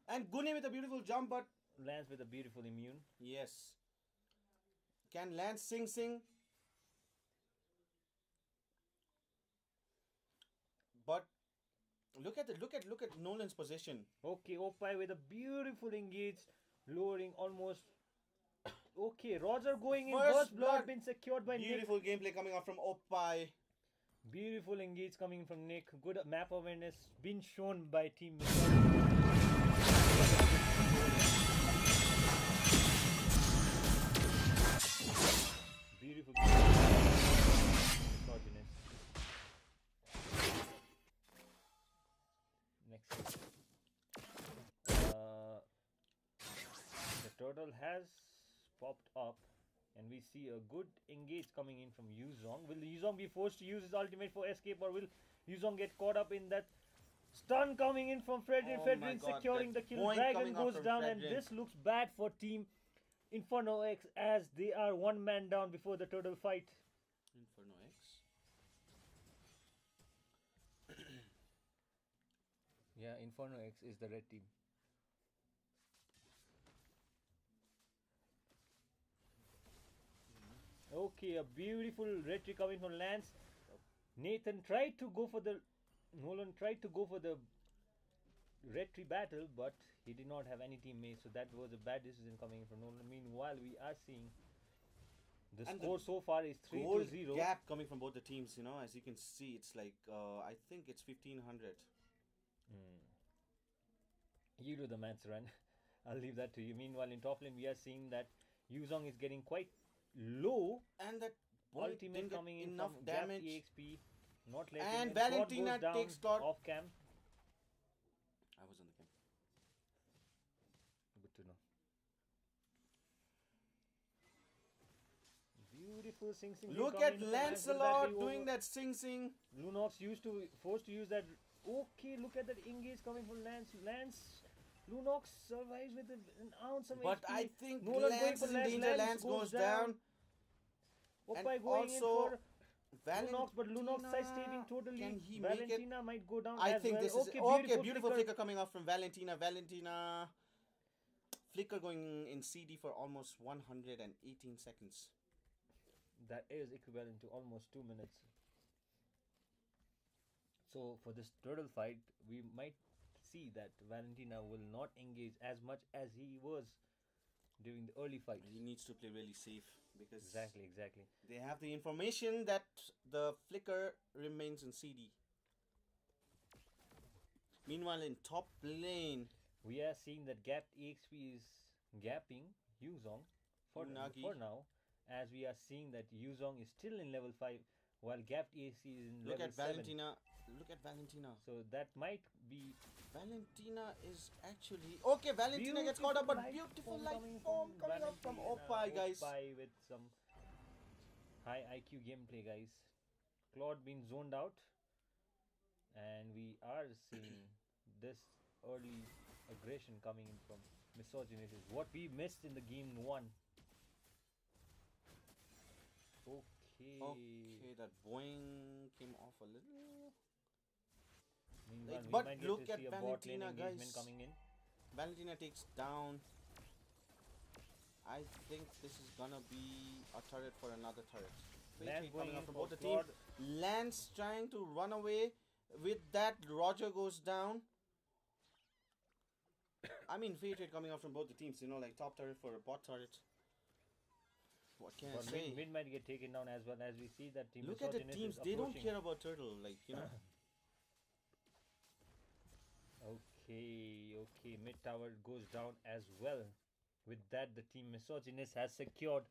And Gune with a beautiful jump, but Lance with a beautiful immune. yes. Can Lance sing? But look at Nolan's position. Okay, Opie with a beautiful engage, lowering almost. Okay, Roger going in. First blood been secured by Nick. Beautiful gameplay coming out from Opie. Beautiful engage coming from Nick. Good map awareness been shown by Team Beautiful. Misogynist. Next. The turtle has popped up, and we see a good engage coming in from Yuzong. Will Yuzong be forced to use his ultimate for escape, or will Yuzong get caught up in that stun coming in from Fredrin? Fredrin securing the kill. Dragon goes down, and this looks bad for Team Inferno X as they are one man down before the turtle fight. Inferno X. Yeah, Inferno X is the red team. Okay, a beautiful red tree coming from Lance. Nolan tried to go for the red tree battle, but he did not have any teammates, so that was a bad decision coming from Nolan. Meanwhile, we are seeing the score so far is 3-0. Gap coming from both the teams, as you can see, it's like I think it's 1500. You do the maths, Ran. I'll leave that to you. Meanwhile, in top lane, we are seeing that Yuzong is getting quite low, and that ultimate coming in enough from damage. EXP, not letting And him. Valentina down takes Claude off cam. I was on the cam. Good to know. Beautiful Sing Sing. Look at Lancelot doing that Sing Sing. Lunox forced to use that Okay, look at that engage coming from Lance. Lunox survives with an ounce of But HP. I think Nolan going Lance for is in danger. Lance goes down. And Oppai going in also, for Lunox, but Lunox sidestepping totally. Can he Valentina make it? might go down I as think well. this is Okay, beautiful flicker coming off from Valentina. Valentina flicker going in CD for almost 118 seconds. That is equivalent to almost 2 minutes. So for this turtle fight, we might see that Valentina will not engage as much as he was during the early fight. He needs to play really safe because Exactly. they have the information that the flicker remains in CD. Meanwhile, in top lane, we are seeing that gapped EXP is gapping Yuzong for now, as we are seeing that Yuzong is still in level 5 while gapped EXP is in level 7. Look at Valentina. So that might be... Valentina is actually... Okay, Valentina gets caught up, but beautiful light form coming up from Oppai, guys. Oppai with some high IQ gameplay, guys. Claude being zoned out. And we are seeing this early aggression coming in from Misogynist is what we missed in the game 1. Okay, that Boeing came off a little. Meanwhile, But look at Valentina, guys. Coming in. Valentina takes down. I think this is gonna be a turret for another turret. Lance coming up from both the Claude. team. Lance trying to run away. With that, Roger goes down. I mean, Fate rate coming out from both the teams, you know, like top turret for a bot turret. What can I say? Mid might get taken down as well, as we see that team. Look at the teams, they don't care about turtle, like, you know. Okay, mid tower goes down as well. With that, the team Misogynist has secured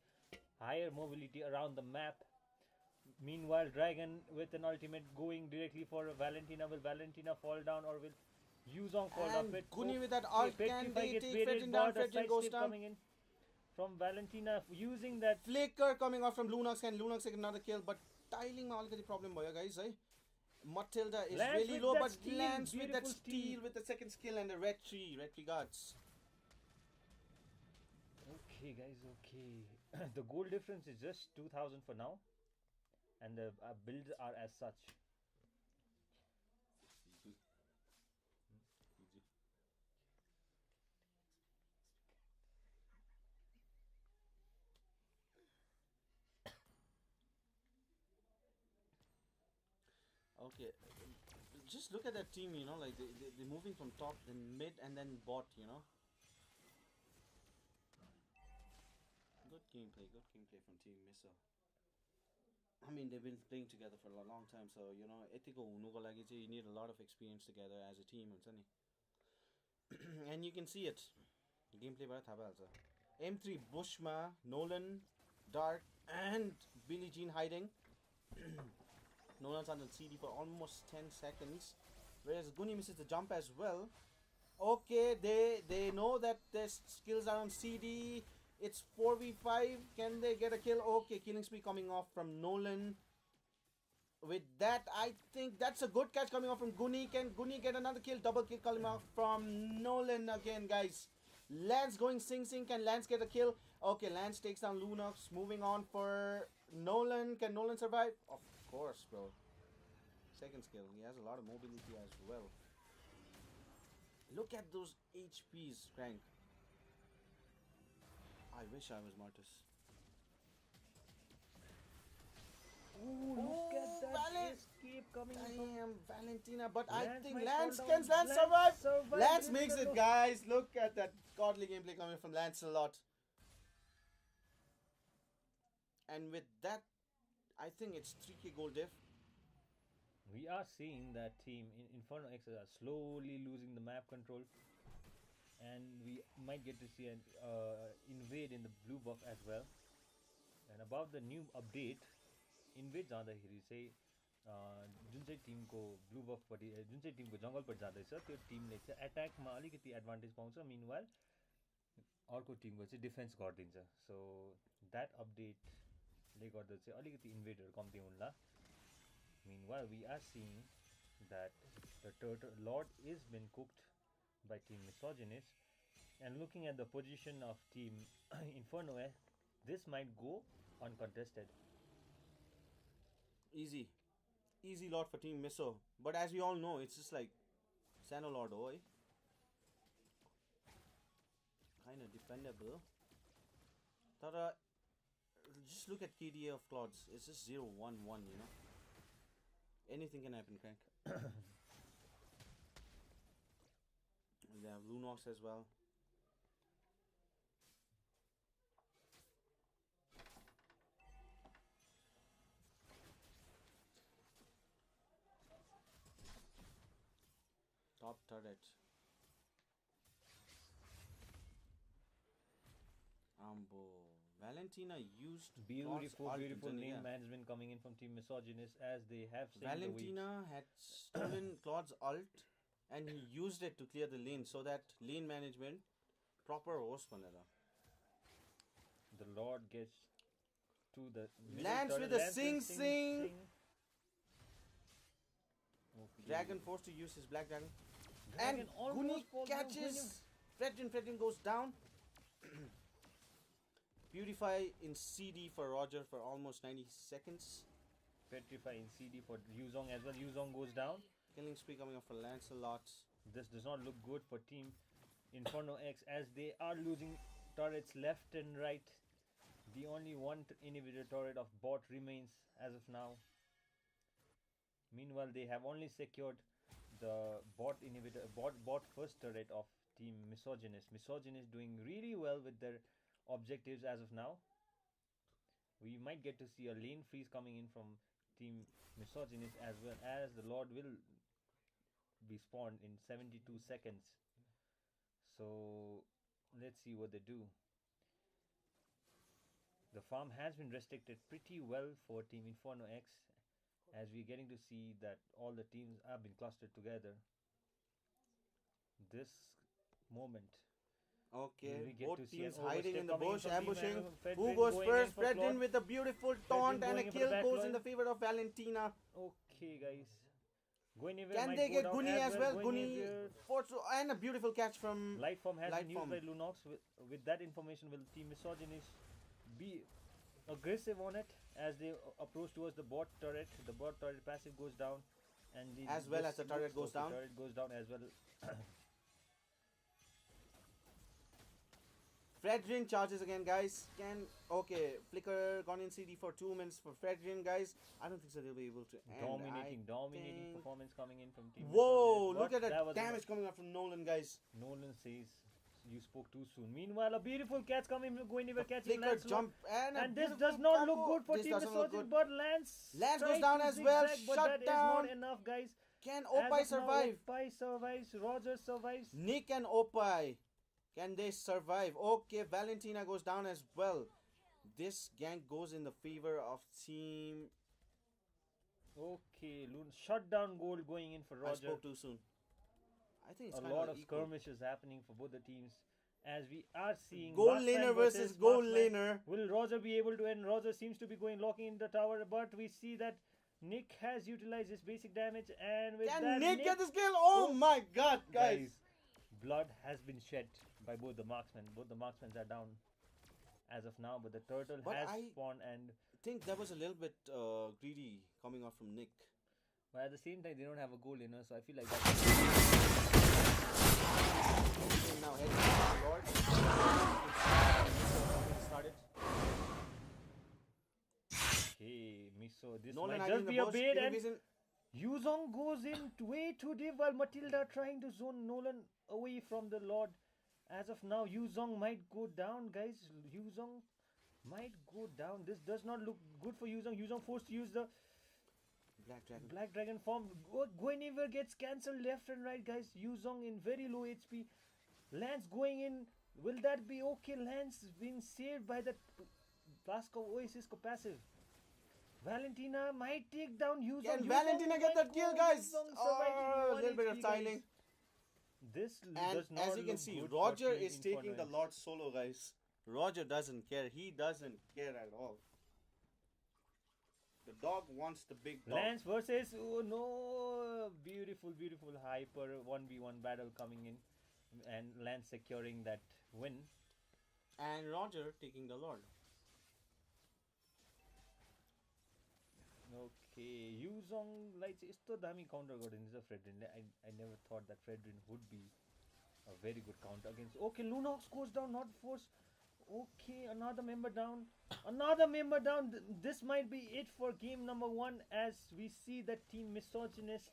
higher mobility around the map. Meanwhile, Dragon with an ultimate going directly for Valentina. Will Valentina fall down or will Yuzong fall down? And Guni with that ult, can they take Fredrin down? Fredrin goes down. Coming in from Valentina using that flicker coming off from Lunox. Can Lunox take another kill? But tiling my the problem, boy, guys. Matilda is Lance really low, but steal, Lance with that steal steal with the second skill and the red tree guards. Okay, guys, okay. The goal difference is just 2000 for now. And the builds are as such. Okay, just look at that team, you know, like they're moving from top, then mid, and then bot, you know. Good gameplay from Team Miso. I mean, they've been playing together for a long time, so, you know, you need a lot of experience together as a team, and you can see it. Gameplay by Thabalza. M3 Bushma, Nolan, Dark, and Billie Jean hiding. Nolan's on the CD for almost 10 seconds, whereas Guni misses the jump as well. Okay, they know that their skills are on CD. It's 4v5. Can they get a kill? Okay, killing spree coming off from Nolan. With that, I think that's a good catch coming off from Guni. Can Guni get another kill? Double kill coming off from Nolan again, guys. Lance going Sing Sing. Can Lance get a kill? Okay, Lance takes down Lunox. Moving on for Nolan. Can Nolan survive? Of course, bro. Second skill. He has a lot of mobility as well. Look at those HPs, Crank. I wish I was Martus. Ooh, look at that escape coming from Valentina, but Lance I think might Lance, fall can down. Lance survive? Lance makes it, look. guys. Look at that godly gameplay coming from Lance a lot. And with that, I think it's 3k gold diff. We are seeing that team in Inferno X are slowly losing the map control. And we might get to see an invade in the blue buff as well. And about the new update, invade जाँदाखेरि चाहिँ जुन चाहिँ Timko blue बफपट्टि जुन चाहिँ Timko जङ्गलपट्टि जाँदैछ त्यो टिमले चाहिँ एट्याकमा अलिकति advantage पाउँछ मिनवाइल अर्को टिमको चाहिँ डिफेन्स गरिदिन्छ सो द्याट अपडेटले गर्दा चाहिँ अलिकति इन्भेडहरू कम्ती हुन्ला meanwhile we are seeing that The turtle Lord is been cooked by Team Misogynist. And looking at the position of Team Inferno, this might go uncontested. Easy. Easy Lord for Team Miso. But as we all know, it's just like Sano Lord Oi. Kind of defendable. Tara, just look at KDA of Clouds. It's just 0-1-1, you know. Anything can happen, Crank. They have Lunox as well. Top turret. Ambo. Valentina used Beautiful, Claude's beautiful ult, name yeah. management coming in from Team Misogynist as they have saved Valentina had stolen Claude's ult and he used it to clear the lane so that lane management proper host banera. the Lord gets to the middle Lands turret, with a lands sing with sing. Okay. Dragon forced to use his black dragon. Dragon And almost Guni falls down. catches. Fredrin goes down. Purify in CD for Roger for almost 90 seconds. Petrify in CD for Yuzong as well. Yuzong goes down. Killing spree coming up for Lancelot. This does not look good for Team Inferno X as they are losing turrets left and right. The only one inhibitor turret of bot remains as of now. Meanwhile, they have only secured the bot inhibitor, bot first turret of Team Misogynist. Misogynist doing really well with their objectives as of now. We might get to see a lane freeze coming in from Team Misogynist as well as the Lord will be spawned in 72 seconds. So let's see what they do. The farm has been restricted pretty well for Team Inferno X as we're getting to see that all the teams have been clustered together. This moment. Okay, get to both see an teams hiding overstep in the coming in bush, from Team ambushing. Fredrin Who goes going first? in for Claude. Fredrin with a beautiful taunt and going a in for the kill back goes line. in the favor of Valentina. Okay, guys. Guinevere Can might they go get down Guni as well? Guinevere- Guni forced to, and a beautiful catch from Lightform has been used Lightform. by Lunox. With that information, will Team Misogynist be aggressive on it as they approach towards the bot turret? The bot turret passive goes down, and As well as the turret goes down. Turret goes down as well. Fredrin charges again, guys. Okay, Flicker gone in CD for 2 minutes for Fredrin, guys. I don't think so they'll be able to end. Dominating performance coming in from Team Whoa, Misogynist. look at But the was damage coming up from Nolan, guys. Nolan says you spoke too soon. Meanwhile, a beautiful catch coming from Guinevere catching Flicker Lancelot. jump And this beautiful does not combo. look good for This Team doesn't look Misogynist, good. but Lance Lance goes tried down to as well. zigzag, but Shut that is down. not enough, guys. Can As Opie of now, survive? Opie survives. Roger survives. Nick and Opie. Can they survive? Okay, Valentina goes down as well. This gank goes in the favor of Team. Okay, Loon shutdown goal going in for I Roger. spoke too soon. I think it's A kind lot of equal. skirmishes happening for both the teams. As we are seeing Goal marksman laner versus goal marksman. laner. Will Roger be able to end? Roger seems to be locking in the tower, but we see that Nick has utilized his basic damage, and with Can that, Nick get this kill? Oh my god, guys. Blood has been shed by both the marksmen. Both the marksmen are down as of now, but the turtle But has I spawned, and I think that was a little bit greedy coming off from Nick. but at the same time they don't have a goal laner, so I feel like that. Okay, now heading to Lord. Started. Okay, Miso, this Nolan might hiding just in be the a bush. bait, and Vision. Yuzong goes in way too deep while Matilda trying to zone Nolan away from the Lord. As of now, Yuzong might go down, guys. Yuzong might go down. This does not look good for Yuzong. Yuzong forced to use the Black Dragon form. Guinevere gets cancelled left and right, guys. Yuzong in very low HP. Lance going in. Will that be okay? Lance being saved by that Blasco Oasis passive. Valentina might take down Yuzong. Can Yuzong Valentina get might that kill, go. guys? Yuzong Oh, survived a with little bit 1 of HP, styling. guys. This And does not as you can look see, good Roger for Team is taking Inferno the X. Lord solo, guys. Roger doesn't care. He doesn't care at all. The dog wants the big dog. Lance versus beautiful hyper 1v1 battle coming in, and Lance securing that win. And Roger taking the Lord. Okay, Yuzongलाई चाहिँ यस्तो दामी counter गरिदिन्छ फ्रेडरिनले. I never thought that Fredrin would be a very good counter against. Okay, Lunox goes down, not force. Okay, another member down. This might be it for game number 1, as we see that Team Misogynist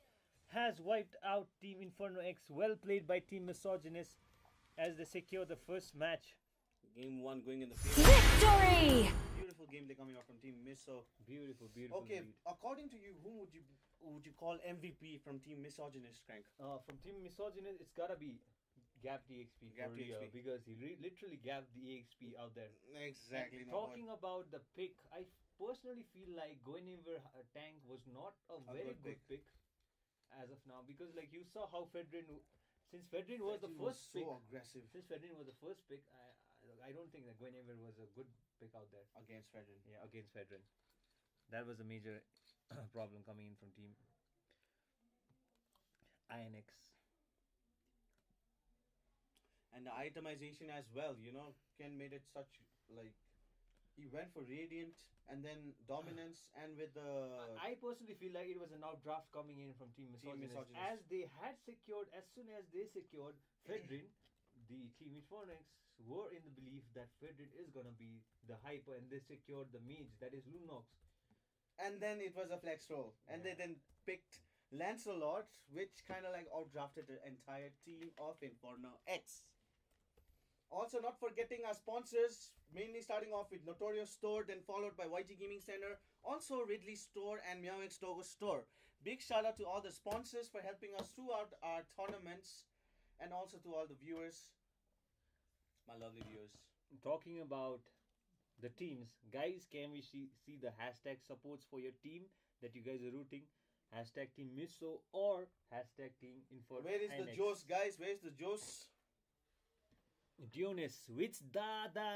has wiped out Team Inferno X. Well played by Team Misogynist as they secure the first match. Game 1 going in the field. Victory! Beautiful game they're coming out from Team Miso. Beautiful. Okay, lead. according to you, whom would you call MVP from Team Misogynist, Crank? From Team Misogynist, it's gotta be Gap DXP because he literally gapped the EXP out there. Exactly. And talking about the pick, I personally feel like Guinevere Tank was not a very good pick as of now, because like you saw how since Fedrin was the first pick, aggressive. Since Fedrin was the first pick, I don't think that Guinevere was a good pick out there against Fedrin. Yeah, against Fedrin. That was a major problem coming in from Team INX. And the itemization as well, Ken made it such like he went for Radiant and then Dominance, and with the I personally feel like it was an outdraft coming in from Team Misogynist, as they had secured, as soon as they secured Fedrin, the Team Infernox were in the belief that Fedrin is gonna be the hyper, and they secured the mage, that is Lunox. And then it was a flex roll, and they then picked Lancelot, which kind of like outdrafted the entire team of Inferno X. Also, not forgetting our sponsors, mainly starting off with Notorious Store, then followed by YG Gaming Center, also Ridley Store and MeowX Togo Store. Big shout out to all the sponsors for helping us throughout our tournaments, and also to all the viewers, my lovely viewers. Talking about the teams, guys, can we see the hashtag supports for your team that you guys are rooting? Hashtag Team Miso or hashtag Team Inferno. Where is the Joes, guys? Where is the Joes? Dionys, which Dada?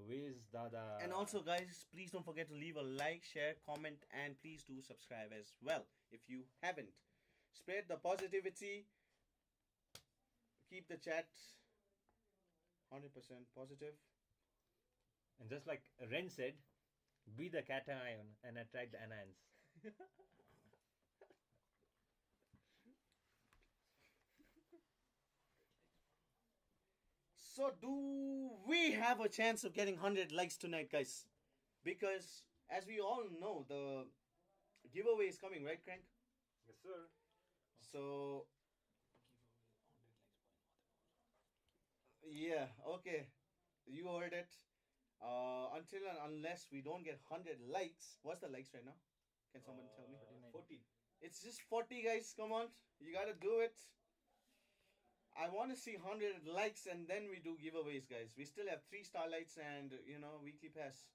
Where's Dada? And also, guys, please don't forget to leave a like, share, comment, and please do subscribe as well if you haven't. Spread the positivity. Keep the chat 100% positive. And just like Ren said, be the cation and attract the anions. So do we have a chance of getting 100 likes tonight, guys? Because as we all know, the giveaway is coming, right, Crank? Yes, sir. So yeah, okay, you heard it. Until and unless we don't get 100 likes, what's the likes right now? Can someone tell me? 40. It's just 40, guys. Come on, you gotta do it. I want to see 100 likes and then we do giveaways, guys. We still have 3 starlights and weekly pass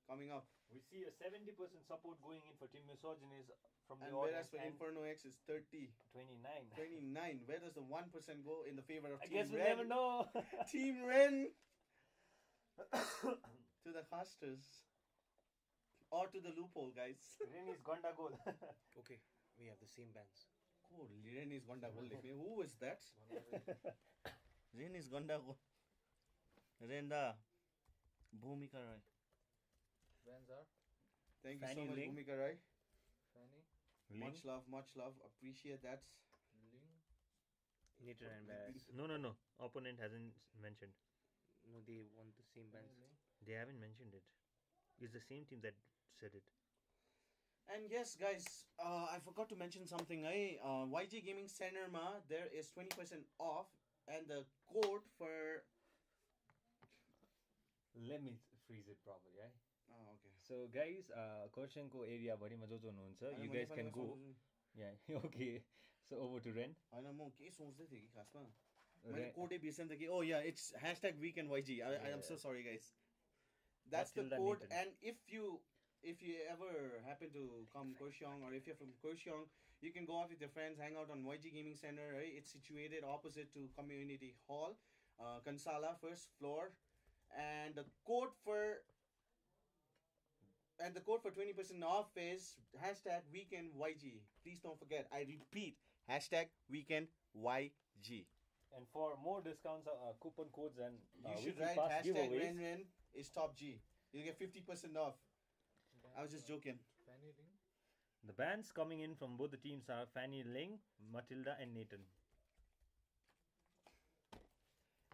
coming up. We see a 70% support going in for Team Misogynist from the and audience. Whereas for Inferno X is 30. 29. 29. Where does the 1% go in the favor of I Team guess we'll Ren? never know. Team Ren. To the casters. Or to the loophole, guys. Ren is Gondagol. Okay, we have the same bands. Oh, Ren is Gondagol. Who is that? Ren is Gondagol. Renda. Bhumika Roy. Bands are Thank you Fanny so much, Ling. Bhumika Roy. Fanny, Much love, much love. Appreciate that. Ling. Knitter and Bass. No. Opponent hasn't mentioned. No, they want the same bands. They haven't mentioned it. It's the same team that said it. And yes, guys, I forgot to mention something. YG Gaming Center there is 20% off, and the code for. Let me freeze it properly, right? Oh, okay. So guys, Korshenko area भरिमा जो हुनुहुन्छ, you guys can go. Yeah, okay. So over to Ren. होइन म के सोच्दै थिएँ कि खासमा मैले कोडै बिर्सेँ कि oh yeah, it's hashtag weekend YG. I am so sorry, guys. That's the code, and if you ever happen to come Kurseong, or if you're from Kurseong, you can go out with your friends, hang out on YG Gaming Center, right? It's situated opposite to Community Hall, Kansala, first floor. And the code for And the code for 20% off is hashtag weekend YG. Please don't forget. I repeat, hashtag weekend YG. And for more discounts, coupon codes and You should weekly write pass hashtag giveaways. Ren is top G. You'll get 50% off. I was just joking. Fanny Ring. The bands coming in from both the teams are Fanny Ling, Matilda, and Nathan.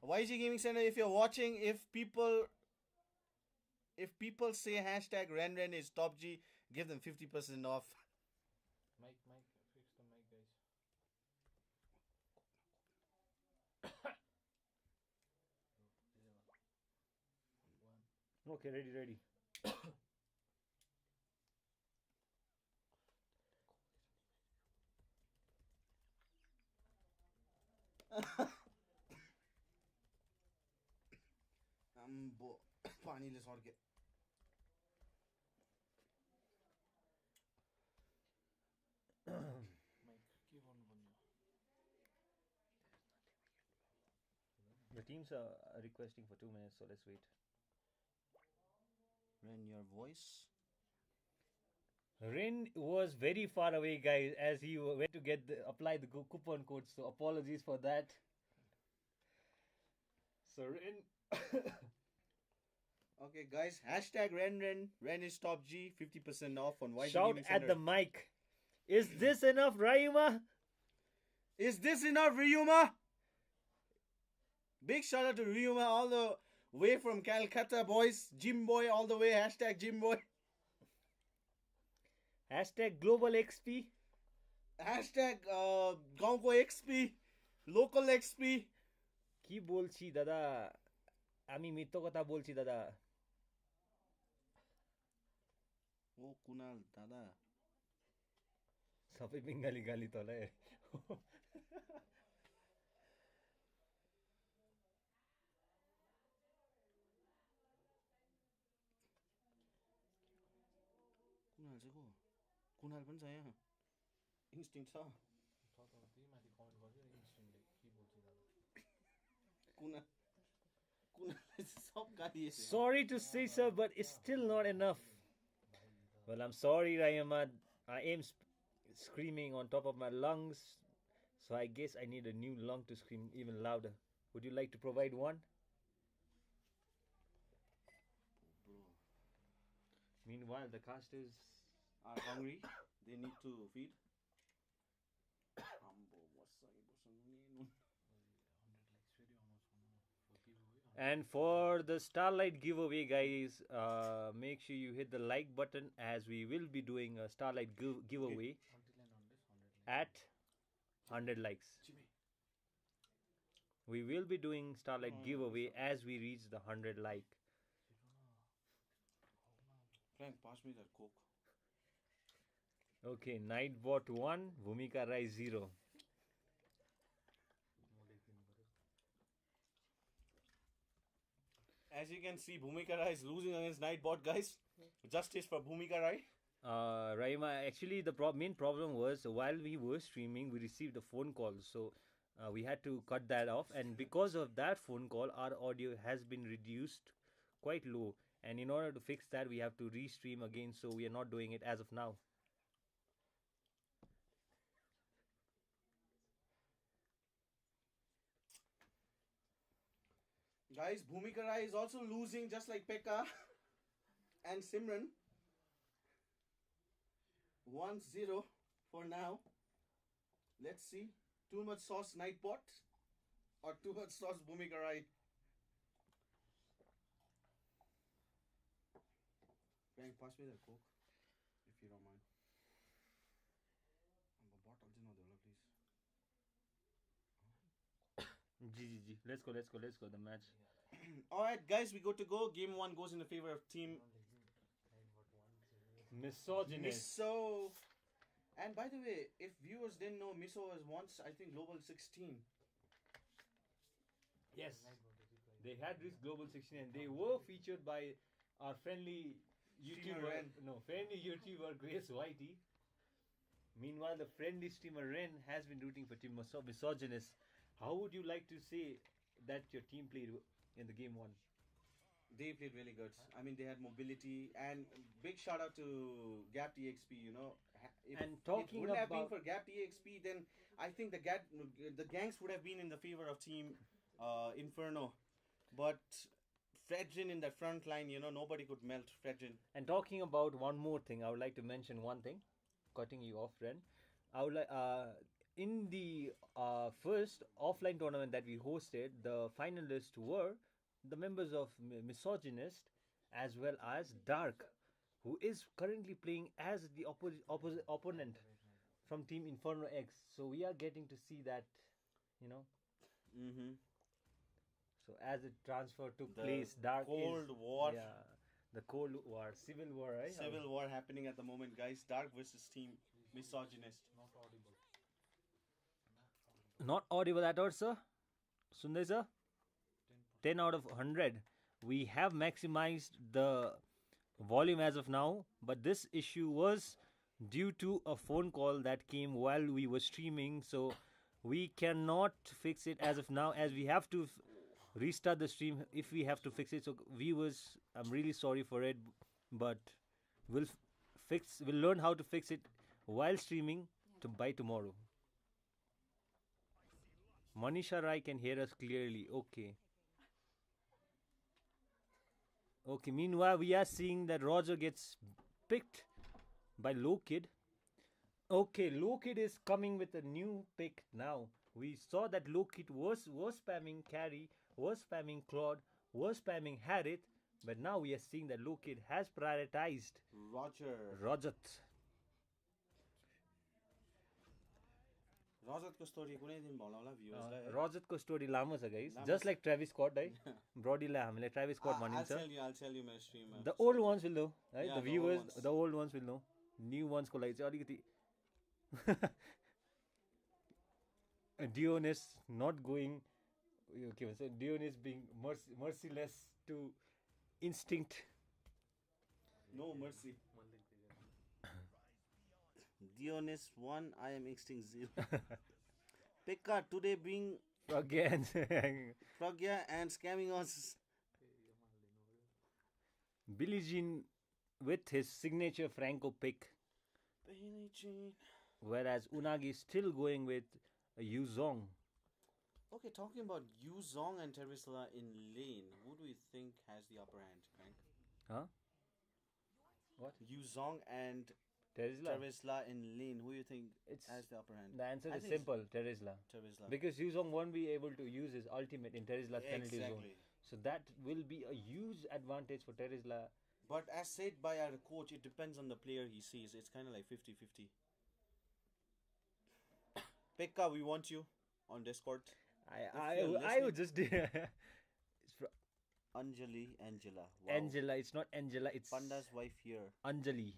YG Gaming Center, if you're watching, if people say hashtag Ren is top G, give them 50% off. Mike, fix the mic, guys. Okay, ready. पानीले सर्के Mike, के गर्नुपर्ने हो? The teams are requesting for 2 minutes, so let's wait. Ren, your voice. Rin was very far away, guys, as he went to apply the coupon code. So apologies for that. So Rin. Okay, guys, hashtag Ren is top G, 50% off on YG Shout Gaming at Center. the mic. Is this enough, Raima? Is this enough, Ryuma? Big shout out to Ryuma all the way from Calcutta, boys. Jim Boy all the way. Hashtag Jim Boy. Hashtag Global XP. Hashtag गाउँको XP. Local XP. কি বলছি দাদা আমি মিথ্যা কথা বলছি দাদা ओ कुणाल दादा सबै बङ्गाली गाली तलाई कुणाल चाहिँ को कुणाल पनि छ यहाँ इन्स्टिङ छ त्यही माथि कमेन्ट गर्छु इन्स्टिङले के बोल्छ दादा कुणाल सब गाली Sorry to say, sir, but it's still not enough. Well, I'm sorry, Rayama. I am screaming on top of my lungs, so I guess I need a new lung to scream even louder. Would you like to provide one? Meanwhile, the casters are hungry. They need to feed. And for the Starlight giveaway, guys, make sure you hit the like button as we will be doing a Starlight giveaway at 100 likes. We will be doing Starlight giveaway as we reach the 100 like. Frank, pass me that Coke. Okay, Nightbot 1, Bhumika Rai 0. As you can see, Bhumika Rai is losing against Nightbot, guys. Justice for Bhumika Rai. Raima, actually the main problem was while we were streaming, we received a phone call. So we had to cut that off. And because of that phone call, our audio has been reduced quite low. And in order to fix that, we have to restream again. So we are not doing it as of now. Guys, Bhumika Rai is also losing just like Pekka and Simran. 1-0 for now. Let's see. Too much sauce Nightbot or too much sauce Bhumika Rai? Frank, pass me that Coke if you don't mind. A bottle, please. GG. Let's go. The match. Alright, guys, we go to go. Game 1 goes in the favor of team Misogynist. Miso. And by the way, if viewers didn't know, Miso was once, I think, Global 16. Yes. They had reached Global 16 and they were featured by our friendly YouTuber Grace Whitey. Meanwhile, the friendly streamer Ren has been rooting for Team Misogynist. How would you like to say that your team played in the game 1? They played really good. I mean, they had mobility, and big shout out to Gap EXP. If And it talking wouldn't have been about for Gap EXP, then I think the gangs would have been in the favor of Team Inferno. But Fredrin in the front line, nobody could melt Fredrin. And talking about one more thing, I would like to mention one thing. Cutting you off, Ren. I would like in the first offline tournament that we hosted, the finalists were the members of Misogynist as well as Dark, who is currently playing as the opposite opponent from Team Inferno X. So we are getting to see that, you know. Mm-hmm. So as it transfer took The place, Dark Cold is, War. yeah, the Cold War, Civil War, right? Civil War happening at the moment, guys. Dark versus Team Misogynist. Not audible at all, sir. Sundar sir? 10 out of 100. We have maximized the volume as of now, but this issue was due to a phone call that came while we were streaming, so we cannot fix it as of now, as we have to restart the stream if we have to fix it. So viewers, I'm really sorry for it, but we'll learn how to fix it while streaming by tomorrow. Manisha Rai can hear us clearly. Okay. Okay, meanwhile, we are seeing that Roger gets picked by Low Kid. Okay, Low Kid is coming with a new pick now. We saw that Low Kid was spamming Carry, was spamming Claude, was spamming Harith, but now we are seeing that Low Kid has prioritized Rajat. रजतको story कुनै दिन भनौँला भ्युअर्सलाई है रजतको story लामो छ guys just like Travis Scott है ब्रडीलाई हामीले ट्रेभिस स्कट भनिन्छ I'll tell you my stream. The old ones will know, right? Yeah, The the viewers, old ones. the old ones will know. New ones को लागि चाहिँ अलिकति Dion is not going, के भन्छ, Dion is being merciless to instinct. No mercy. Dionys 1, I am Instinct 0. Pekka today being Pragya and scamming us. Billie Jean with his signature Franco pick. Billie Jean. Whereas Unagi is still going with Yu Zong. Okay, talking about Yu Zong and Terisla in lane, who do you think has the upper hand, Frank? Huh? What? Yu Zong and Terisla in lane, who do you think has the upper hand? The answer is simple, Terisla. Because Yu Zong won't be able to use his ultimate in Terisla's penalty zone. So that will be a huge advantage for Terisla. But as said by our coach, it depends on the player he sees. It's kind of like 50-50. Pekka, we want you on Discord. I would just Angela. Wow. Angela, it's not Angela, it's Panda's wife here. Anjali.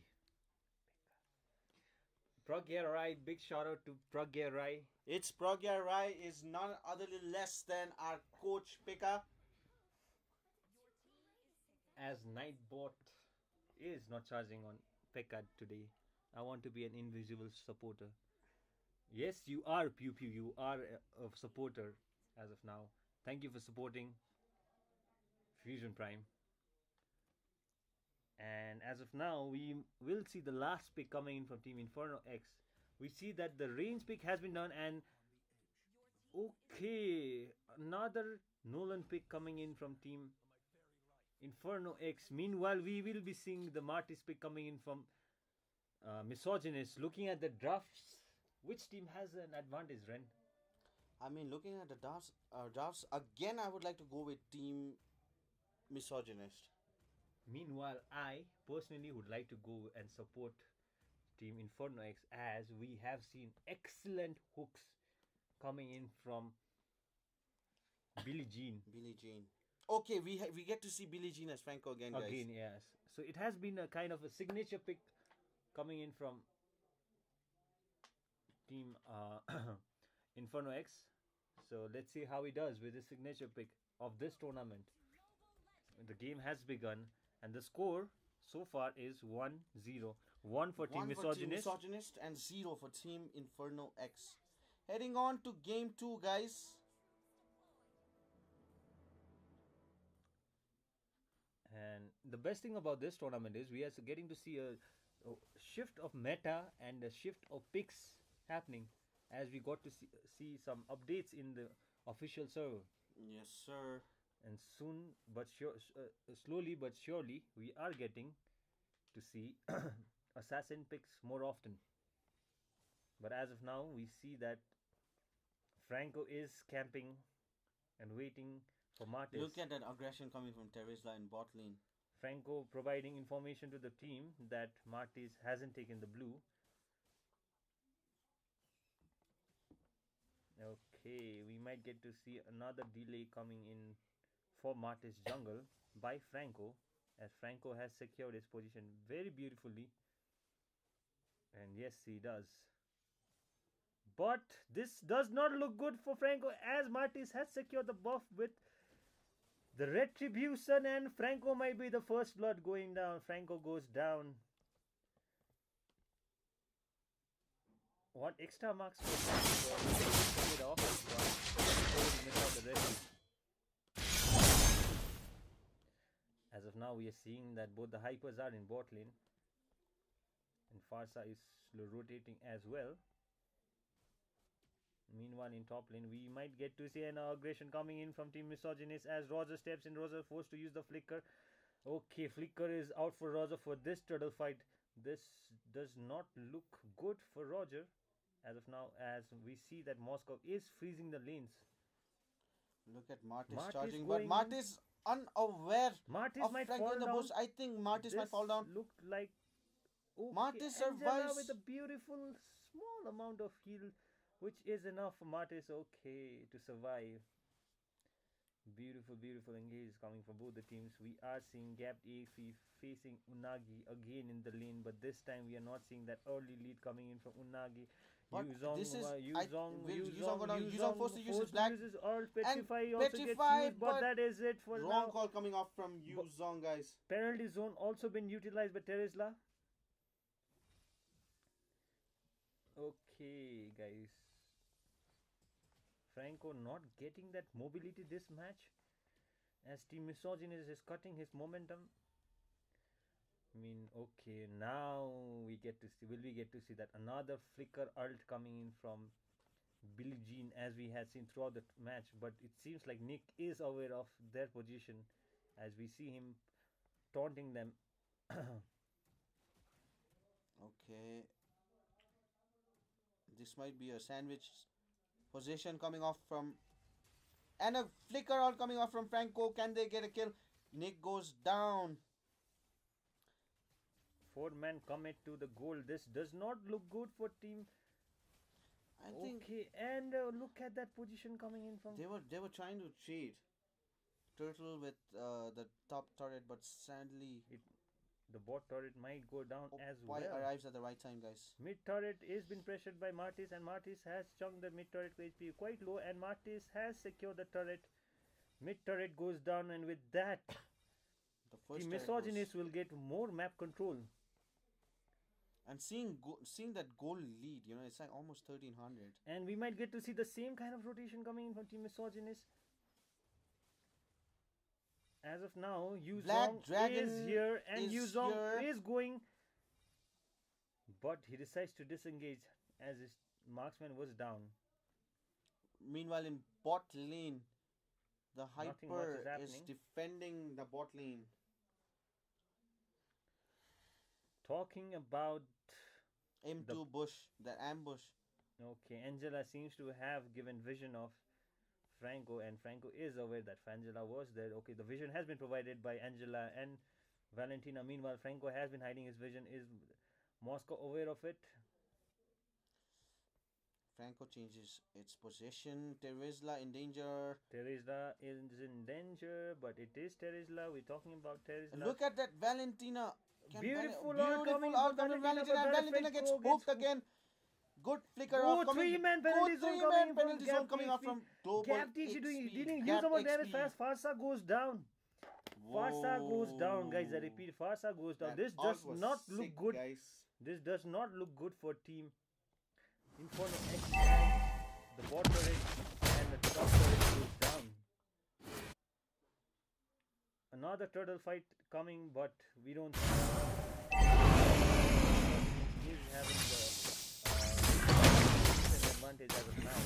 Pragya Rai, big shout out to Pragya Rai. It's Pragya Rai is none other less than our coach Pekka. As Nightbot is not charging on Pekka today, I want to be an invisible supporter. Yes, you are Pew Pew, you are a supporter as of now. Thank you for supporting Fusion Prime. And as of now, we will see the last pick coming in from Team Inferno X. We see that the range pick has been done, and okay, another Nolan pick coming in from Team Inferno X. Meanwhile, we will be seeing the Martis pick coming in from Misogynist. Looking at the drafts, which team has an advantage, Ren? I mean, looking at the drafts again, I would like to go with Team Misogynist. Meanwhile, I personally would like to go and support Team Inferno X, as we have seen excellent hooks coming in from Billie Jean. Billie Jean. Okay, we get to see Billie Jean as Franco again, guys. Again, yes. So it has been a kind of a signature pick coming in from Team Inferno X. So let's see how he does with his signature pick of this tournament. The game has begun, and the score so far is 1-0. 1 for Team Misogynist and 0 for Team Inferno X. Heading on to game 2, guys. the best thing about this tournament is we are getting to see a shift of meta and a shift of picks happening as we got to see some updates in the official server. Yes, sir. And soon, but slowly but surely, we are getting to see assassin picks more often. But as of now, we see that Franco is camping and waiting for Martis. Look at that aggression coming from Terizla in bot lane. Franco providing information to the team that Martis hasn't taken the blue. Okay, we might get to see another delay coming in for Martis jungle by Franco, as Franco has secured his position very beautifully. And yes, he does. But this does not look good for Franco, as Martis has secured the buff with the retribution, and Franco might be the first blood going down. Franco goes down. What extra marks for Franco? As of now, we are seeing that both the hypers are in bot lane, and Farsa is rotating as well. Meanwhile, in top lane, we might get to see an aggression coming in from Team Misogynist as Roger steps in. Roger forced to use the flicker. Okay, flicker is out for Roger for this turtle fight. This does not look good for Roger as of now, as we see that Moscow is freezing the lanes. Look at Martis charging, but Martis unaware of might Franco fall in the down. bush. I think Martis might fall down. Looked like Martis Angela survives with a beautiful small amount of heal, which is enough for Martis, okay, to survive. Beautiful, beautiful engage coming from both the teams. We are seeing gapped AFE facing Unagi again in the lane, but this time we are not seeing that early lead coming in from Unagi. But Yuzong, this is Yuzong forced to use his black uses Alt Petrify, and also Petrify, gets used, but that is it for wrong now. call coming off from Yuzong, guys. Penalty zone also been utilized by Terizla. Okay, guys. Franco not getting that mobility this match, as Team Misogynist is cutting his momentum. I mean, okay, now we get to see, will we get to see that another flicker ult coming in from Billie Jean, as we had seen throughout the match, but it seems like Nick is aware of their position as we see him taunting them. Okay, this might be a sandwich position coming off from, and a flicker all coming off from Franco. Can they get a kill? Nick goes down. 4-man commit to the goal. This does not look good for team. I think okay, and look at that position coming in from. they were trying to trade Turtle with the top turret, but sadly the bot turret might go down as well. arrives at the right time, guys. Mid turret is been pressured by Martis, and Martis has chunked the mid turret HP quite low, and Martis has secured the turret. Mid turret goes down, and with that, the Misogynist will get more map control. And seeing that goal lead, you know, it's like almost 1300. And we might get to see the same kind of rotation coming in from Team Misogynist. As of now, Yuzong is here, and Yuzong is going, but he decides to disengage as his marksman was down. Meanwhile, in bot lane, the Hyper is defending the bot lane. Talking about M2 bush, the ambush. Okay, Angela seems to have given vision of Franco, and Franco is aware that Angela was there. Okay, the vision has been provided by Angela and Valentina. Meanwhile, Franco has been hiding his vision. Is Moscow aware of it? Franco changes its position. Terizla in danger. Terizla is in danger, but it is Terizla. We're talking about Terizla. Look at that Valentina. Beautiful outcoming Valentina. Valentina gets hooked again. Good flicker off. Oh, three-man penalty zone coming off from Global. Gap dealing huge amount of damage fast. Farsa goes down. Farsa goes down, guys. I repeat, Farsa goes down. This does not look good. Guys. This does not look good for Team Inferno X. The bot turret and the top turret goes down. Another turtle fight coming, but we don't. He's having the advantage as of now.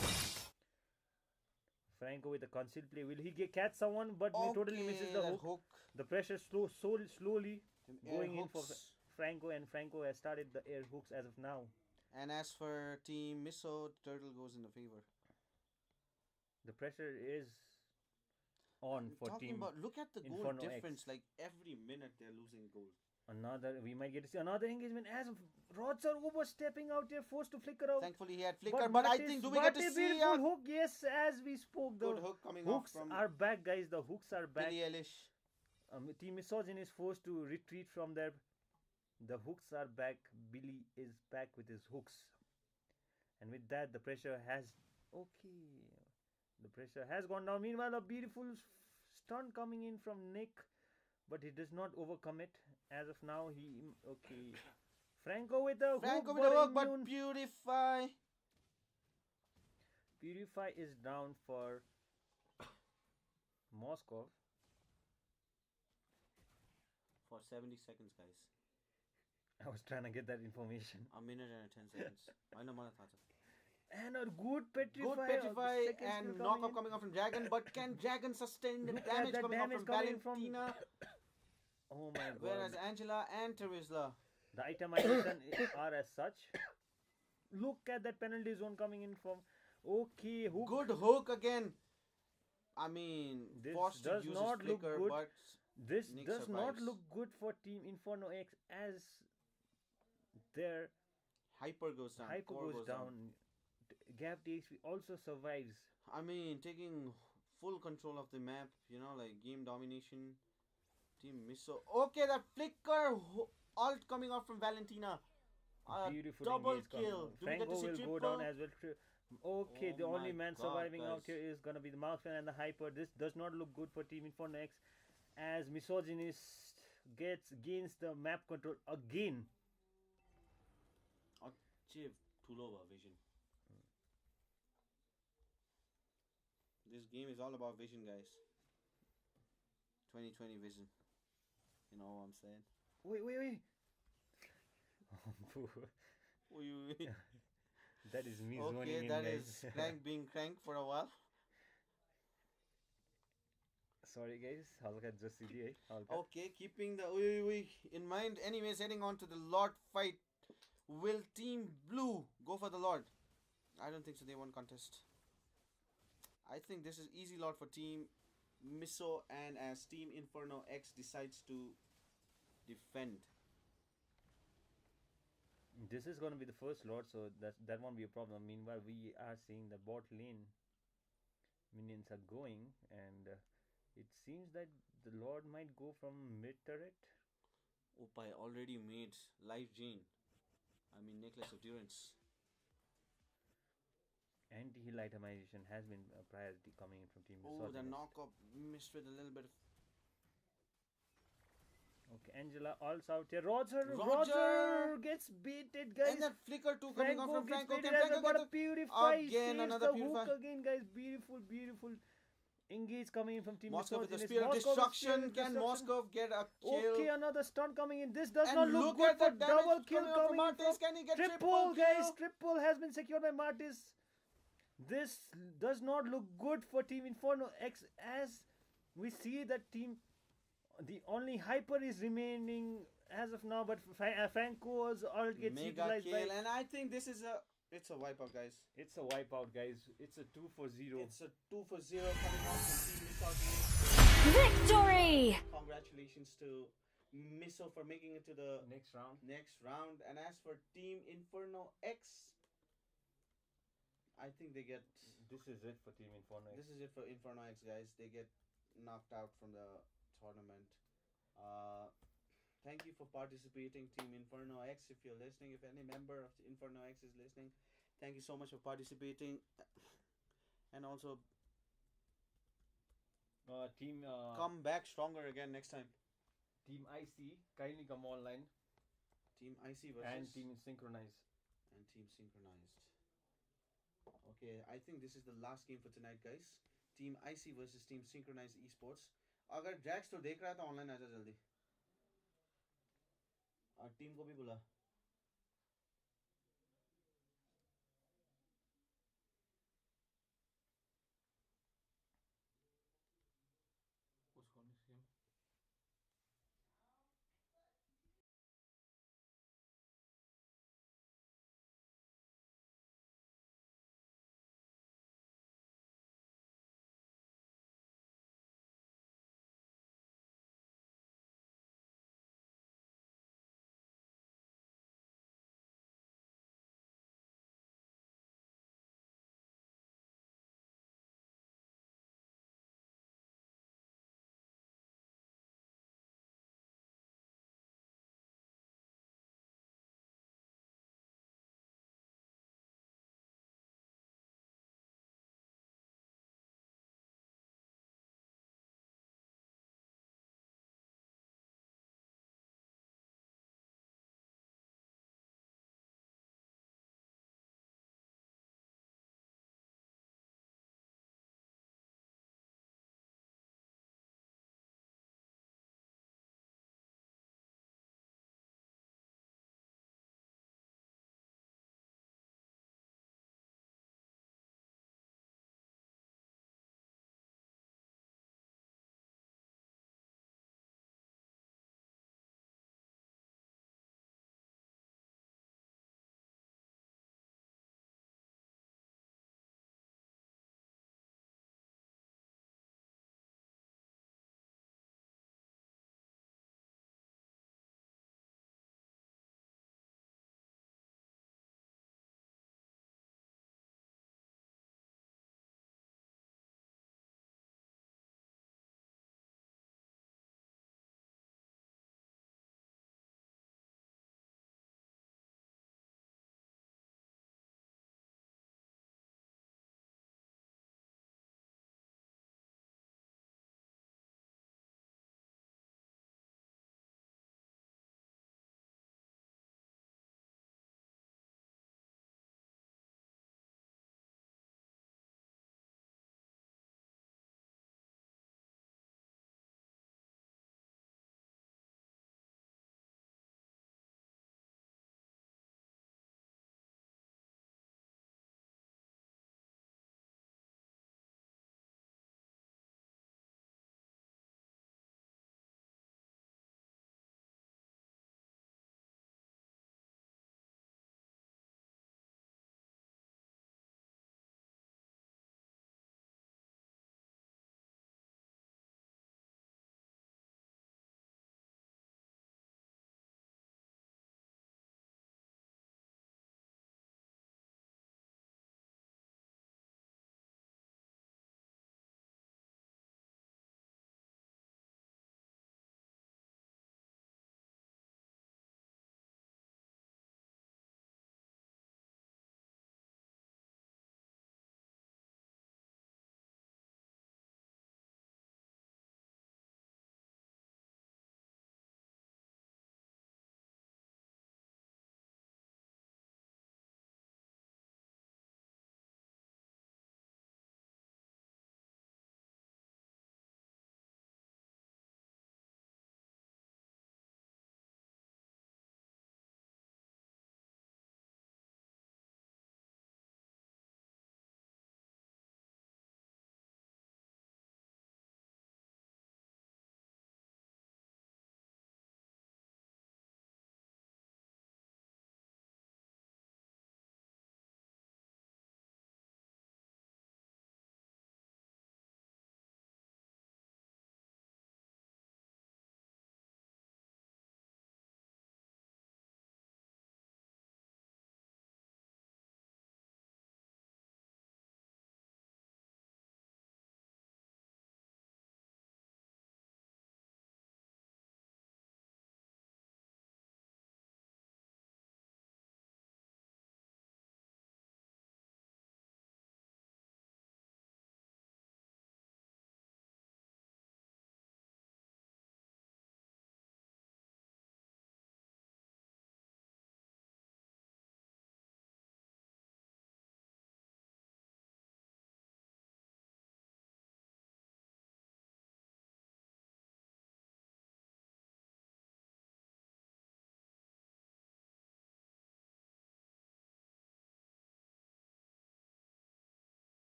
Franco with the concealed play. Will he catch someone? But he totally misses the hook. The pressure slowly going in for Franco, and Franco has started the air hooks as of now. And as for Team Miso, Turtle goes in the favor. The pressure is on for Team look at the goal Inferno difference. X. Like every minute they're losing goal. We might get to see another engagement as rods are overstepping out there, forced to flicker out. Thankfully he had flicker, but I think do we get to see a hook? Yes, as we spoke, the good hook coming hooks off from are back, guys. The hooks are back. Billie Eilish. Team Misogyn is forced to retreat from there. The hooks are back. Billy is back with his hooks, and with that, the pressure has the pressure has gone down. Meanwhile, a beautiful stunt coming in from Nick, but he does not overcome it as of now. Franco with the hook, but Purify is down for Moskov for 70 seconds, guys. I was trying to get that information. A minute and 10 seconds. I know mana tha cha. And a good petrify, and knockup coming off from Dragon, but can Dragon sustain the damage coming off from Valentina? Oh my god. Whereas Angela and Terizla, the itemization are as such. Look at that penalty zone coming in from hook. Good hook again. I mean, this forced to does use not his flicker, look good. but This Nick does not survives. look good for Team Inferno X as their hyper goes down. Core goes down. Gap DXP also survives. I mean, taking full control of the map, like game domination. Team Miso. Okay, that flicker alt coming out from Valentina. Beautiful double engage kill. Do we get Franco to see will triple? go down as well. The only my man God, surviving out guys. here is gonna be the marksman and the hyper. This does not look good for Team Inferno X, as Misogynist gains the map control again. Achieve Tulova vision. This game is all about vision, guys. 2020 vision. You know what I'm saying? Wait. Wait. That is me zoning in, Okay, that guys. is Crank being Crank for a while. Sorry guys, halka just CDI. Okay, keeping the in mind. Anyways, heading on to the Lord fight. Will Team Blue go for the Lord? I don't think so. They won contest. I think this is easy Lord for Team Miso, and as Team Inferno X decides to defend. This is going to be the first Lord, so that won't be a problem. Meanwhile, we are seeing the bot lane minions are going, and it seems that the Lord might go from mid turret. Opai already made Life Jane. I mean, Necklace of Durance. Anti-heal itemization has been a priority coming in from Team Misogynist. The knock-up missed with a little bit of... Okay, Angela alls out here. Roger gets beated, guys. And that flicker too coming off from Franco. Can Franco get a Purify? Again, another Purify. Hook again, guys. Beautiful engage coming in from Team Moskov with the Misogynist. Spear of Destruction. Can Moskov get a kill? Okay, another stun coming in. This does And not look look good at for the double damage kill coming out from coming in Martis. from Can he get triple, triple guys. kill? Triple has been secured by Martis. This does not look good for Team Inferno X, as we see that the only hyper is remaining as of now, but Franco's ult gets Mega utilized kill, by... and I think this is it's a wipeout, guys. It's a wipeout, guys. It's a 2-for-0. It's a 2-for-0 coming off from Team Misogynist. Victory! Congratulations to Miso for making it to the next round. And as for Team Inferno X, I think they get... This is it for Team Inferno X. This is it for Inferno X, guys. They get knocked out from the tournament. Thank you for participating, Team Inferno X. If you're listening, if any member of Inferno X is listening, thank you so much for participating. And also, come back stronger again next time. Team IC, kindly come online. Team IC versus... And Team Synchronized. Okay, I think this is the last game for tonight, guys. Team IC versus Team Synchronized Esports. अगर Jacques तो देख रहा है तो online आ जा जल्दी और team को भी बुला कुछ करने से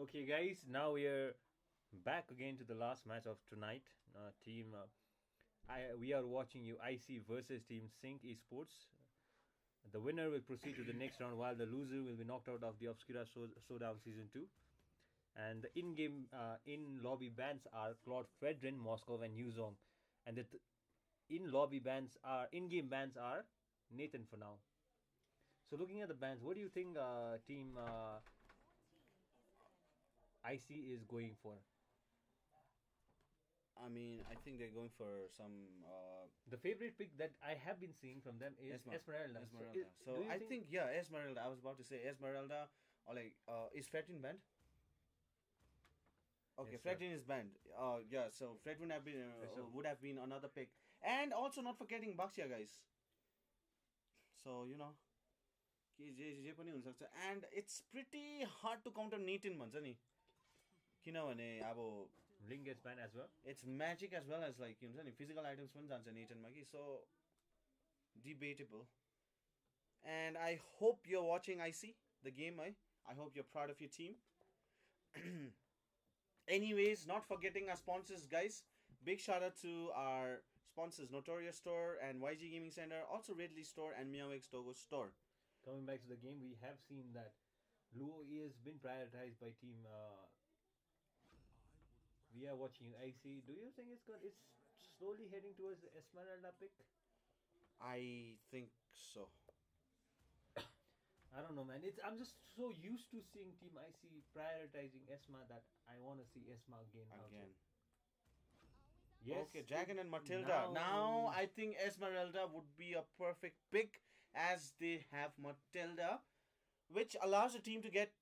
Okay, guys, now we are back again to the last match of tonight. Team, we are watching you IC versus Team Sync Esports. The winner will proceed to the next round, while the loser will be knocked out of the Obscura Showdown Season 2. And the in-game, in-lobby bans are Claude Fredrin, Moscow, and Yuzong. And the in-game bans are Nathan for now. So looking at the bans, what do you think Team IC is going for? I mean, I think they're going for some. The favorite pick that I have been seeing from them is Esmeralda. Esmeralda. So I think yeah, Esmeralda. I was about to say Esmeralda, or like is Fredrin banned? Okay, Yes, Fredrin is banned. Yeah. So Fredrin would have been another pick, and also not forgetting Baxia, guys. So you know, and it's pretty hard to counter Nathan भन्छ नि किनभने अब Ling gets banned as well. It's magic as well as like हुन्छ नि physical items पनि जान्छ Nathanमा कि so debatable. And I hope you're watching IC the game. I hope you're proud of your team. Anyways, not forgetting our sponsors, guys. Big shout out to our sponsors, Notorious Store and YG Gaming Center, also Ridley Store and MeowX Togo Store. Coming back to the game, we have seen that Luo has been prioritized by team. We are watching IC. Do you think it's slowly heading towards the Esmeralda pick? I think so. I don't know, man. I'm just so used to seeing Team IC prioritizing Esma that I want to see Esma again. Yes. Okay, Dragon and Matilda. Now I think Esmeralda would be a perfect pick as they have Matilda, which allows the team to get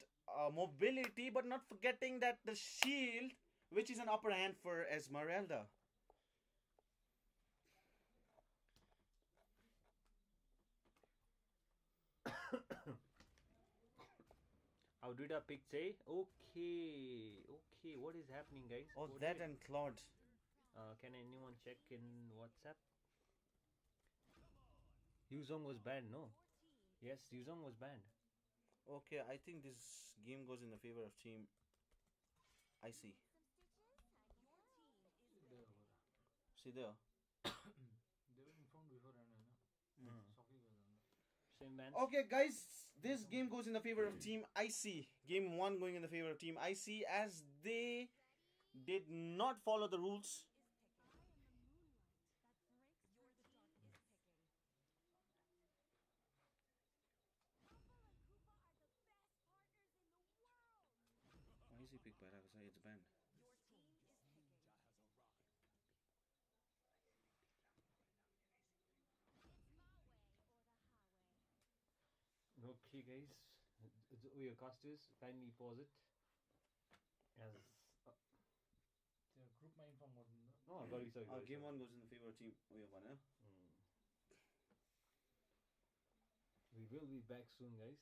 mobility, but not forgetting that the shield, which is an upper hand for Esmeralda. How did our pick say? Okay, what is happening, guys? Oh, that and Claude. Can anyone check in WhatsApp? Yuzong was banned, no? Yes, Yuzong was banned. Okay, I think this game goes in the favor of team IC. See there? They were informed before and Same man. Okay, guys, this game goes in the favor of Team IC. Game 1 going in the favor of Team IC as they did not follow the rules. Why is he picked by Raksha? It's banned. Okay, guys. Your casters, kindly pause it. As group my inform no, sorry. Game 1 goes in the favor of Team. We will be back soon, guys.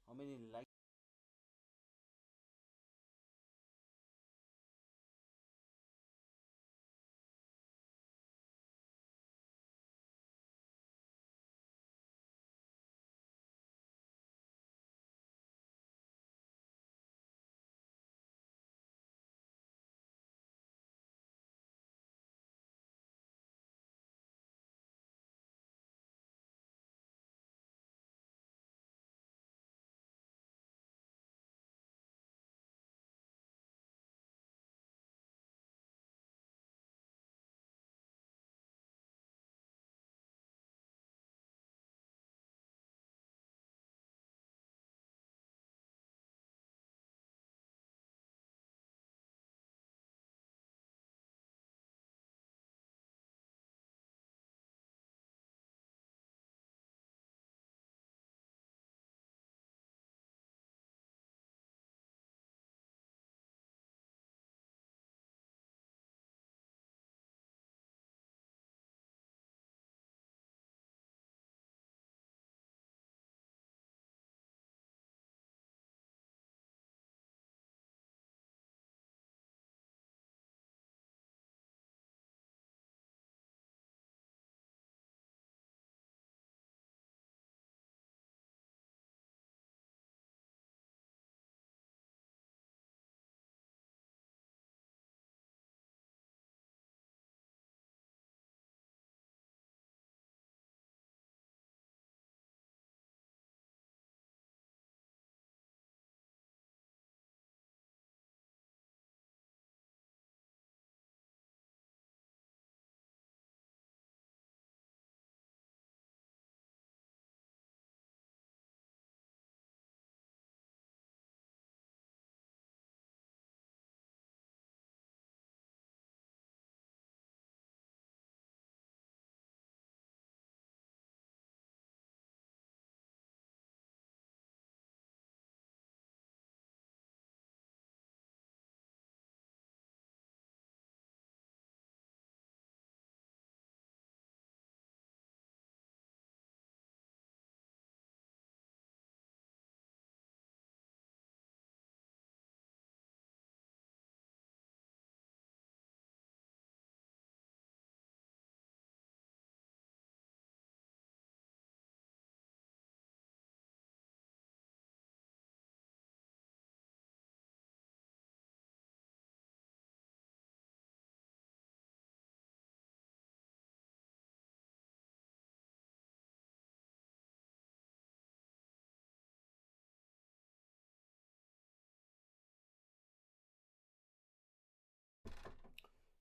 How many likes?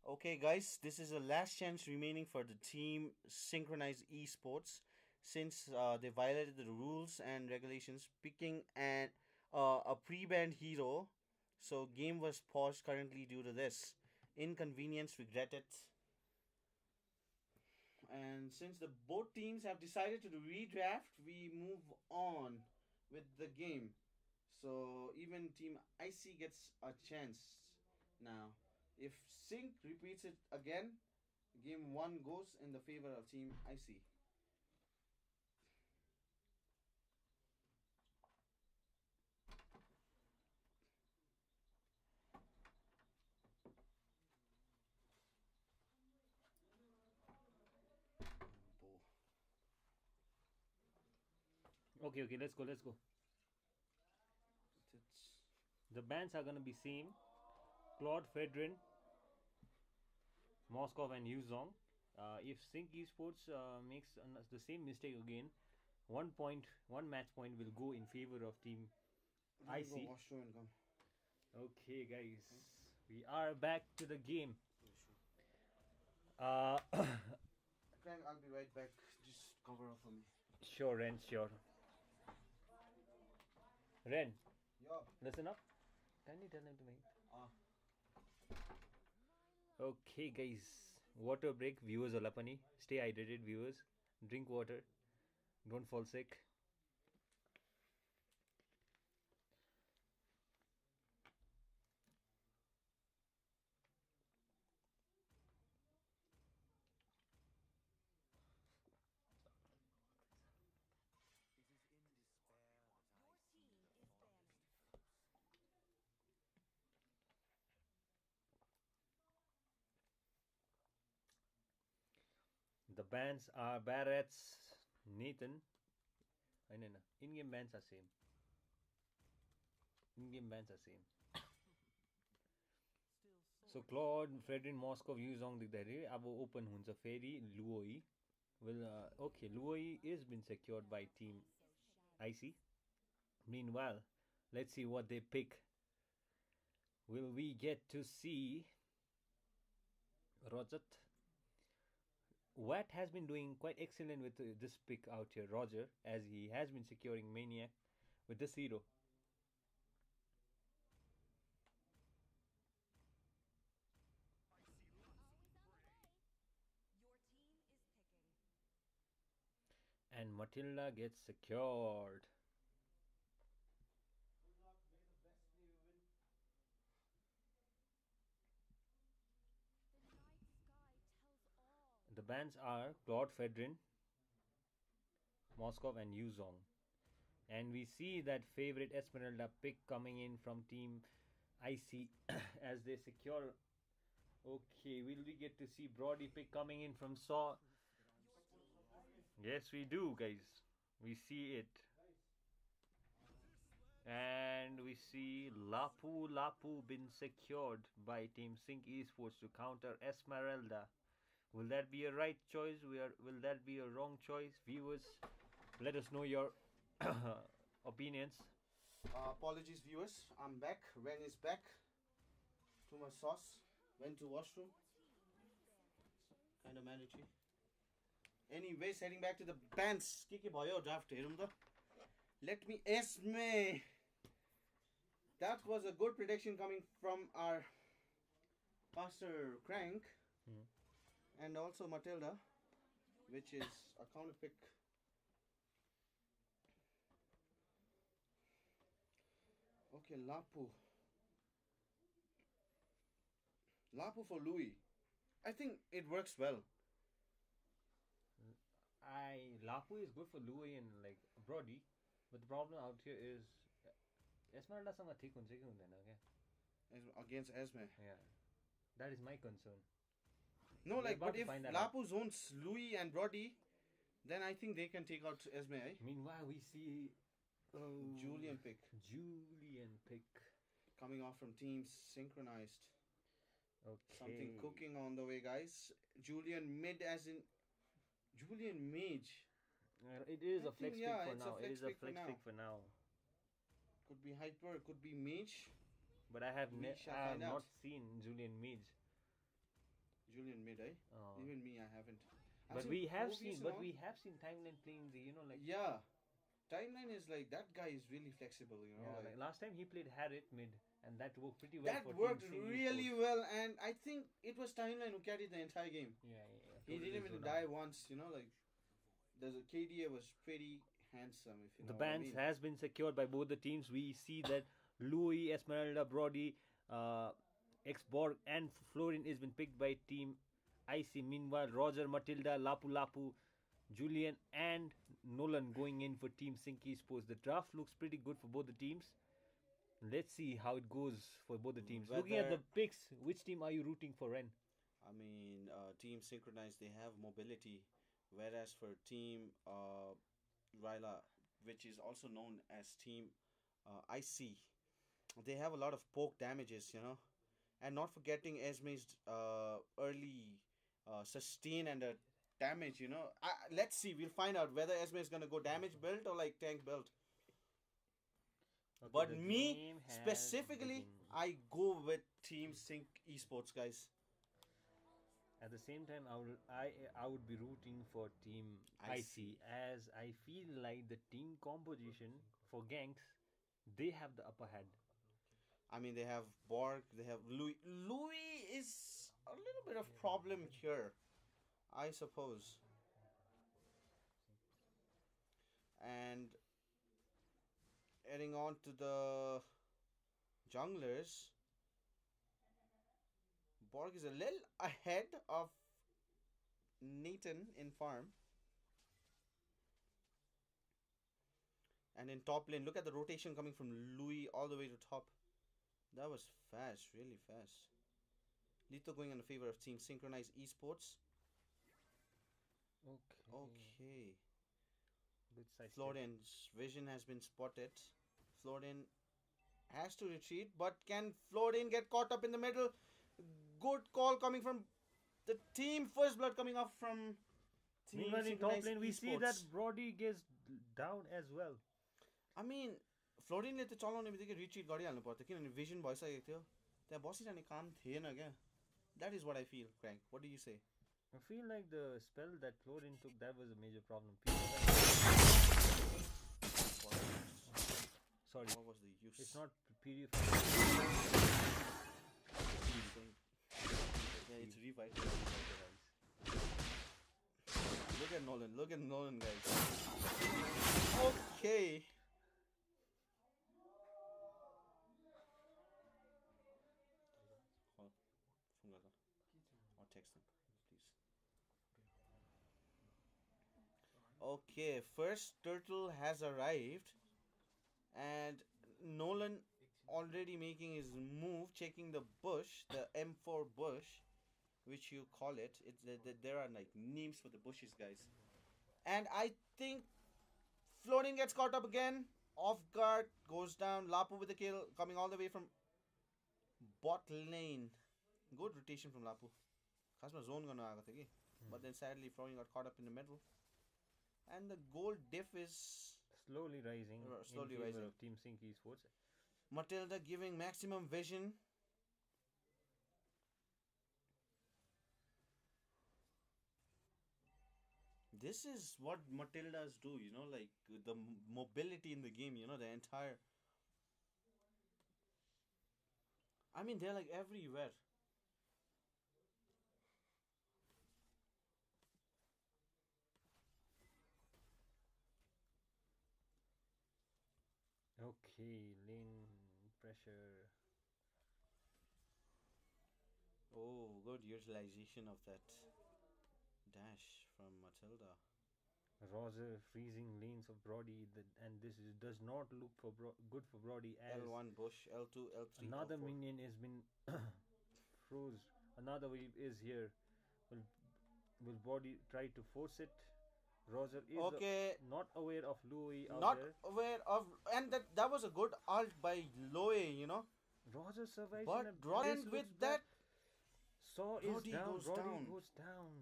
Okay, guys, this is the last chance remaining for the team Synchronized Esports since they violated the rules and regulations, picking a pre-banned hero. So game was paused currently due to this inconvenience. Regretted. And since the both teams have decided to redraft, we move on with the game. So even Team IC gets a chance now. If Sync repeats it again, game 1 goes in the favor of Team IC. Okay, let's go. The bands are gonna be same. Claude Fedrin, Moskov and Yuzong. If Sync Esports makes the same mistake again, 1 match point will go in favor of Team IC. Okay, guys, we are back to the game. Frank, I'll be right back. Just cover up for me. Sure, Ren, sure. Ren, Yo. listen up. Can you tell him to make? Ah. Okay, guys. Water break. Viewers होला pani. Stay hydrated, viewers. Drink water. Don't fall sick. It is in despair that I see the forest The bands are Barrett's, Nathan. No. In-game bands are same. In-game bands are same. So Claude, Fredrin, Moskov, Yuzong देख्दाखेरि अब open हुन्छ फेरि Luoi. Well, okay, Luoi is been secured by Team IC. Meanwhile, let's see what they pick. Will we get to see Rajat? Watt has been doing quite excellent with this pick out here, Roger, as he has been securing Maniac with this hero. And Matilda gets secured. The bans are Claude Fedrin, Moskov and Yuzong. And we see that favorite Esmeralda pick coming in from Team IC as they secure. Okay, will we get to see Brody pick coming in from Saw? Yes, we do, guys. We see it. And we see Lapu been secured by Team Sync Esports to counter Esmeralda. Will that be a right choice? Will that be a wrong choice? Viewers, let us know your opinions. Apologies, viewers. I'm back. Ren is back. Too much sauce. Went to washroom. Kind of mandatory. Anyways, heading back to the bands. के भयो draft हेरौँ त. Let me Esme. That was a good prediction coming from our Pastor Crank. And also Matilda, which is a counter pick. Okay, Lapu for Louis. I think it works well. Lapu is good for Louis and like Brody, but the problem out here is Esmeraldaसँग ठिक हुन्छ कि हुँदैन क्या? Against Esme. Yeah, that is my concern. No, like, but if Lapu zones Louis and Brody, then I think they can take out Esme. Eh? Meanwhile, we see Julian pick. Coming off from teams synchronized. Okay. Something cooking on the way, guys. Julian mid as in Julian mage. It is a flex pick for now. It is a flex pick for now. Could be hyper, could be mage. But I have not seen Julian mage. Julian mid, eh? Oh. Even me, I haven't. I've But seen we have movies seen, and but all. we have seen Timeline playing the, like Yeah, timeline is like that guy is really flexible. yeah, like last time he played Harriet mid, and that worked pretty well That for worked Team Sing really Esports. well, and I think it was timeline who carried the entire game. Yeah, He totally didn't even zoned die out. once. Like the KDA was pretty handsome, if you The know what I bans mean. has been secured by both the teams. We see that Louis, Esmeralda, Brody, X-Borg and Florin has been picked by Team IC. Meanwhile, Roger, Matilda, Lapu Lapu, Julian and Nolan going in for Team Sinky Sports. The draft looks pretty good for both the teams. Let's see how it goes for both the teams. Looking at the Whether picks, which team are you rooting for, Ren? I mean, Team Synchronized, they have mobility, whereas for Team Ryla, which is also known as Team IC, they have a lot of poke damages. And not forgetting Esme's early sustain and damage. Let's see, we'll find out whether Esme is going to go damage build or like tank build. Okay, But the me, game has specifically, begun. I go with Team Sync Esports, guys. At the same time, I would be rooting for Team IC as I feel like the team composition for ganks, they have the upper hand. I mean, they have Borg, they have Louis. Louis is a little bit of problem here, I suppose. And heading on to the junglers, Borg is a little ahead of Nathan in farm. And in top lane, look at the rotation coming from Louis all the way to top. That was fast, really fast. Lito going in favor of Team Synchronized Esports. Okay. Florian's vision has been spotted. Florian has to retreat, but can Florian get caught up in the middle? Good call coming from the team. First blood coming off from Team Meanwhile, in top lane, we see that Esports. Brody gets down as well. I mean, फ्लोरिनले त चलाउने बित्तिकै retreat गरिहाल्नु पर्थ्यो किनभने vision भइसकेको थियो त्यहाँ बसिरहने काम थिएन क्या That is what I feel, Crank. What do you say? I feel like the spell that Florin took, that was a major problem. Sorry. What was the use? It's not purifying. Yeah, it's revitalizing. Look at Nolan. Look at Nolan, guys. Okay. Call from Gaza. Or text them, please. Okay, first turtle has arrived. And Nolan already making his move, checking the bush, the M4 bush, which you call it. There are like names for the bushes, guys. And I think Florin gets caught up again. Off guard, goes down. Lapu with the kill, coming all the way from bot lane. Good rotation from Lapu. Khasma zone gonna aaga थियो कि. But then sadly Florin got caught up in the middle. And the gold diff is slowly rising in favor of Team Sync Esports. Matilda giving maximum vision. This is what Matildas do, like the mobility in the game, the entire. I mean, they're like everywhere. Okay, lane pressure. Oh, good utilization of that dash from Matilda. Roger freezing lanes of Brody, and this does not look for good for Brody. As L1 bush, L2, L3. Another L4. minion has been froze. Another wave is here. Will Brody try to force it? Roger is not aware of Louis out not there. aware of, and that was a good ult by Louis, Roger survives. But Roger with that, Saw is down. Brody goes down.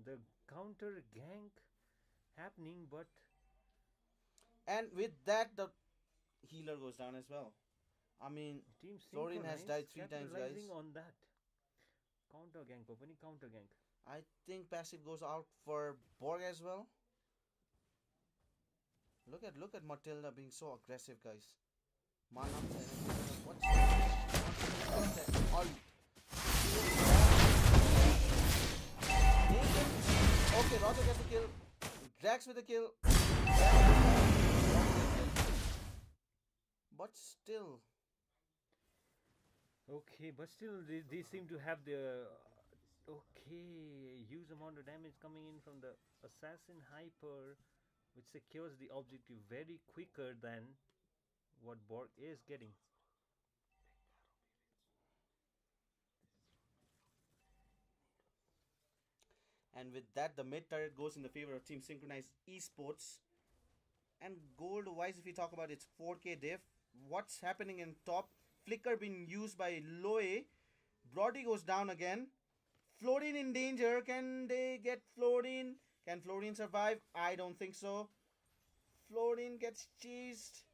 The counter gank happening, but and with that the healer goes down as well. I mean, Team Florin has died 3 times, guys. on that. Counter gank po pani counter gank. I think passive goes out for Borg as well. Look at Matilda being so aggressive, guys. Mana, what's that? All. Okay, Roger gets a kill. Drax with a kill. But still. Okay, but still they seem to have the okay huge amount of damage coming in from the assassin hyper, which secures the objective very quicker than what Borg is getting. And with that, the mid turret goes in the favor of Team Synchronized Esports. And gold wise, if we talk about its 4K diff, what's happening in top? Flicker being used by Loe. Brody goes down again. Florine in danger. Can they get Florine? Can Florine survive? I don't think so. Florine gets chased.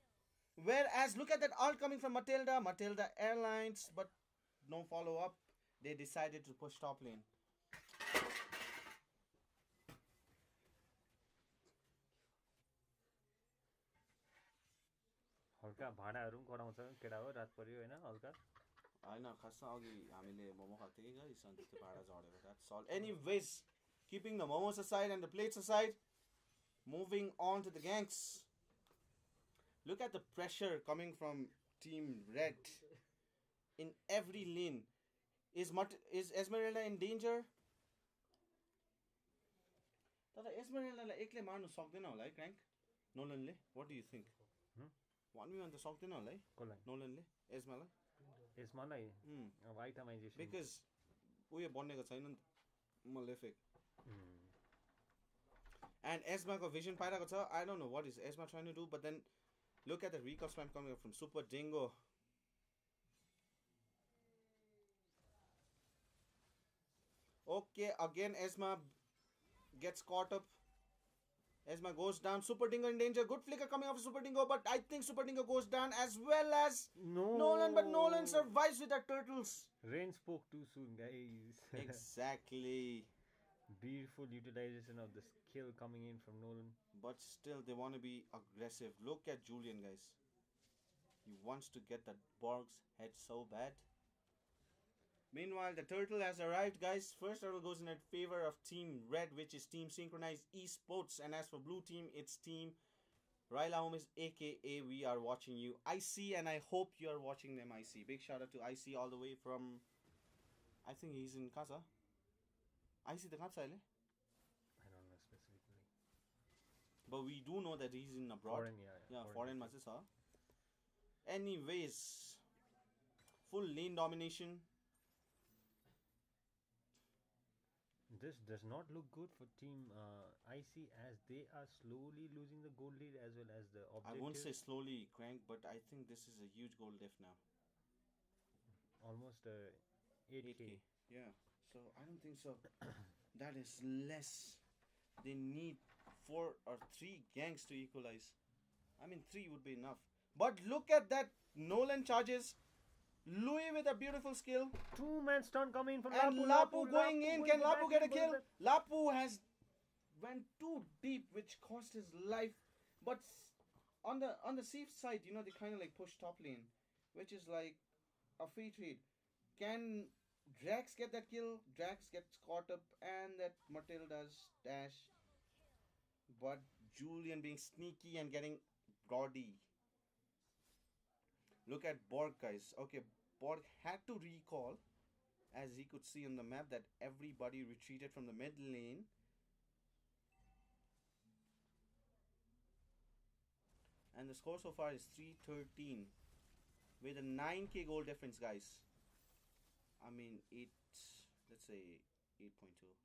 Whereas, look at that ult coming from Matilda. Matilda Airlines, but no follow up. They decided to push top lane. हल्का भाडाहरू पनि गराउँछ केटा हो रात पर्यो हैन हल्का होइन खासमा अघि हामीले मोमो खाएको थियौँ कि गाइस अनि त्यो भाडा झरेको that's all anyways keeping the momos aside and the plates aside, moving on to the ganks. Look at the pressure coming from Team Red in every lane. Is Esmeralda in danger? तर एस्मेराल्डालाई एक्लै मार्नु सक्दैन होला है क्र्याङ्क नोलनले what do you think 1v1 त सक्दैन होला है कसलाई नोलनले एस्मालाई एस्मालाई अब आइटमाइजेसन बिकज उयो बनेको छैन नि त मलेफिक and Esma ko vision pairako cha. I don't know what is Esma trying to do, but then look at the recall spam coming up from Super Dingo. Okay, again Esma gets caught up. Esma goes down. Super Dingo in danger. Good flicker coming off Super Dingo, but I think Super Dingo goes down as well as Nolan, but Nolan survives with the turtles. Rain spoke too soon, guys. Exactly. Beautiful utilization of the skill coming in from Nolan. But still, they want to be aggressive. Look at Julian, guys. He wants to get that Borg's head so bad. Meanwhile, the turtle has arrived, guys. First turtle goes in favor of Team Red, which is Team Synchronized Esports. And as for Blue Team, it's Team Ryla Homies, aka We Are Watching You. IC, and I hope you are watching them, IC. Big shout out to IC all the way from... I think he's in Casa. IC the Casa, I don't know specifically. But we do know that he's in abroad. Foreign, yeah. Foreign matches are. Anyways, full lane domination. This does not look good for Team IC as they are slowly losing the gold lead as well as the objective. I won't say slowly, Crank, but I think this is a huge goal lift now. Almost 8k. Yeah, so I don't think so. That is less. They need 4 or 3 gangs to equalize. I mean, 3 would be enough. But look at that. Nolan charges. Louis with a beautiful skill. 2-man stun coming from and Lapu going in. Can Lapu get a kill? Lapu has went too deep, which cost his life. But on the safe side, you know, they kind of like push top lane, which is like a free trade. Can Drax get that kill? Drax gets caught up, and that Matilda's dash. But Julian being sneaky and getting Brody. Look at Borg, guys. Okay, Borg had to recall, as he could see on the map, that everybody retreated from the mid lane. And the score so far is 3-13 with a 9k goal difference, guys. I mean, let's say 8.2.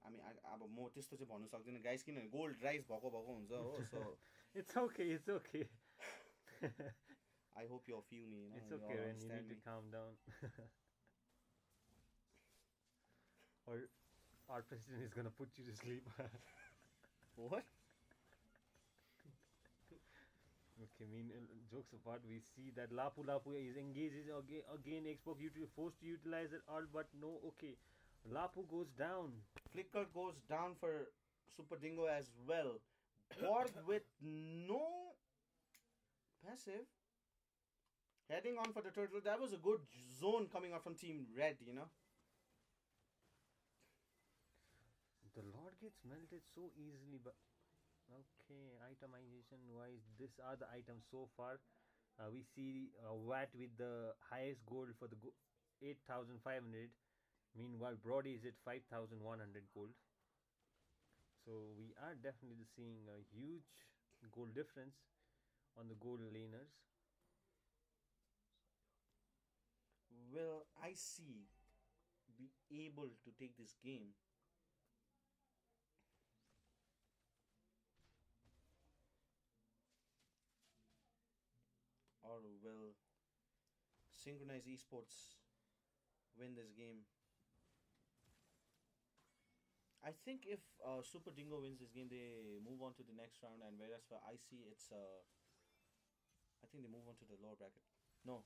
I mean, अब म त्यस्तो चाहिँ भन्नु सक्दिनँ guys किनभने gold rise भएको हुन्छ हो सो It's okay. I hope you all feel me, you know. It's okay, Ren, you need to calm down. Or our president is gonna put you to sleep. What? Okay, jokes apart, we see that Lapu Lapu is engaged again. Xbox forced to utilize it all, but no. Okay, Lapu goes down. Flicker goes down for Super Dingo as well. Borg with no passive. Heading on for the turtle. That was a good zone coming out from Team Red, you know. The Lord gets melted so easily, but okay, itemization wise, these are the items so far. We see Watt with the highest gold for the 8,500. Meanwhile, Brody is at 5,100 gold. So we are definitely seeing a huge gold difference on the gold laners. Will IC be able to take this game? Or will Synchronized Esports win this game? I think if Super Dingo wins this game, they move on to the next round, and whereas for IC, it's I think they move on to the lower bracket. No,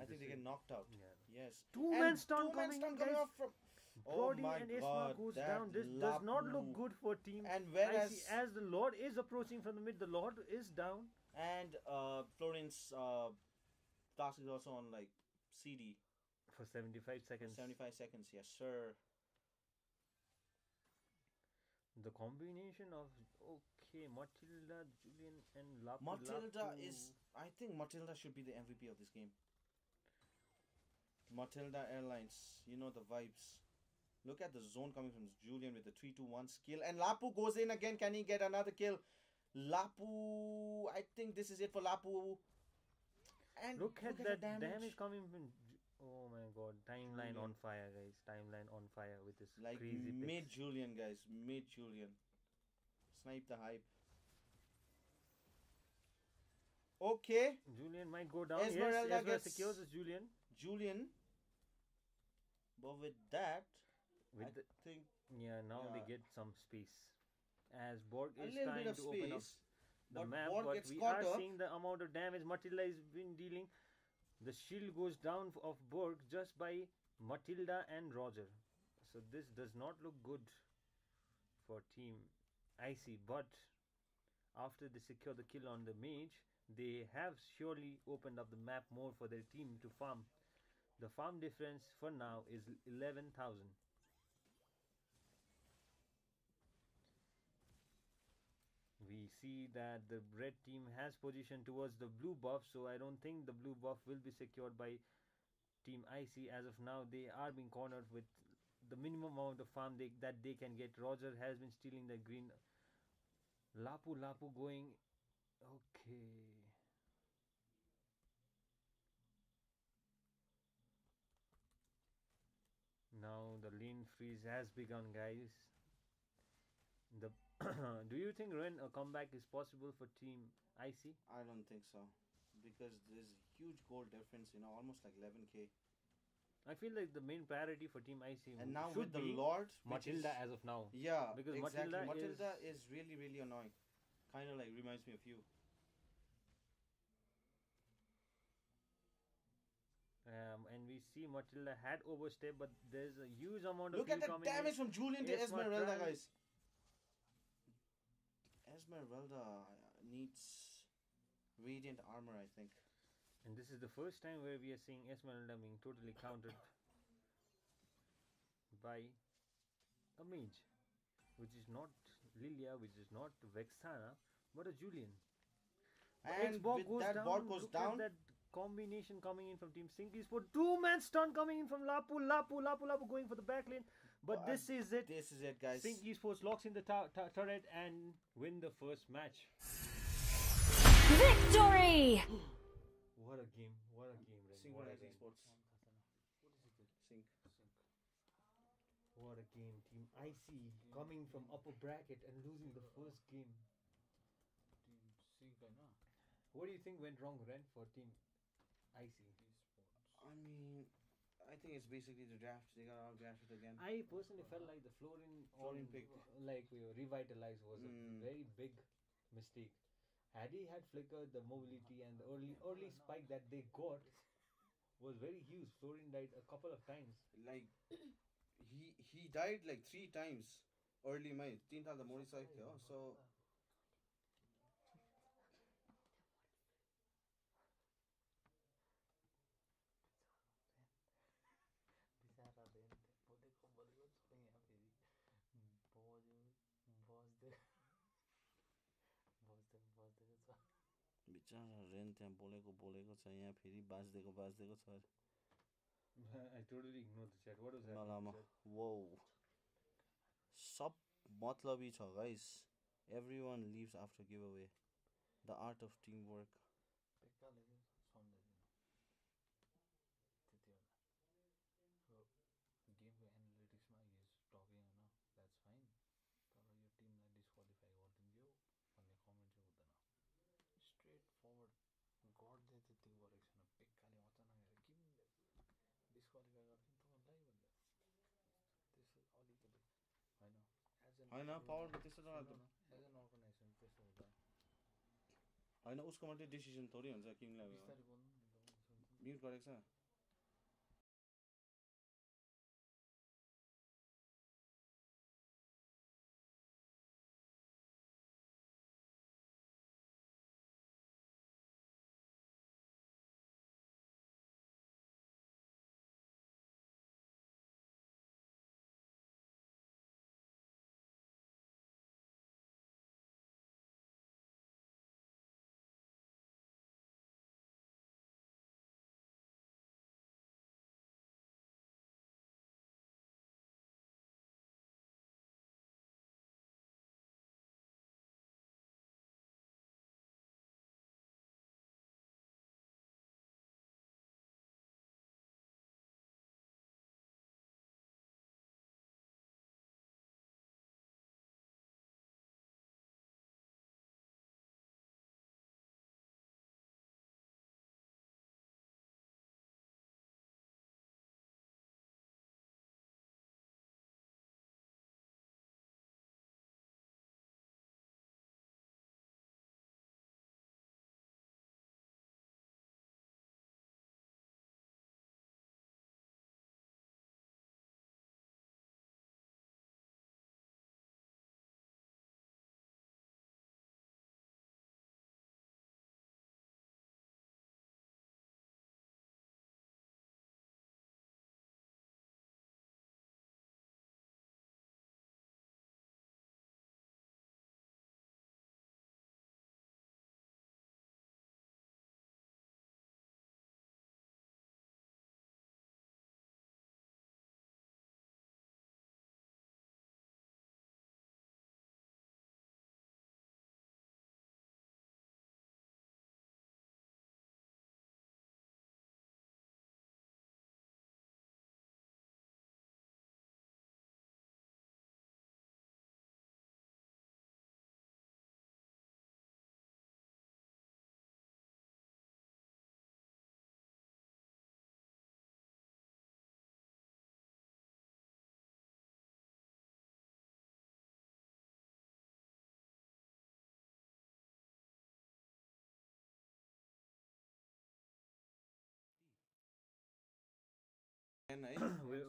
I think they get knocked out. Yeah. Yes. Two-man stun coming guys. off from. Brody Oh my and God, Isma goes that down. This does not look Lapu. good for team. And whereas as the Lord is approaching from the mid, the Lord is down. and Florence task is also on like CD For 75 seconds. 75 seconds. Yes, sir. The combination of Matilda, Julian, and Lapu. Matilda is. I think Matilda should be the MVP of this game. Matilda Airlines, you know the vibes. Look at the zone coming from Julian with the 3-2-1 skill, and Lapu goes in again. Can he get another kill? Lapu, I think this is it for Lapu. And look at that the damage coming from. Oh my God! Timeline Julian. on fire, guys. Timeline on fire with this Like crazy mid picks. Julian, guys. Mid Julian. Snipe the hype. Okay. Julian might go down. Esmeralda Yes, gets secures the Julian. Julian. But with that, With I the, think yeah, now they yeah. get some space. As Borg a is little bit trying of to open up space. the But map, Borg but gets we caught are up. seeing the amount of damage Matilda has been dealing. The shield goes down of Borg just by Matilda and Roger. So this does not look good for Team IC. But after they secure the kill on the mage, they have surely opened up the map more for their team to farm. The farm difference for now is 11,000. We see that the red team has position towards the blue buff, so I don't think the blue buff will be secured by Team IC. As of now, they are being cornered with the minimum amount of farm that they can get. Roger has been stealing the green. Lapu going. Okay. Now the lane freeze has begun, guys. The do you think Ren a comeback is possible for Team IC? I don't think so. Because there's huge goal difference, you know, almost like 11k. I feel like the main priority for Team IC And now should with the be Lord, Matilda as of now. Yeah, because exactly. Matilda is really, really annoying. Kind of like reminds me of you. And we see Matilda had overstepped, but there's a huge amount of Look at the coming damage in. from Julian to Esma Esmeralda, tries- guys. Esmeralda needs radiant armor, I think. And this is the first time where we are seeing Esmeralda being totally countered by a mage, which is not Lilia, which is not Vexana, but a Julian. And with that, Borg goes Look down. at that combination coming in from Team Sync Esports. Two-man stun coming in from Lapu going for the back lane. But this is it. This is it, guys. Sync Esports locks in the turret and win the first match. Victory! What a game! What a game! Ren. What a Synchronized game! Esports. Sync. What a game! Team IC coming from upper bracket and losing the first game. Team Sync है ना? What do you think went wrong, Ren, for Team IC? I mean, I think it's basically the draft. They got out drafted again. I personally felt like the Florin Florin pick. revitalize was a very big mistake. Had he had flickered, the mobility and the early spike that they got was very huge. Florin died a couple of times. Like he died like 3 times early May. तीन ताल the motorcycle थियो. So बिचारा rain बोलेको बोलेको छ यहाँ फेरि बज्यो बज्दैको छ बिचारा रेन त्यहाँ बोलेको छ यहाँ फेरि बाज्दैको छ. I totally ignored the chat. What was that? Malama. Whoa. सब मतलबी छ guys. Everyone leaves after giveaway. The art of teamwork. बेकारले चाहिँ सम्झाइदिनु त्यति होला. So गेमको एनालिटिक्समा इज टकिङ होइन, द्याट्स फाइन, तर यो टिमलाई डिस्क्वालिफाई गरिदिन्थ्यो भन्ने कमेन्ट चाहिँ हुँदैन. स्ट्रेट फरवर्ड गर्दै त्यति गरेको छैन. बेकारले अचानक आएर किन डिस्क्वालिफाई गरिदिनु तपाईँलाई भन्दा त्यसो अलिकति होइन. होइन पावरको त्यस्तो त एज एन अर्गनाइजेसन त्यस्तो हुँदैन. होइन उसको मात्रै डिसिजन थोरै हुन्छ. किङलाई बिस्तारै बोल्नु नि. म्युट गरेको छ.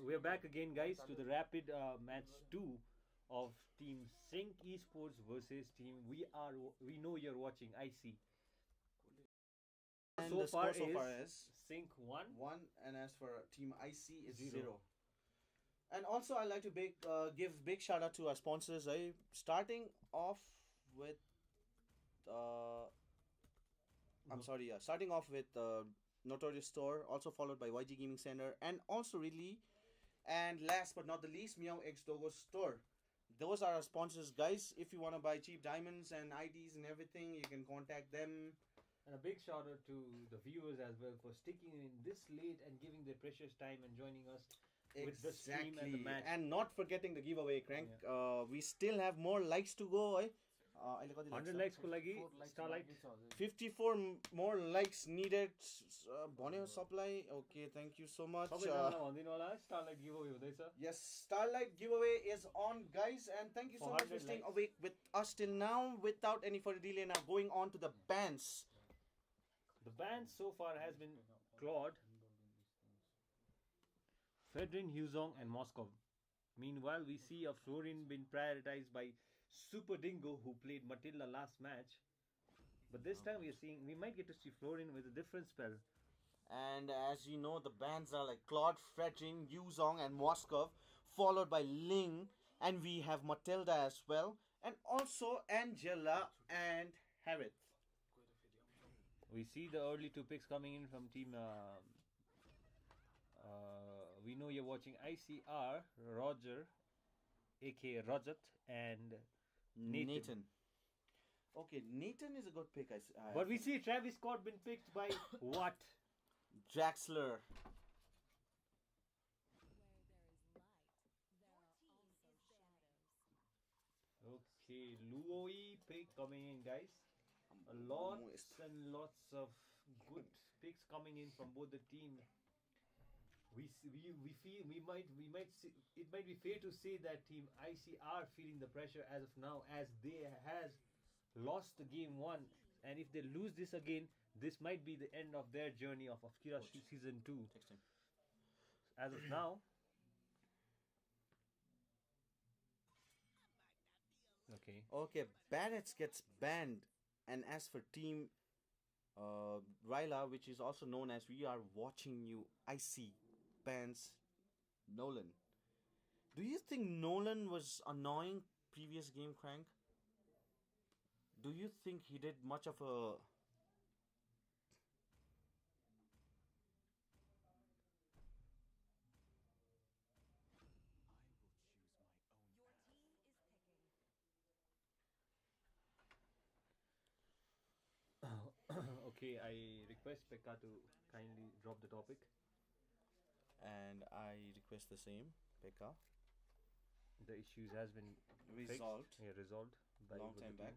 We're back again, guys, to the rapid match 2 of Team Sync Esports versus Team We Know You're Watching IC. And so the far score so far is is Sync 1, and as for Team IC is 0. 0. And also I'd like to give big shout out to our sponsors. Starting off with Notorious Store, also followed by YG Gaming Center, and also really, and last but not the least, Meow X Dogo Store. Those are our sponsors, guys. If you want to buy cheap diamonds and IDs and everything, you can contact them. And a big shout out to the viewers as well for sticking in this late and giving their precious time and joining us with the stream and the match. And not forgetting the giveaway, Crank. We still have more likes to go. अहिले कति 100 likes likes को लागि Starlight 54 more likes needed भन्यो सबलाई okay thank you so much सबैजनालाई भनिदिनु होला Starlight giveaway हुँदैछ yes Starlight giveaway is on guys and thank you so much for staying awake with us till now without any further delay now going on to the bans. The ban so far has been Claude, Fedrin, Huzong and Moskov. Meanwhile, we see a Florin been prioritized by Super Dingo who played Matilda last match. But this time we might get to see Florin with a different spell. And as you know, the bands are like Claude, Fredrin, Yuzong, and Moskov, followed by Ling, and we have Matilda as well, and also Angela and Harith. We see the early two picks coming in from team. We know you're watching ICR, Roger, aka Rajat, and Nathan. Okay, Nathan is a good pick. But we see Travis Scott been picked by what? Draxler. Okay, Luoi pick coming in, guys. Lots and lots of good picks coming in from both the team. We feel we might see, it might be fair to say that team IC are feeling the pressure as of now, as they has lost the game 1, and if they lose this again, this might be the end of their journey of Obscura season 2. As of now. Okay, Barretts gets banned, and as for team Ryla, which is also known as We Are Watching You, IC bans Nolan. Do you think Nolan was annoying previous game, Crank? Do you think he did much of a Okay, I request Pekka to kindly drop the topic. And I request the same, Pekka. The issues has been resolved. Fixed. Yeah, resolved by long time back.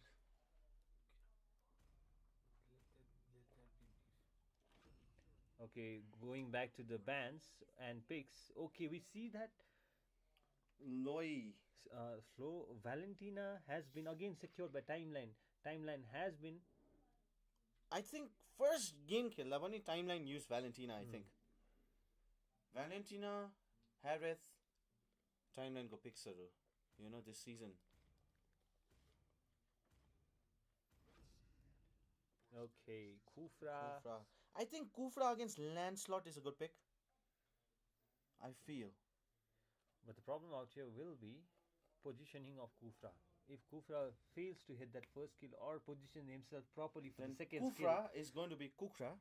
Okay, going back to the bans and picks. Okay, we see that Loi. Flo Valentina has been again secured by Timeline. Timeline has been. I think first game kill Lavani Timeline used Valentina. I think Valentina, Harith, Timeline go Pixaru. You know this season. Okay, Kufra. I think Kufra against Lancelot is a good pick. I feel. But the problem out here will be positioning of Kufra. If Kufra fails to hit that first kill or position himself properly for then the second Kufra is going to be Kukra.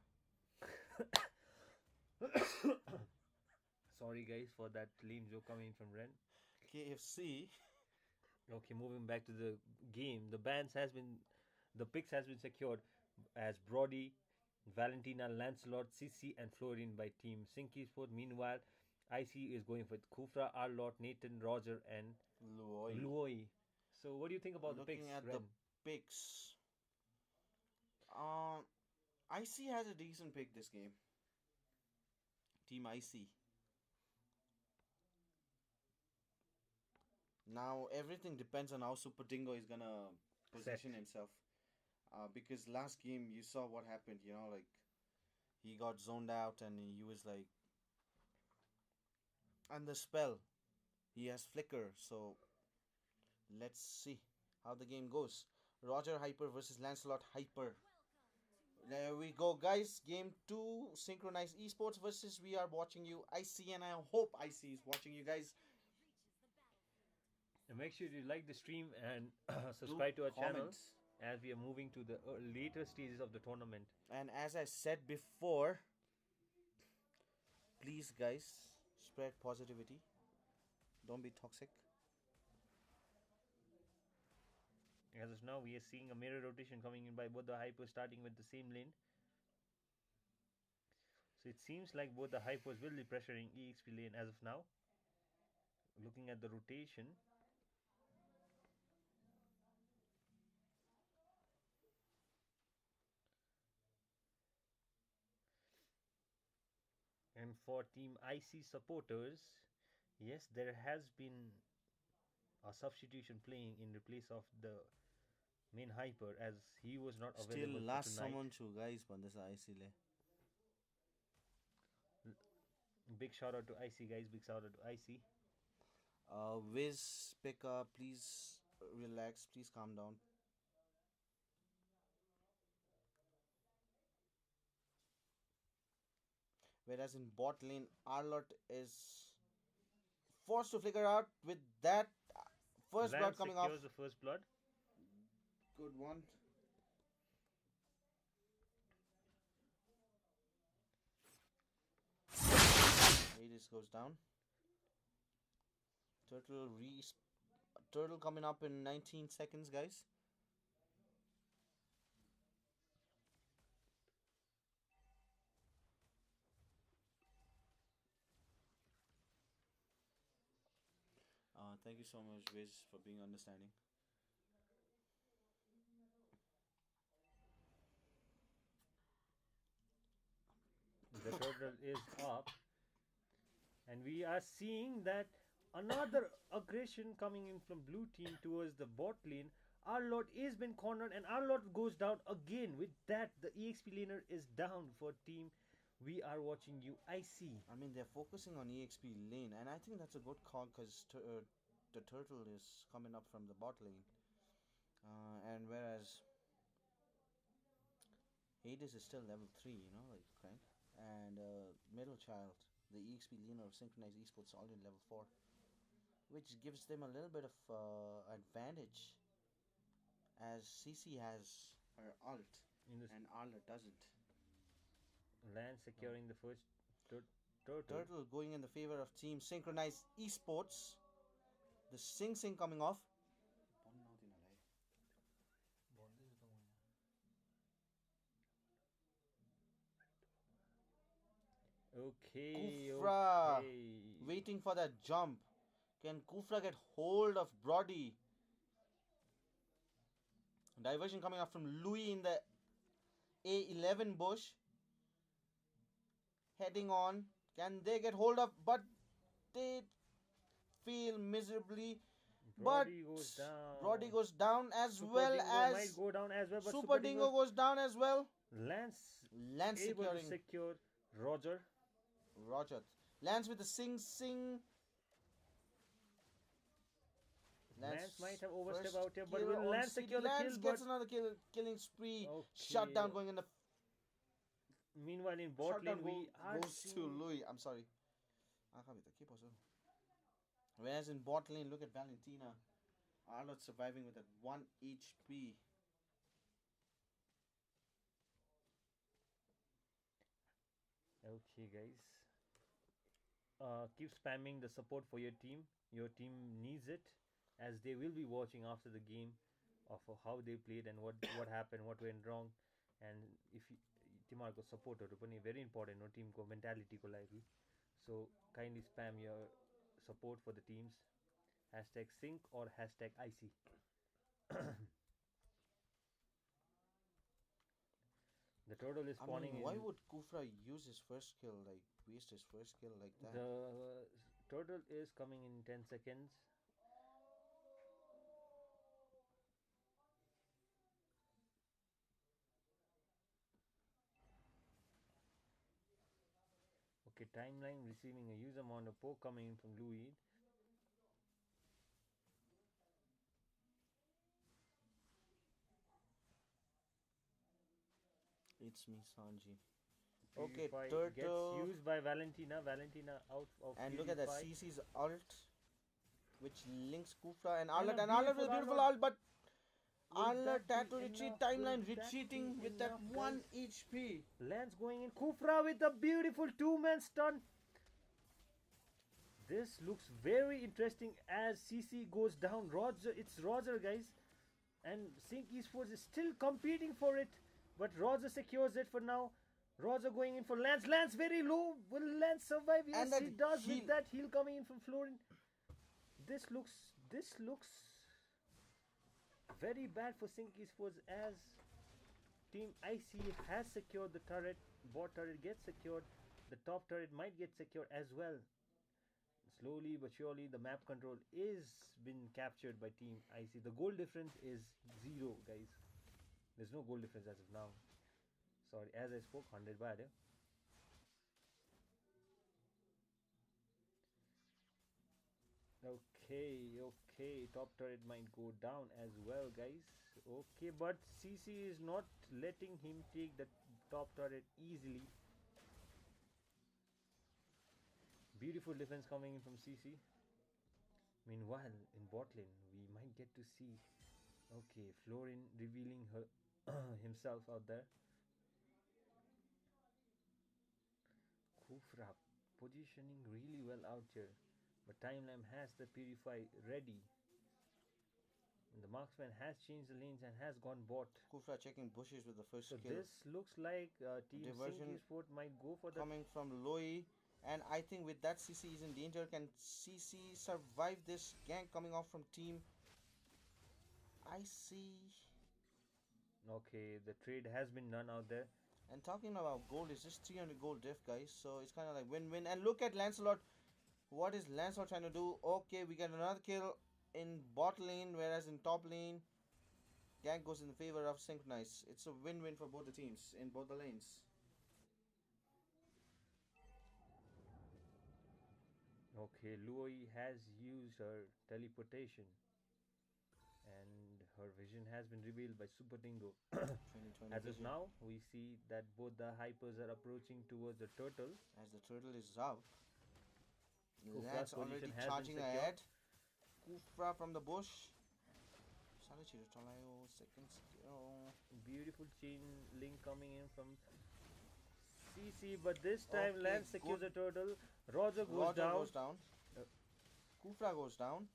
Sorry guys for that lame joke coming from Ren. KFC. Okay, moving back to the game. The picks has been secured as Brody, Valentina, Lancelot, Sissi and Florin by team Sinky Sport. Meanwhile, IC is going with Kufra, Arlot, Nathan, Roger and Luoi. So what do you think about the picks? Looking at Ren? the picks. IC has a decent pick this game. Team IC. Now everything depends on how Super Dingo is gonna position himself. Because last game you saw what happened, you know, like he got zoned out and he was like, and the spell, he has flicker, so let's see how the game goes. Roger Hyper versus Lancelot Hyper. There we go, guys. Game 2, Synchronized Esports versus We Are Watching You IC, and I hope IC is watching you guys. And make sure you like the stream and subscribe to our channel as we are moving to the later stages of the tournament. And as I said before, please guys, spread positivity. Don't be toxic. As of now, we are seeing a mirror rotation coming in by both the hypers starting with the same lane. So it seems like both the hypers will be pressuring EXP lane as of now. Looking at the rotation. And for Team IC supporters, yes, there has been a substitution playing in replace of the main hyper as he was not Still available for last tonight. summon छु guys भन्दैछ आइसीले. Big shout out to IC guys, big shout out to IC. Wiz, Pekka, please relax, please calm down. Whereas in bot lane, Arlott is forced to flicker out with that first blood Lance coming secures off. the first blood. Good one. Hades goes down. Turtle coming up in 19 seconds, guys. Thank you so much, Wiz, for being understanding. The turtle is up, and we are seeing that another aggression coming in from blue team towards the bot lane. Arlott is been cornered, and Arlott goes down again. With that, the EXP laner is down for team. We are watching you. I see. I mean, they're focusing on EXP lane, and I think that's a good call because the turtle is coming up from the bot lane, and whereas Hades is still level 3, you know, like, right? And Middle Child, the EXP leaner of Synchronized Esports, already in level 4, which gives them a little bit of advantage, as CC has her ult and Arla doesn't. Lance securing the first turtle. Turtle going in the favor of Team Synchronized Esports. The Sing coming off. Okay. Kufra Okay. waiting for that jump. Can Kufra get hold of Brody? Diversion coming up from Louis in the A11 bush. Heading on. Can they get hold of? But they fail miserably. Brody goes down. Brody goes down as Super well Dingo as might go down as well, but Super Dingo goes down as well. Lance able to secure Roger. Lance with the sing. Lance might have overstepped out here, but kill will on Lance CD. secure the Lance kill? gets But another killing spree. Okay. Shutdown going in the. Meanwhile, in bot lane, we are goes to Louis. I'm sorry. Whereas in bot lane, look at Valentina. Arlott surviving with that 1 HP. Okay, guys. Keep spamming the support for your team. Your team needs it, as they will be watching after the game of how they played and what happened, what went wrong, and if तिमीहरूको सपोर्टहरू पनि very important हो Timko मेन्टालिटीको लागि. So kindly spam your support for the teams. #sync or #IC. The turtle is spawning. I mean, why would Kufra use his first kill, like waste his first kill like that? The turtle is coming in 10 seconds. Okay, timeline receiving a huge amount of poke coming in from Louis. It's me, Sanji. Okay, Turtle gets used by Valentina. Valentina out of. And look at that CC's ult, which links Kufra and And Arlott. a And Arlott with a beautiful Arlott. ult, but Will Arlott that had be to retreat. enough? Timeline Will that retreating be with that enough, 1 guys? HP. Lance going in. Kufra with a beautiful two-man stun. This looks very interesting as CC goes down. It's Roger, guys. And Sync Esports is still competing for it. But Roger secures it for now. Roger going in for Lance. Lance very low. Will Lance survive? Yes, And he does heal. with that heal coming in from Florin. This looks very bad for Sync Esports as Team IC has secured the turret. Bot turret gets secured. The top turret might get secured as well. Slowly but surely, the map control is been captured by Team IC. The goal difference is 0, guys. There's no goal difference as of now. Sorry, as I spoke, 100 by there. Okay, top turret might go down as well, guys. Okay, but CC is not letting him take the top turret easily. Beautiful defense coming in from CC. Meanwhile, in bot lane, we might get to see, okay, Florin revealing her himself out there. Kufra positioning really well out here, but Timeline has the Purify ready. And the marksman has changed the lanes and has gone bot. Kufra checking bushes with the first So kill. this looks like Team Diversion Sport might go for the coming from Loi, and I think with that CC is in danger. Can CC survive this gank coming off from Team IC? Okay, the trade has been done out there. And talking about gold, it's just 300 gold diff, guys. So it's kind of like win-win. And look at Lancelot. What is Lancelot trying to do? Okay, we get another kill in bot lane, whereas in top lane, gank goes in favor of Synchronize. It's a win-win for both the teams in both the lanes. Okay, Luoi has used her teleportation, and her vision has been revealed by Super Dingo. As of now, we see that both the hypers are approaching towards the turtle. As the turtle is up, Kufra's Lance already position has charging been secured. ahead. Kufra from the bush. Seconds. Beautiful chain link coming in from CC, but this time Okay, Lance secures the turtle. Roger goes down. Kufra goes down.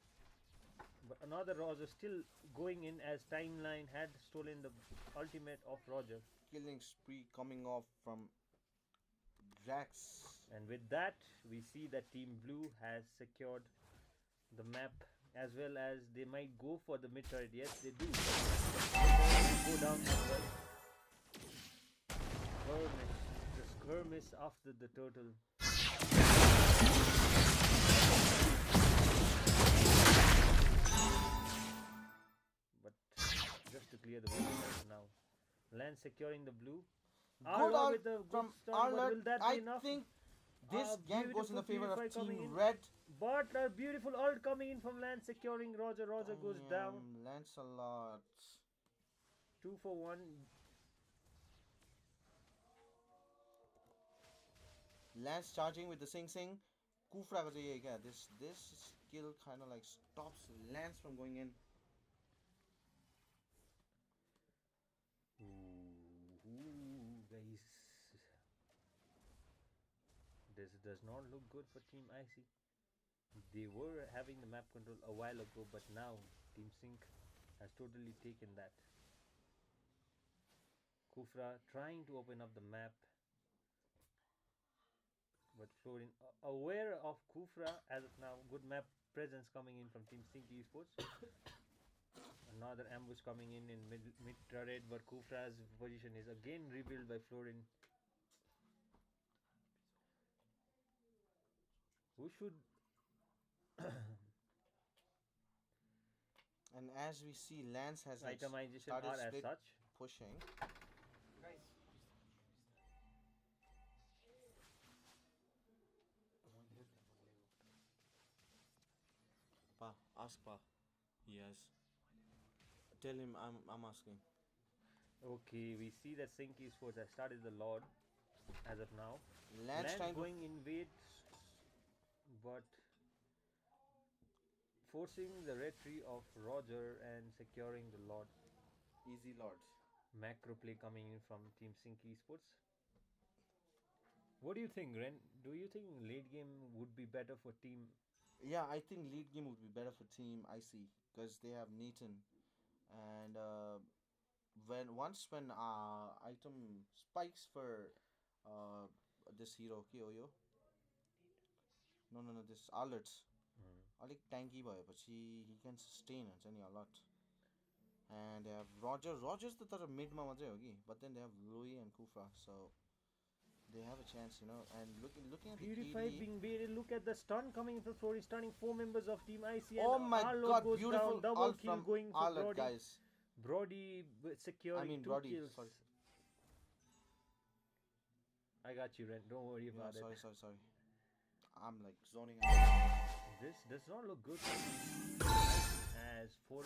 But another Roger still going in, as Timeline had stolen the ultimate of Roger. Killing spree coming off from Drax. And with that, we see that Team Blue has secured the map, as well as they might go for the mid turret. Yes, they do. Go down as well. Skirmish. The skirmish after the turtle. But just to clear the way right now. Lance securing the blue. Good with the from stun, but will Arlott. that be I enough? think this gank goes in the favor of coming Team in. Red. But a beautiful ult coming in from Lance securing Roger. Roger goes down. Lancelot. 2 for 1. Lance charging with the Sing Sing. Kufra ko chahiye kya? This skill kind of like stops Lance from going in. Ooh, guys. This does not look good for Team IC. They were having the map control a while ago, but now Team Sync has totally taken that. Kufra trying to open up the map, but Florin aware of Kufra as of now. Good map presence coming in from Team Sync Esports. Another ambush coming in mid turret, but Kufra's position is again revealed by Florin. Who should And as we see, Lance has like itemization started are as split such. pushing. Guys, Pa, ask Pa. Yes. Tell him I'm asking. Okay, we see that Sync Esports has started the Lord as of now. Lance trying going in wait, but forcing the retreat of Roger and securing the Lord. Easy Lord. Macro play coming in from Team Sync Esports. What do you think, Ren? Do you think late game would be better for Team? Yeah, I think lead game would be better for Team IC because they have Nathan, and when item spikes for this hero Kyoyo. No, this alerts. Alik tanky bhayeपछि he can sustain a lot. And they have Roger. Roger's the mid ma matrai ho ki, but then they have Louis and Kufra, so they have a chance, you know. And looking at Purified the KD. being baited. Look at the stun coming from Brody, stunning 4 members of Team IC. Oh and my Arlo God! goes Beautiful down. Double ult kill from going for Arlott, Brody. guys. Brody securing two Brody. kills. Sorry. I got you, Ren. Don't worry Yeah, about it. sorry. I'm like zoning out. This does not look good as 4.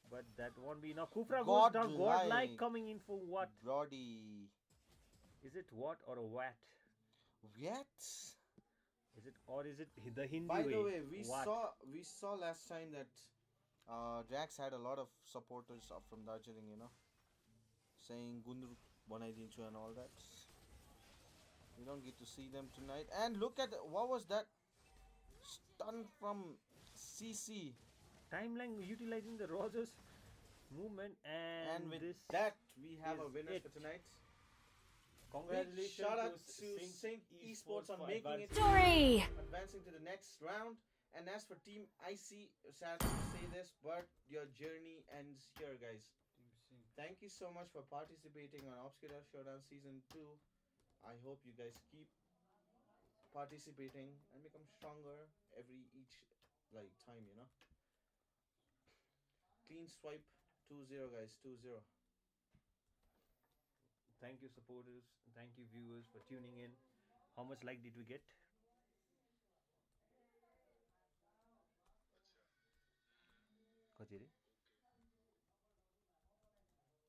But that won't be enough. Kufra goes down. Godlike coming in for what? Brody. Is it what or a wat? What? Is it or is it the Hindi By the way? way, What? we saw last time that Drax had a lot of supporters from Darjeeling, you know, saying Gundru Banaidinchu and all that. We don't get to see them tonight. And look at what was that stun from CC. Timeline utilizing the Rogers movement, and with this that we have a is winner it. for tonight. Congratulations Big shout out to to Sync Sync Esports on for making it Story! advancing to the next round. And as for Team IC, sad to say this, but your journey ends here, guys. Thank you so much for participating on Obscura Showdown Season 2. I hope you guys keep participating and become stronger each time, you know. Clean swipe 2-0, guys. 2-0. Thank you, supporters. Thank you, viewers, for tuning in. How much like did we get?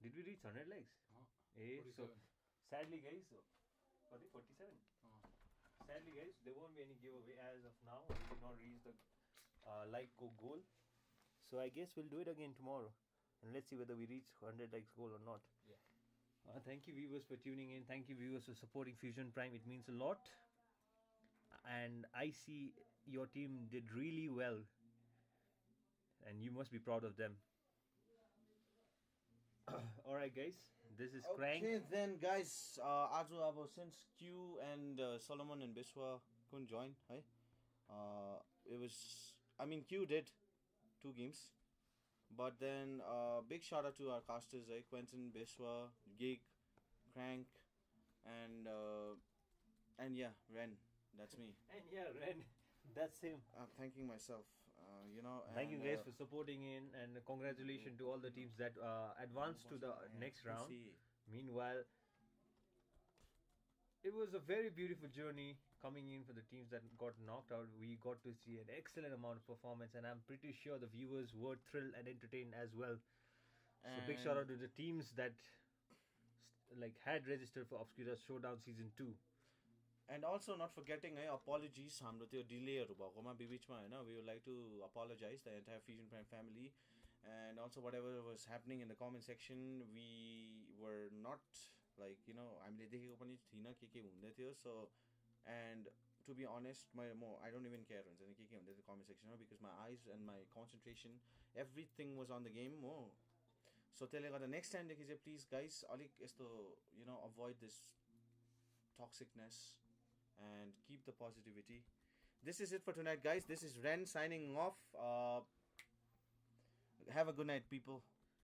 Did we reach 100 likes? So sadly, guys, 47. Sadly, guys, there won't be any giveaway as of now. We did not reach the like goal. So I guess we'll do it again tomorrow, and let's see whether we reach 100 likes goal or not. Yeah. Thank you, viewers, for tuning in. Thank you, viewers, for supporting Fusion Prime. It means a lot. And I see your team did really well, and you must be proud of them. Alright, guys, this is Crank. Okay, then, guys, since Q and Solomon and Biswa couldn't join, right? Q did 2 games, but then big shout out to our casters, right? Quentin, Biswa, Gig, Crank, and yeah, Ren. That's me. And yeah, Ren, that's him. I'm thanking myself. Thank you guys for supporting in, and congratulations to all the teams that advanced to the next round. Meanwhile, it was a very beautiful journey coming in for the teams that got knocked out. We got to see an excellent amount of performance, and I'm pretty sure the viewers were thrilled and entertained as well. So big shout out to the teams that had registered for Obscura Showdown Season 2. And also not forgetting apologies हाम्रो त्यो डिलेहरु भएकोमा बीचमा हैन we would like to apologize the entire Fusion Prime family, and also whatever was happening in the comment section, we were not हामीले देखेको पनि थिएन के हुँदै थियो. So, and to be honest, I don't even care हुन्छ नि के हुँदै थियो comment section मा, because my eyes and my concentration, everything was on the game हो. So त्यसले गर्दा next time देखि चाहिँ please guys अलिक यस्तो avoid this toxicness and keep the positivity. This is it for tonight, guys. This is Ren signing off. Have a good night, people.